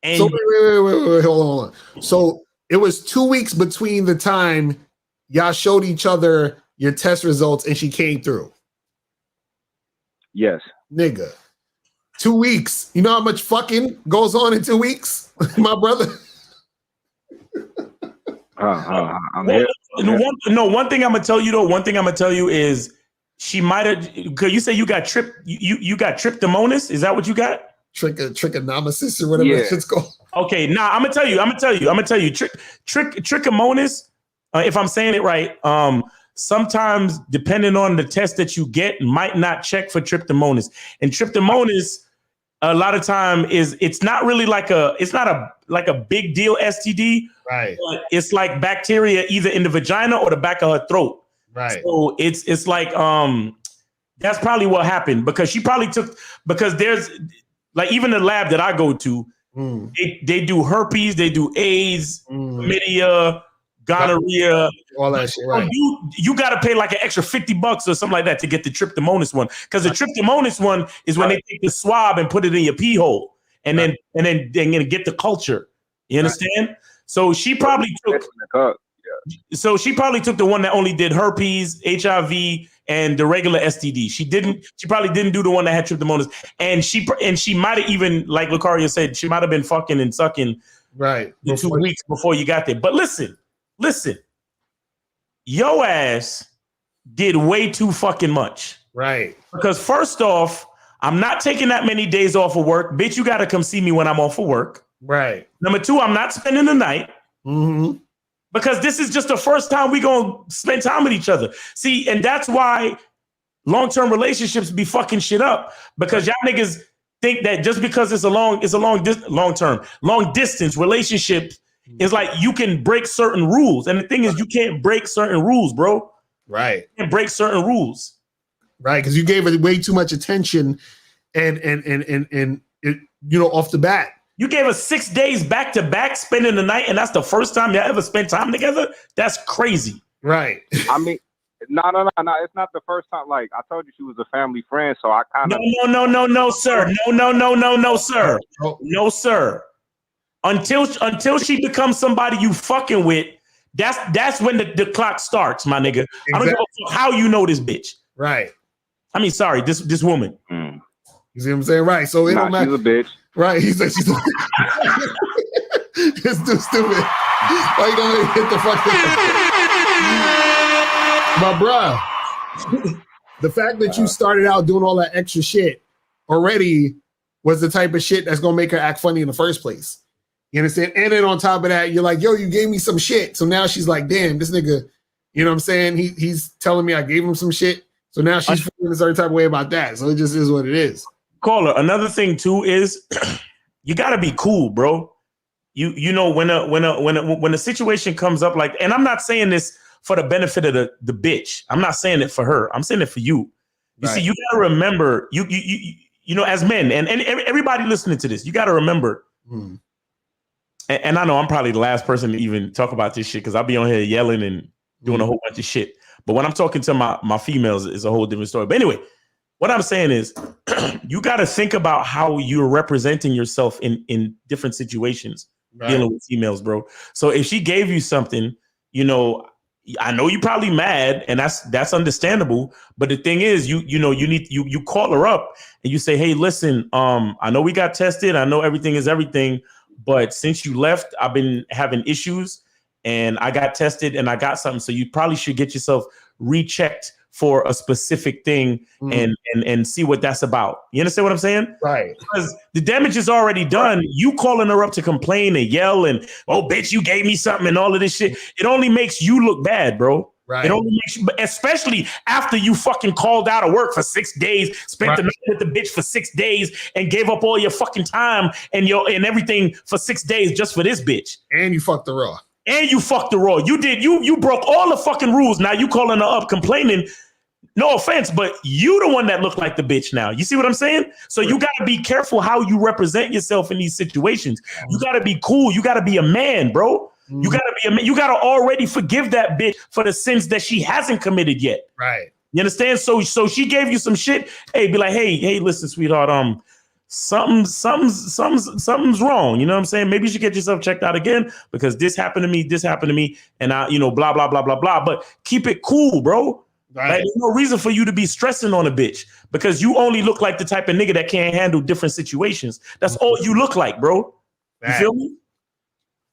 And so wait, hold on. So it was 2 weeks between the time y'all showed each other your test results and she came through. Yes. Nigga. 2 weeks. You know how much fucking goes on in 2 weeks? My brother. One thing I'm gonna tell you though. One thing I'm gonna tell you is She might have, because you say you got you got tryptomonas. Is that what you got? Trichomonas or whatever that shit's called. Okay, now I'm gonna tell you. Trichomonas, if I'm saying it right, sometimes depending on the test that you get, might not check for tryptomonas. And tryptomonas, a lot of time it's not really like a big deal STD. Right. But it's like bacteria either in the vagina or the back of her throat. Right. So it's like that's probably what happened, because she probably took, because there's like, even the lab that I go to, they do herpes, they do AIDS, chlamydia, gonorrhea, all that shit. Right. You got to pay like an extra $50 or something like that to get the tryptomonas one, because the tryptomonas one is when they take the swab and put it in your pee hole, and then get the culture. You understand? So she probably took. So she probably took the one that only did herpes, HIV, and the regular STD. She probably didn't do the one that had tryptomonas. And she might have even, like Locario said, she might have been fucking and sucking right the 2 weeks before you got there. But listen, yo ass did way too fucking much. Right. Because first off, I'm not taking that many days off of work. Bitch, you got to come see me when I'm off of work. Right. Number two, I'm not spending the night. Mm-hmm. Because this is just the first time we gonna spend time with each other. See, and that's why long-term relationships be fucking shit up. Because y'all niggas think that just because it's a long distance relationship is like you can break certain rules. And the thing is, you can't break certain rules, bro. Right. You can't break certain rules. Right, because you gave it way too much attention, and it, off the bat. You gave us 6 days back to back, spending the night, and that's the first time y'all ever spent time together? That's crazy. Right. I mean, no. It's not the first time. Like, I told you she was a family friend, so I kind of... No, sir. No, sir. No, sir. Until she becomes somebody you fucking with, that's when the clock starts, my nigga. Exactly. I don't give a fuck how you know this bitch. Right. I mean, sorry, this woman. You see what I'm saying? Right. So it don't matter. She's a bitch. Right. He's like, she's a It's too stupid. Why you gonna hit the fucking But bruh, the fact that you started out doing all that extra shit already was the type of shit that's gonna make her act funny in the first place. You understand? And then on top of that, you're like, yo, you gave me some shit. So now she's like, damn, this nigga, you know what I'm saying? He's telling me I gave him some shit. So now she's feeling a certain type of way about that. So it just is what it is. Caller, another thing too is you gotta be cool, bro. You know when a situation comes up like, and I'm not saying this for the benefit of the bitch. I'm not saying it for her. I'm saying it for you. You see, you gotta remember, you know, as men and everybody listening to this, you gotta remember. And I know I'm probably the last person to even talk about this shit because I'll be on here yelling and doing a whole bunch of shit. But when I'm talking to my females, it's a whole different story. But anyway, what I'm saying is you got to think about how you're representing yourself in different situations dealing with females, bro. So if she gave you something, you know, I know you're probably mad, and that's understandable. But the thing is, you call her up and you say, hey, listen, I know we got tested. I know everything is everything. But since you left, I've been having issues and I got tested and I got something. So you probably should get yourself rechecked for a specific thing and see what that's about. You understand what I'm saying? Right. Because the damage is already done. Right. You calling her up to complain and yell and, oh, bitch, you gave me something and all of this shit. It only makes you look bad, bro. Right. It only makes you, especially after you fucking called out of work for 6 days, spent the night with the bitch for 6 days and gave up all your fucking time and everything for 6 days just for this bitch. And you fucked the raw. You broke all the fucking rules. Now you calling her up complaining. No offense, but you the one that looked like the bitch now. You see what I'm saying? So you got to be careful how you represent yourself in these situations. You got to be cool. You got to be a man, bro. You got to be a man. You got to already forgive that bitch for the sins that she hasn't committed yet. Right. You understand? So she gave you some shit. Hey, be like, hey, listen, sweetheart, something's wrong. You know what I'm saying? Maybe you should get yourself checked out again because this happened to me, and I, blah, blah, blah, blah, blah. But keep it cool, bro. Right. Like, there's no reason for you to be stressing on a bitch because you only look like the type of nigga that can't handle different situations. That's all you look like, bro. You feel me?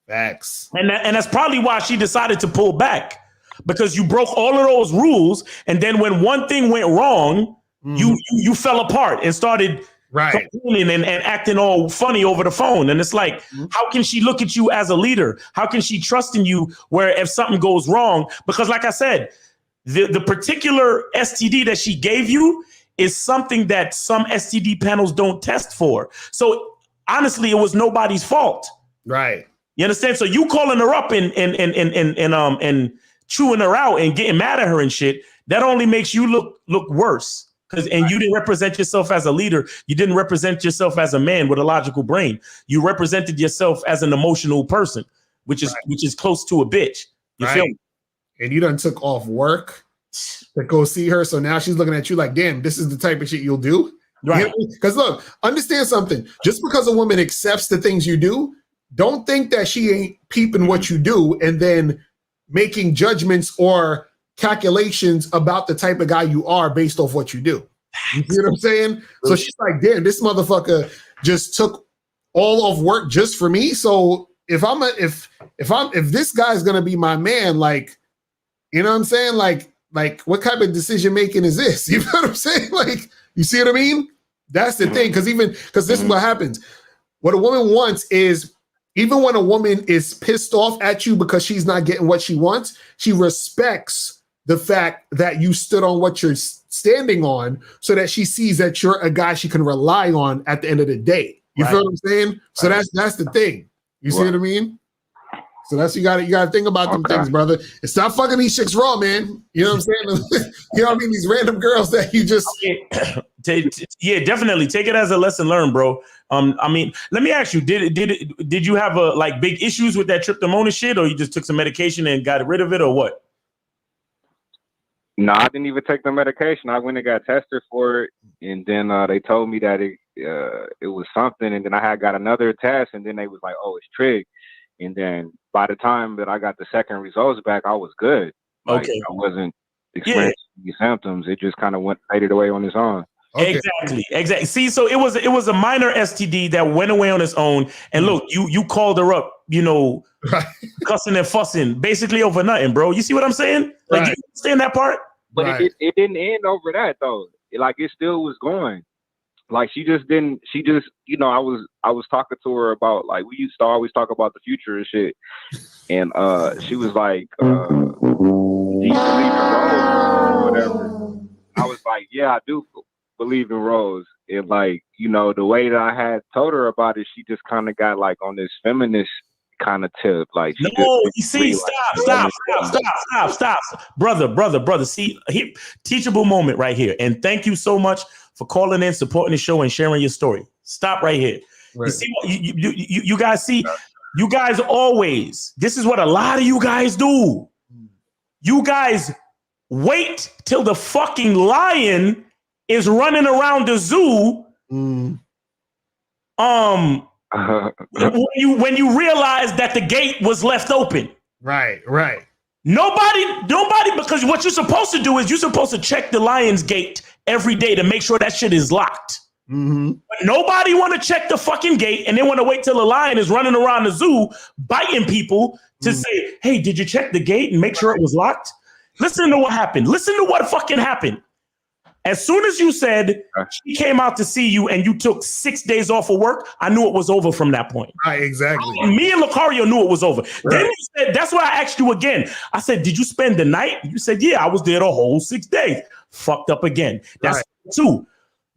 Facts. And that's probably why she decided to pull back because you broke all of those rules. And then when one thing went wrong, you fell apart and started complaining and acting all funny over the phone. And it's like, how can she look at you as a leader? How can she trust in you where if something goes wrong? Because like I said, the particular STD that she gave you is something that some STD panels don't test for. So honestly, it was nobody's fault. Right. You understand? So you calling her up and chewing her out and getting mad at her and shit, that only makes you look worse. And you didn't represent yourself as a leader. You didn't represent yourself as a man with a logical brain. You represented yourself as an emotional person, which is close to a bitch. You feel me? And you done took off work to go see her. So now she's looking at you like, damn, this is the type of shit you'll do. Right. Because look, understand something. Just because a woman accepts the things you do, don't think that she ain't peeping what you do and then making judgments or calculations about the type of guy you are based off what you do. You see what I'm saying? So she's like, damn, this motherfucker just took all of work just for me. So if this guy's gonna be my man, like, you know what I'm saying? Like what type of decision making is this? You know what I'm saying? Like, you see what I mean? That's the thing. Because this is what happens. What a woman wants is, even when a woman is pissed off at you because she's not getting what she wants, she respects the fact that you stood on what you're standing on, so that she sees that you're a guy she can rely on at the end of the day. You feel what I'm saying? So that's the thing. You see what I mean? So that's you gotta think about them things, brother. And stop fucking these chicks raw, man. You know what I'm saying? You know what I mean? These random girls that you just yeah, definitely take it as a lesson learned, bro. I mean, let me ask you: did you have big issues with that tryptamona shit, or you just took some medication and got rid of it, or what? No, I didn't even take the medication. I went and got tested for it, and then they told me that it was something, and then I had got another test, and then they was like, "Oh, it's trig." And then by the time that I got the second results back, I was good. Like, okay, I wasn't experiencing these symptoms. It just kind of faded away on its own. Okay. Exactly. See, so it was a minor STD that went away on its own. And look, you called her up, cussing and fussing, basically over nothing, bro. You see what I'm saying? Like, you understand that part? But it didn't end over that though. It still was going. Like I was talking to her about, like, we used to always talk about the future and shit. And she was like, do you believe in Rose or whatever? I was like, yeah, I do believe in Rose. And like, the way that I had told her about it, she just kind of got like on this feminist kind of tip. Like, stop. Brother. See, teachable moment right here. And thank you so much for calling in, supporting the show, and sharing your story. Stop right here. Right. You see what you guys see? You guys always, this is what a lot of you guys do. You guys wait till the fucking lion is running around the zoo. When you realize that the gate was left open. Right. Nobody, because what you're supposed to do is you're supposed to check the lion's gate every day to make sure that shit is locked. But nobody want to check the fucking gate, and they want to wait till the lion is running around the zoo biting people to say, hey, did you check the gate and make sure it was locked? Listen to what happened. Listen to what fucking happened. As soon as you said she came out to see you and you took 6 days off of work, I knew it was over from that point. Right, exactly. Me and Locario knew it was over. Right. Then you said, that's why I asked you again. I said, did you spend the night? You said, yeah, I was there the whole 6 days. Fucked up again. That's 2.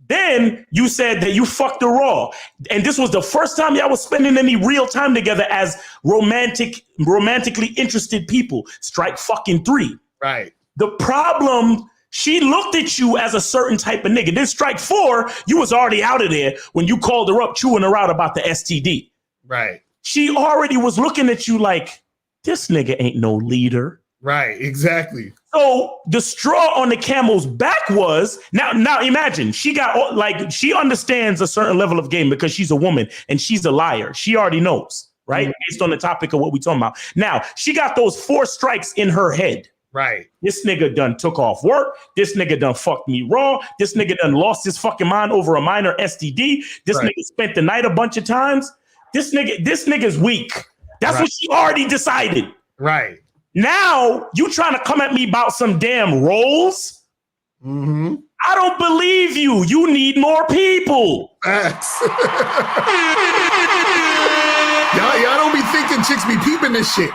Then you said that you fucked her raw. And this was the first time y'all was spending any real time together as romantically interested people. Strike fucking 3. Right. The problem, she looked at you as a certain type of nigga. Then strike 4, you was already out of there when you called her up, chewing her out about the STD. Right. She already was looking at you like, this nigga ain't no leader. Right, exactly. So the straw on the camel's back was, now imagine, she got, she understands a certain level of game because she's a woman and she's a liar. She already knows, right? Based on the topic of what we're talking about. Now, she got those 4 strikes in her head. Right. This nigga done took off work. This nigga done fucked me raw. This nigga done lost his fucking mind over a minor STD. This nigga spent the night a bunch of times. This nigga's weak. That's what she already decided. Right. Now you trying to come at me about some damn roles? Mm-hmm. I don't believe you. You need more people. Facts. Y'all don't be thinking chicks be peeping this shit.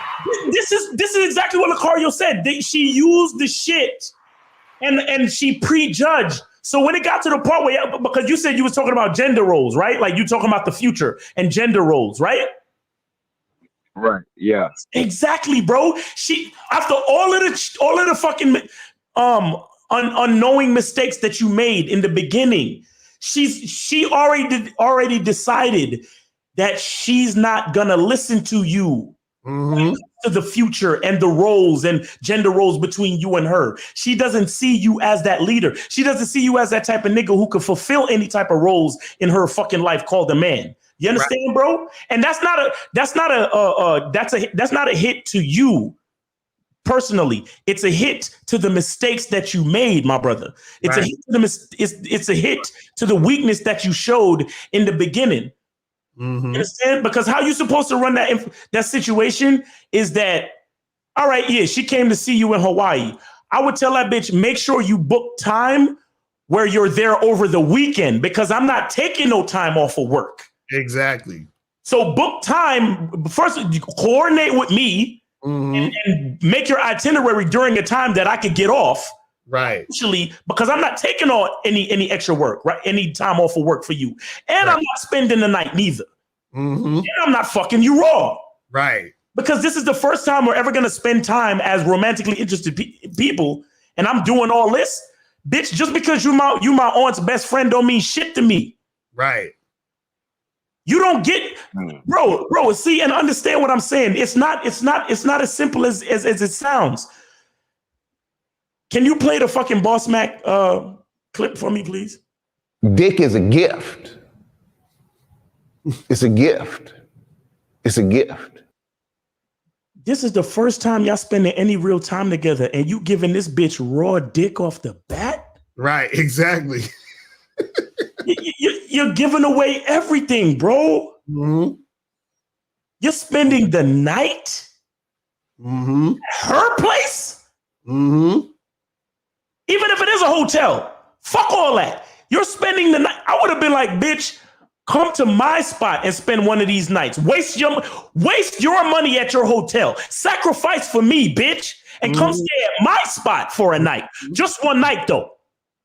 This is exactly what Locario said. She used the shit and she prejudged. So when it got to the part where, because you said you was talking about gender roles, right? Like you talking about the future and gender roles, right? Right. Yeah. Exactly, bro. She, after all of the fucking unknowing mistakes that you made in the beginning, she already decided that she's not gonna listen to you. Mm-hmm. To the future and the roles and gender roles between you and her. She doesn't see you as that leader. She doesn't see you as that type of nigga who could fulfill any type of roles in her fucking life called a man. You understand, right, bro? And that's not a hit to you personally. It's a hit to the mistakes that you made, my brother. It's right. A hit to it's a hit to the weakness that you showed in the beginning. Mm-hmm. You understand? Because how you supposed to run that situation is that, all right, yeah, she came to see you in Hawaii. I would tell that bitch, make sure you book time where you're there over the weekend, because I'm not taking no time off of work. Exactly. So book time, first coordinate with me, mm-hmm, and make your itinerary during a time that I could get off. Right. Actually, because I'm not taking on any extra work, right? Any time off of work for you. And right. I'm not spending the night neither. Mm-hmm. And I'm not fucking you raw. Right. Because this is the first time we're ever going to spend time as romantically interested people. And I'm doing all this. Bitch, just because you my aunt's best friend don't mean shit to me. Right. You don't get, bro, see and understand what I'm saying. It's not as simple as it sounds. Can you play the fucking Boss Mac clip for me, please? Dick is a gift. It's a gift. It's a gift. This is the first time y'all spending any real time together, and you giving this bitch raw dick off the bat? Right, exactly. You're giving away everything, bro. Mm-hmm. You're spending the night? Mm-hmm. At her place? Mm-hmm. Even if it is a hotel, fuck all that. You're spending the night. I would have been like, bitch, come to my spot and spend one of these nights. Waste your money at your hotel. Sacrifice for me, bitch, and come stay at my spot for a night. Just one night, though.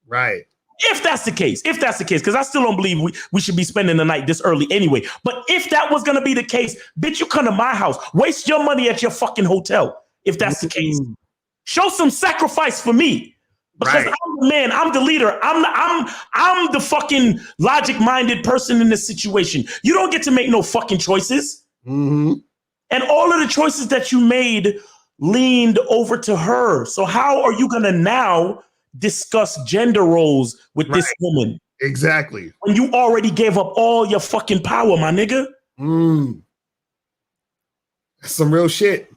Right. If that's the case, because I still don't believe we should be spending the night this early anyway. But if that was going to be the case, bitch, you come to my house. Waste your money at your fucking hotel, if that's the case. Show some sacrifice for me. Because right. I'm the man, I'm the leader, I'm the fucking logic-minded person in this situation. You don't get to make no fucking choices. Mm-hmm. And all of the choices that you made leaned over to her. So how are you gonna now discuss gender roles with right. this woman? Exactly. When you already gave up all your fucking power, my nigga. That's some real shit.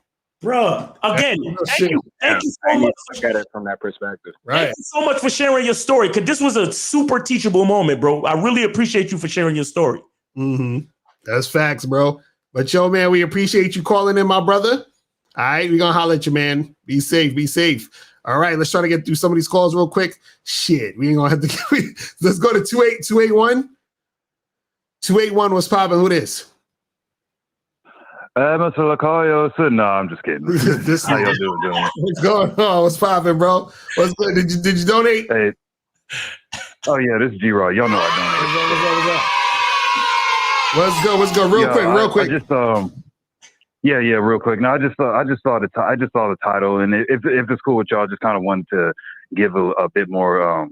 Bruh, again, thank you so much. Look at it from that perspective. Right. Thank you so much for sharing your story, because this was a super teachable moment, bro. I really appreciate you for sharing your story. Mm-hmm. That's facts, bro. But yo, man, we appreciate you calling in, my brother. All right, we're gonna holler at you, man. Be safe, be safe. All right, let's try to get through some of these calls real quick. Shit, we ain't gonna have to. Let's go to 281. 281 was popping. Who this? Mr. Locario. No, I'm just kidding. This how y'all doing? What's going on? What's popping, bro? What's good? Did you donate? Hey. Oh yeah, this is G-Raw. Y'all know I donated. What's good? Real quick. I just yeah, real quick. No, I just saw the title, and if it's cool with y'all, just kind of wanted to give a bit more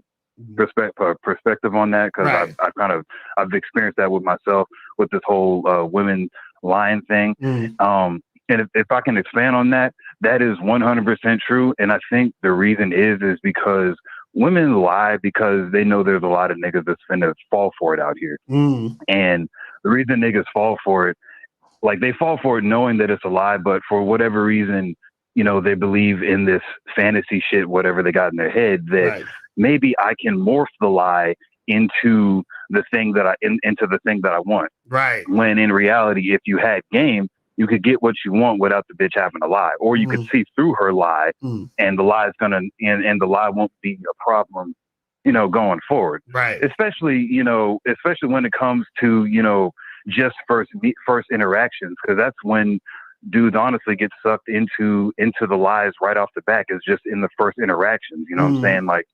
perspective on that, because right. I've experienced that with myself with this whole women lying thing. And if I can expand on that, that is 100% true. And I think the reason is because women lie because they know there's a lot of niggas that's finna fall for it out here. And the reason niggas fall for it, like they fall for it knowing that it's a lie, but for whatever reason, you know, they believe in this fantasy shit, whatever they got in their head, that right. maybe I can morph the lie into the thing that I want. Right. When in reality, if you had game, you could get what you want without the bitch having to lie, or you could see through her lie, and the lie is gonna and the lie won't be a problem, you know, going forward. Right. Especially, you know, especially when it comes to, you know, just first interactions, because that's when dudes honestly get sucked into the lies right off the back. Is just in the first interactions. You know what I'm saying? Like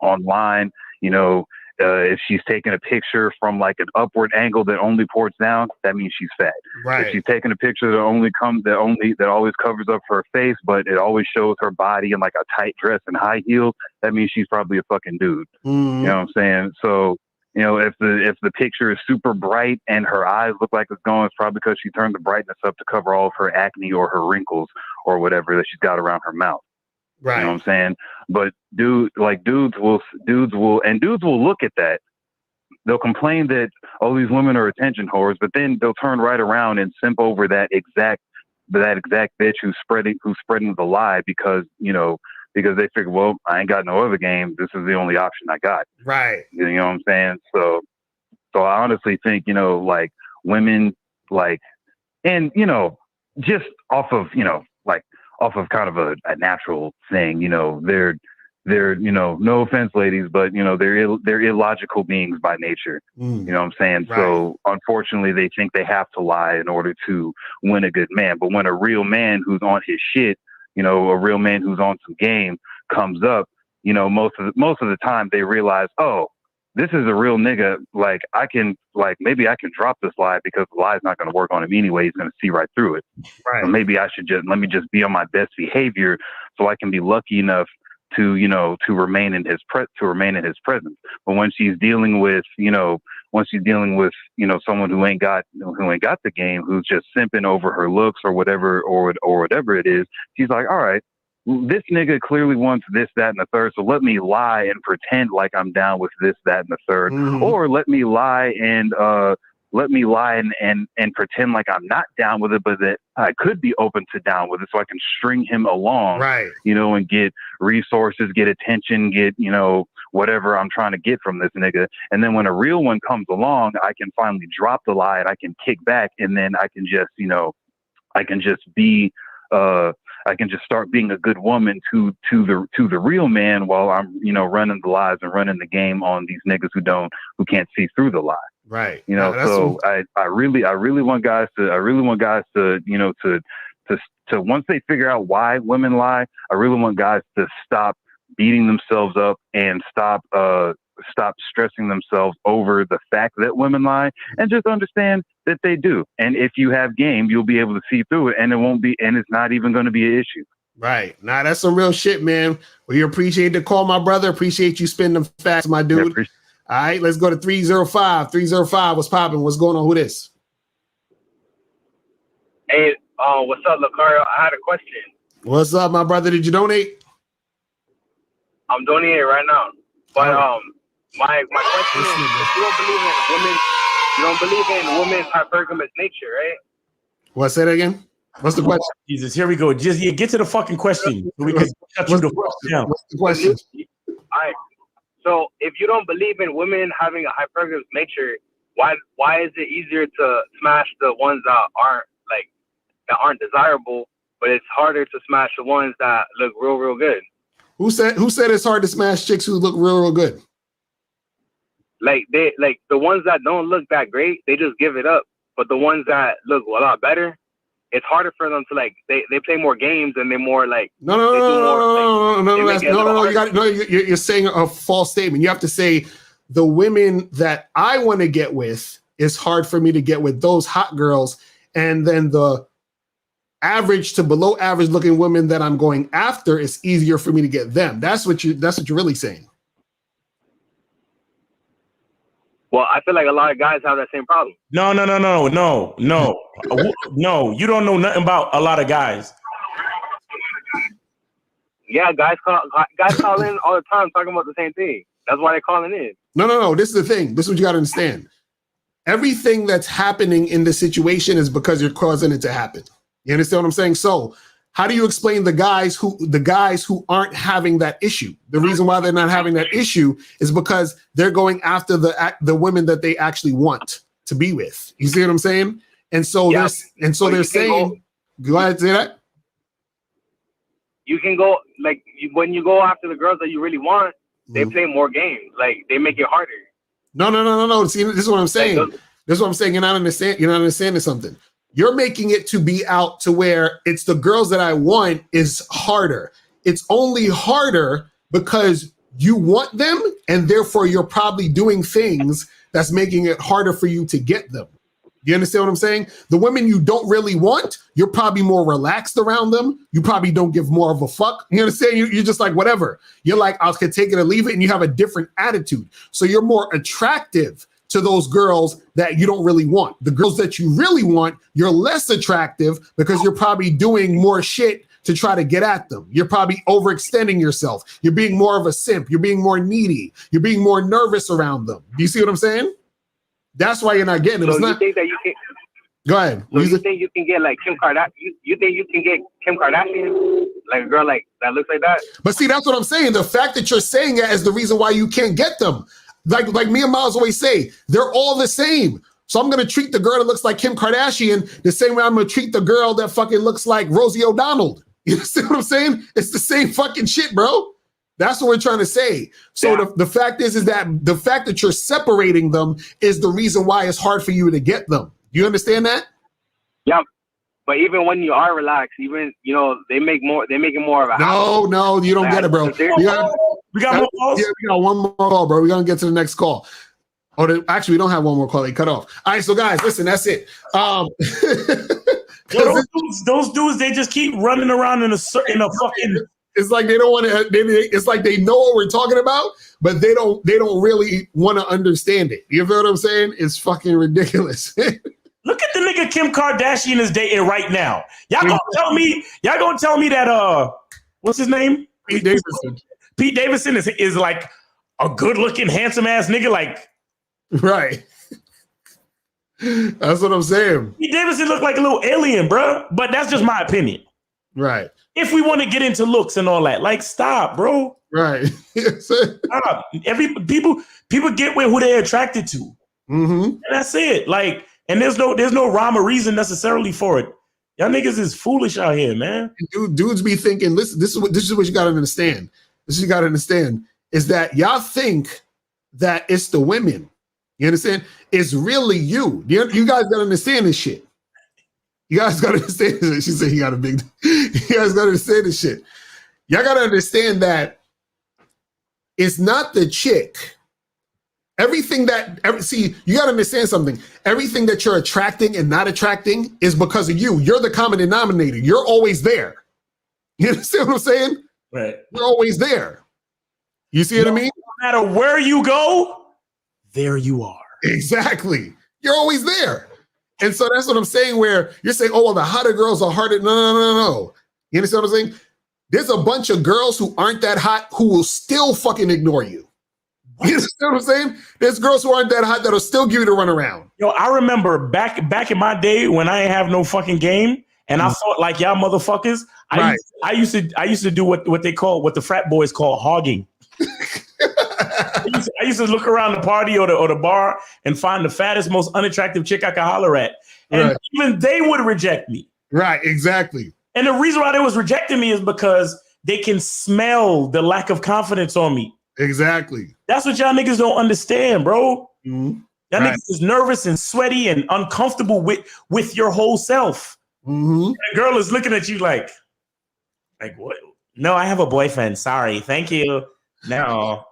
online, you know. If she's taking a picture from like an upward angle that only ports down, that means she's fat. Right. If she's taking a picture that always covers up her face, but it always shows her body in like a tight dress and high heels, that means she's probably a fucking dude. You know what I'm saying? So, you know, if the picture is super bright and her eyes look like it's going, it's probably because she turned the brightness up to cover all of her acne or her wrinkles or whatever that she's got around her mouth. Right. You know what I'm saying? But dudes will look at that. They'll complain that, oh, these women are attention whores, but then they'll turn right around and simp over that exact bitch who's spreading the lie because they figure, well, I ain't got no other game. This is the only option I got. Right. You know what I'm saying? So I honestly think, you know, like women, like, and, you know, just off of kind of a natural thing, you know, they're, you know, no offense, ladies, but, you know, they're illogical beings by nature. You know what I'm saying? Right. So unfortunately, they think they have to lie in order to win a good man. But when a real man who's on his shit, you know, a real man who's on some game comes up, you know, most of the time they realize, oh, this is a real nigga. Like maybe I can drop this lie because the lie's not going to work on him anyway. He's going to see right through it. Right. So maybe let me just be on my best behavior so I can be lucky enough to, you know, to remain in his presence. But when she's dealing with, you know, someone who ain't got the game, who's just simping over her looks or whatever it is, she's like, all right, this nigga clearly wants this, that, and the third. So let me lie and pretend like I'm down with this, that, and the third, or let me lie and pretend like I'm not down with it, but that I could be open to down with it, so I can string him along, right? You know, and get resources, get attention, get, you know, whatever I'm trying to get from this nigga. And then when a real one comes along, I can finally drop the lie and I can kick back, and then I can just, you know, I can just start being a good woman to the real man while I'm, you know, running the lies and running the game on these niggas who can't see through the lie. Right. You know, so I really want guys to, you know, to once they figure out why women lie, I really want guys to stop beating themselves up and stop stressing themselves over the fact that women lie, and just understand that they do. And if you have game, you'll be able to see through it, and it's not even going to be an issue. Right. Nah, that's some real shit, man. We appreciate the call, my brother. Appreciate you spending them facts, my dude. Yeah, all right, let's go to 305. 305, what's popping? What's going on? Who this? Hey, what's up, Locario? I had a question. What's up, my brother? Did you donate? I'm donating right now. But my question is, if you don't believe in women's hypergamous nature, right? What? Say that again. What's the question? Jesus, here we go. Just get to the fucking question. So we can shut you the fuck down. What's the question? All right. So if you don't believe in women having a hypergamous nature, why is it easier to smash the ones that aren't desirable, but it's harder to smash the ones that look real good? Who said it's hard to smash chicks who look real good? Like the ones that don't look that great, they just give it up. But the ones that look a lot better, it's harder for them to they play more games and they're more like No. You're saying a false statement. You have to say the women that I want to get with, it's hard for me to get with those hot girls, and then the average to below average looking women that I'm going after, it's easier for me to get them. That's what you're really saying. Well, I feel like a lot of guys have that same problem. No. No, you don't know nothing about a lot of guys. Yeah, guys call in all the time talking about the same thing. That's why they're calling in. No. This is the thing. This is what you got to understand. Everything that's happening in the situation is because you're causing it to happen. You understand what I'm saying? So how do you explain the guys who aren't having that issue? The reason why they're not having that issue is because they're going after the women that they actually want to be with. You see what I'm saying? And so they're saying, go ahead and say that. You can go when you go after the girls that you really want, they play more games. Like they make it harder. No. See, this is what I'm saying. This is what I'm saying. You're not understanding something. You're making it to be out to where it's the girls that I want is harder. It's only harder because you want them, and therefore you're probably doing things that's making it harder for you to get them. You understand what I'm saying? The women you don't really want, you're probably more relaxed around them. You probably don't give more of a fuck. You understand? You're just like, whatever. You're like, I can take it or leave it, and you have a different attitude. So you're more attractive to those girls that you don't really want. The girls that you really want, you're less attractive because you're probably doing more shit to try to get at them. You're probably overextending yourself. You're being more of a simp. You're being more needy. You're being more nervous around them. Do you see what I'm saying? That's why you're not getting it. So you think that you can? Go ahead. So you think you can get like Kim Kardashian? You think you can get Kim Kardashian, like a girl like that looks like that? But see, that's what I'm saying. The fact that you're saying that is the reason why you can't get them. Like me and Miles always say, they're all the same. So I'm gonna treat the girl that looks like Kim Kardashian the same way I'm gonna treat the girl that fucking looks like Rosie O'Donnell. You see what I'm saying? It's the same fucking shit, bro. That's what we're trying to say. So the fact is that the fact that you're separating them is the reason why it's hard for you to get them. You understand that? Yeah. But even when you are relaxed, even they make it more of a No, you don't get it, bro. We got more calls? Yeah, we got one more call, bro. We're gonna get to the next call. Actually, we don't have one more call. They cut off. All right, so guys, listen, that's it. Those dudes, they just keep running around in a fucking. It's like they don't want to. It's like they know what we're talking about, but they don't really want to understand it. You feel what I'm saying? It's fucking ridiculous. Look at the nigga Kim Kardashian is dating right now. Y'all gonna tell me that what's his name? Pete Davidson. Pete Davidson is like a good looking, handsome ass nigga, like right. That's what I'm saying. Pete Davidson look like a little alien, bro. But that's just my opinion. Right. If we want to get into looks and all that, like stop, bro. Right. Stop. People get with who they're attracted to. Mm-hmm. And that's it. Like, and there's no rhyme or reason necessarily for it. Y'all niggas is foolish out here, man. Dudes be thinking, listen, this is what you gotta understand. Is that y'all think that it's the women. You understand? It's really you. You guys gotta understand this shit. You guys gotta understand this. She said you got a big. You guys gotta understand this shit. Y'all gotta understand that it's not the chick. Everything see, you gotta understand something. Everything that you're attracting and not attracting is because of you. You're the common denominator. You're always there. You understand what I'm saying? Right. You're always there. You see what I mean? No matter where you go, there you are. Exactly. You're always there. And so that's what I'm saying, where you're saying, oh, well, the hotter girls are harder. No. You understand what I'm saying? There's a bunch of girls who aren't that hot who will still fucking ignore you. You understand what I'm saying? There's girls who aren't that hot that'll still give you the run around. Yo, I remember back in my day when I ain't have no fucking game and I thought like y'all motherfuckers, I used to do what the frat boys call hogging. I used to look around the party or the bar and find the fattest, most unattractive chick I could holler at. And even they would reject me. Right, exactly. And the reason why they was rejecting me is because they can smell the lack of confidence on me. Exactly. That's what y'all niggas don't understand, bro. Mm-hmm. Y'all niggas is nervous and sweaty and uncomfortable with your whole self. Mm-hmm. The girl is looking at you like what? No, I have a boyfriend. Sorry. Thank you. No.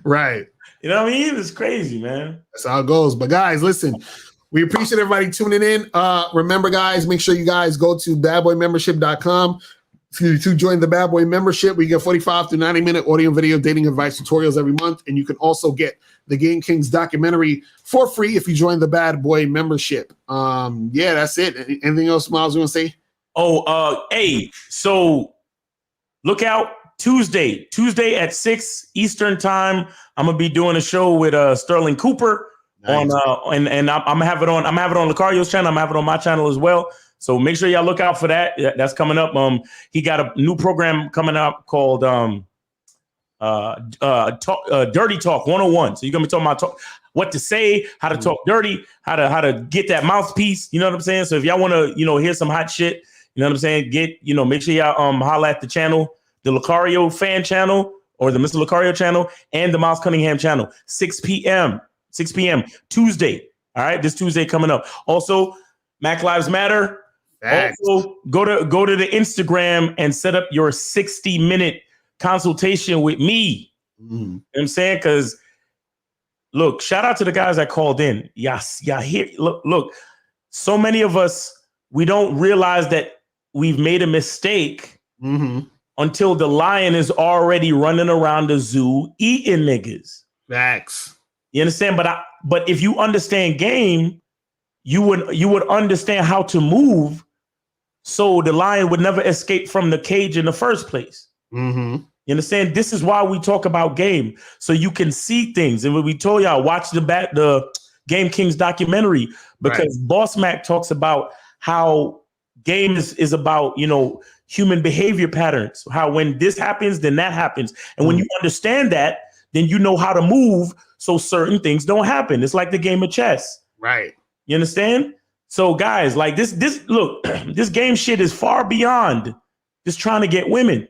Right. You know what I mean? It's crazy, man. That's how it goes. But guys, listen, we appreciate everybody tuning in. Remember, guys, make sure you guys go to badboymembership.com to join the Bad Boy membership. We get 45 to 90-minute audio and video dating advice tutorials every month. And you can also get the Game Kings documentary for free if you join the Bad Boy membership. Yeah, that's it. Anything else, Miles, you want to say? Hey, so look out. Tuesday at 6 Eastern time. I'm gonna be doing a show with Sterling Cooper on and I'm gonna have it on Locario's channel. I'm gonna have it on my channel as well. So make sure y'all look out for that. That's coming up. He got a new program coming up called Dirty Talk 101. So you're gonna be talking about what to say, how to talk dirty, how to get that mouthpiece. You know what I'm saying? So if y'all want to, hear some hot shit, you know what I'm saying? Make sure y'all holla at the channel, the Locario fan channel or the Mr. Locario channel and the Miles Cunningham channel. 6 p.m. Tuesday. All right, this Tuesday coming up. Also, Mac Lives Matter. Facts. Also, go to the Instagram and set up your 60-minute consultation with me. You know what I'm saying? Because look, shout out to the guys that called in. Yes, yeah, here. Look, so many of us, we don't realize that we've made a mistake until the lion is already running around the zoo eating niggas. Facts. You understand? But if you understand game, you would understand how to move, so the lion would never escape from the cage in the first place. You understand? This is why we talk about game, so you can see things. And when we told y'all, watch the Game Kings documentary, because Boss Mac talks about how game is about, human behavior patterns. How when this happens, then that happens. And when you understand that, then you know how to move so certain things don't happen. It's like the game of chess. Right. You understand? So guys, like this look, this game shit is far beyond just trying to get women.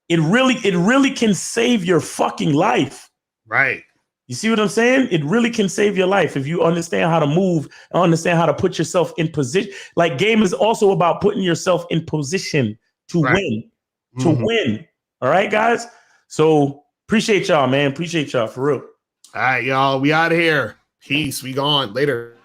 It really can save your fucking life. Right. You see what I'm saying? It really can save your life if you understand how to move and understand how to put yourself in position. Like game is also about putting yourself in position to win. To win. All right, guys? So appreciate y'all, man. Appreciate y'all for real. All right, y'all. We out of here. Peace. We gone. Later.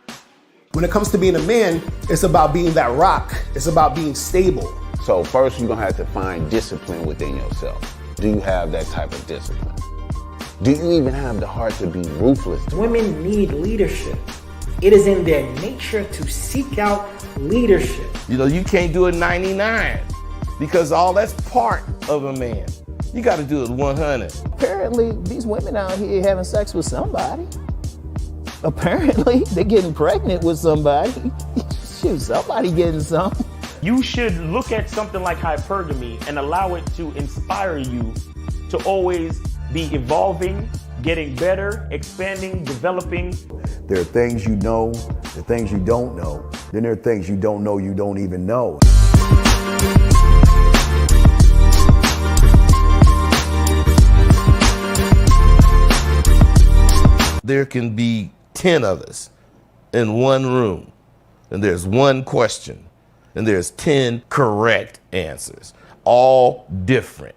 When it comes to being a man, it's about being that rock. It's about being stable. So first, you're going to have to find discipline within yourself. Do you have that type of discipline? Do you even have the heart to be ruthless? Women need leadership. It is in their nature to seek out leadership. You can't do it 99 because all that's part of a man. You got to do it 100. Apparently, these women out here having sex with somebody. Apparently, they're getting pregnant with somebody. Shoot, somebody getting some. You should look at something like hypergamy and allow it to inspire you to always be evolving, getting better, expanding, developing. There are things you know, there are things you don't know. Then there are things you don't know you don't even know. There can be 10 of us in one room, and there's one question, and there's 10 correct answers, all different.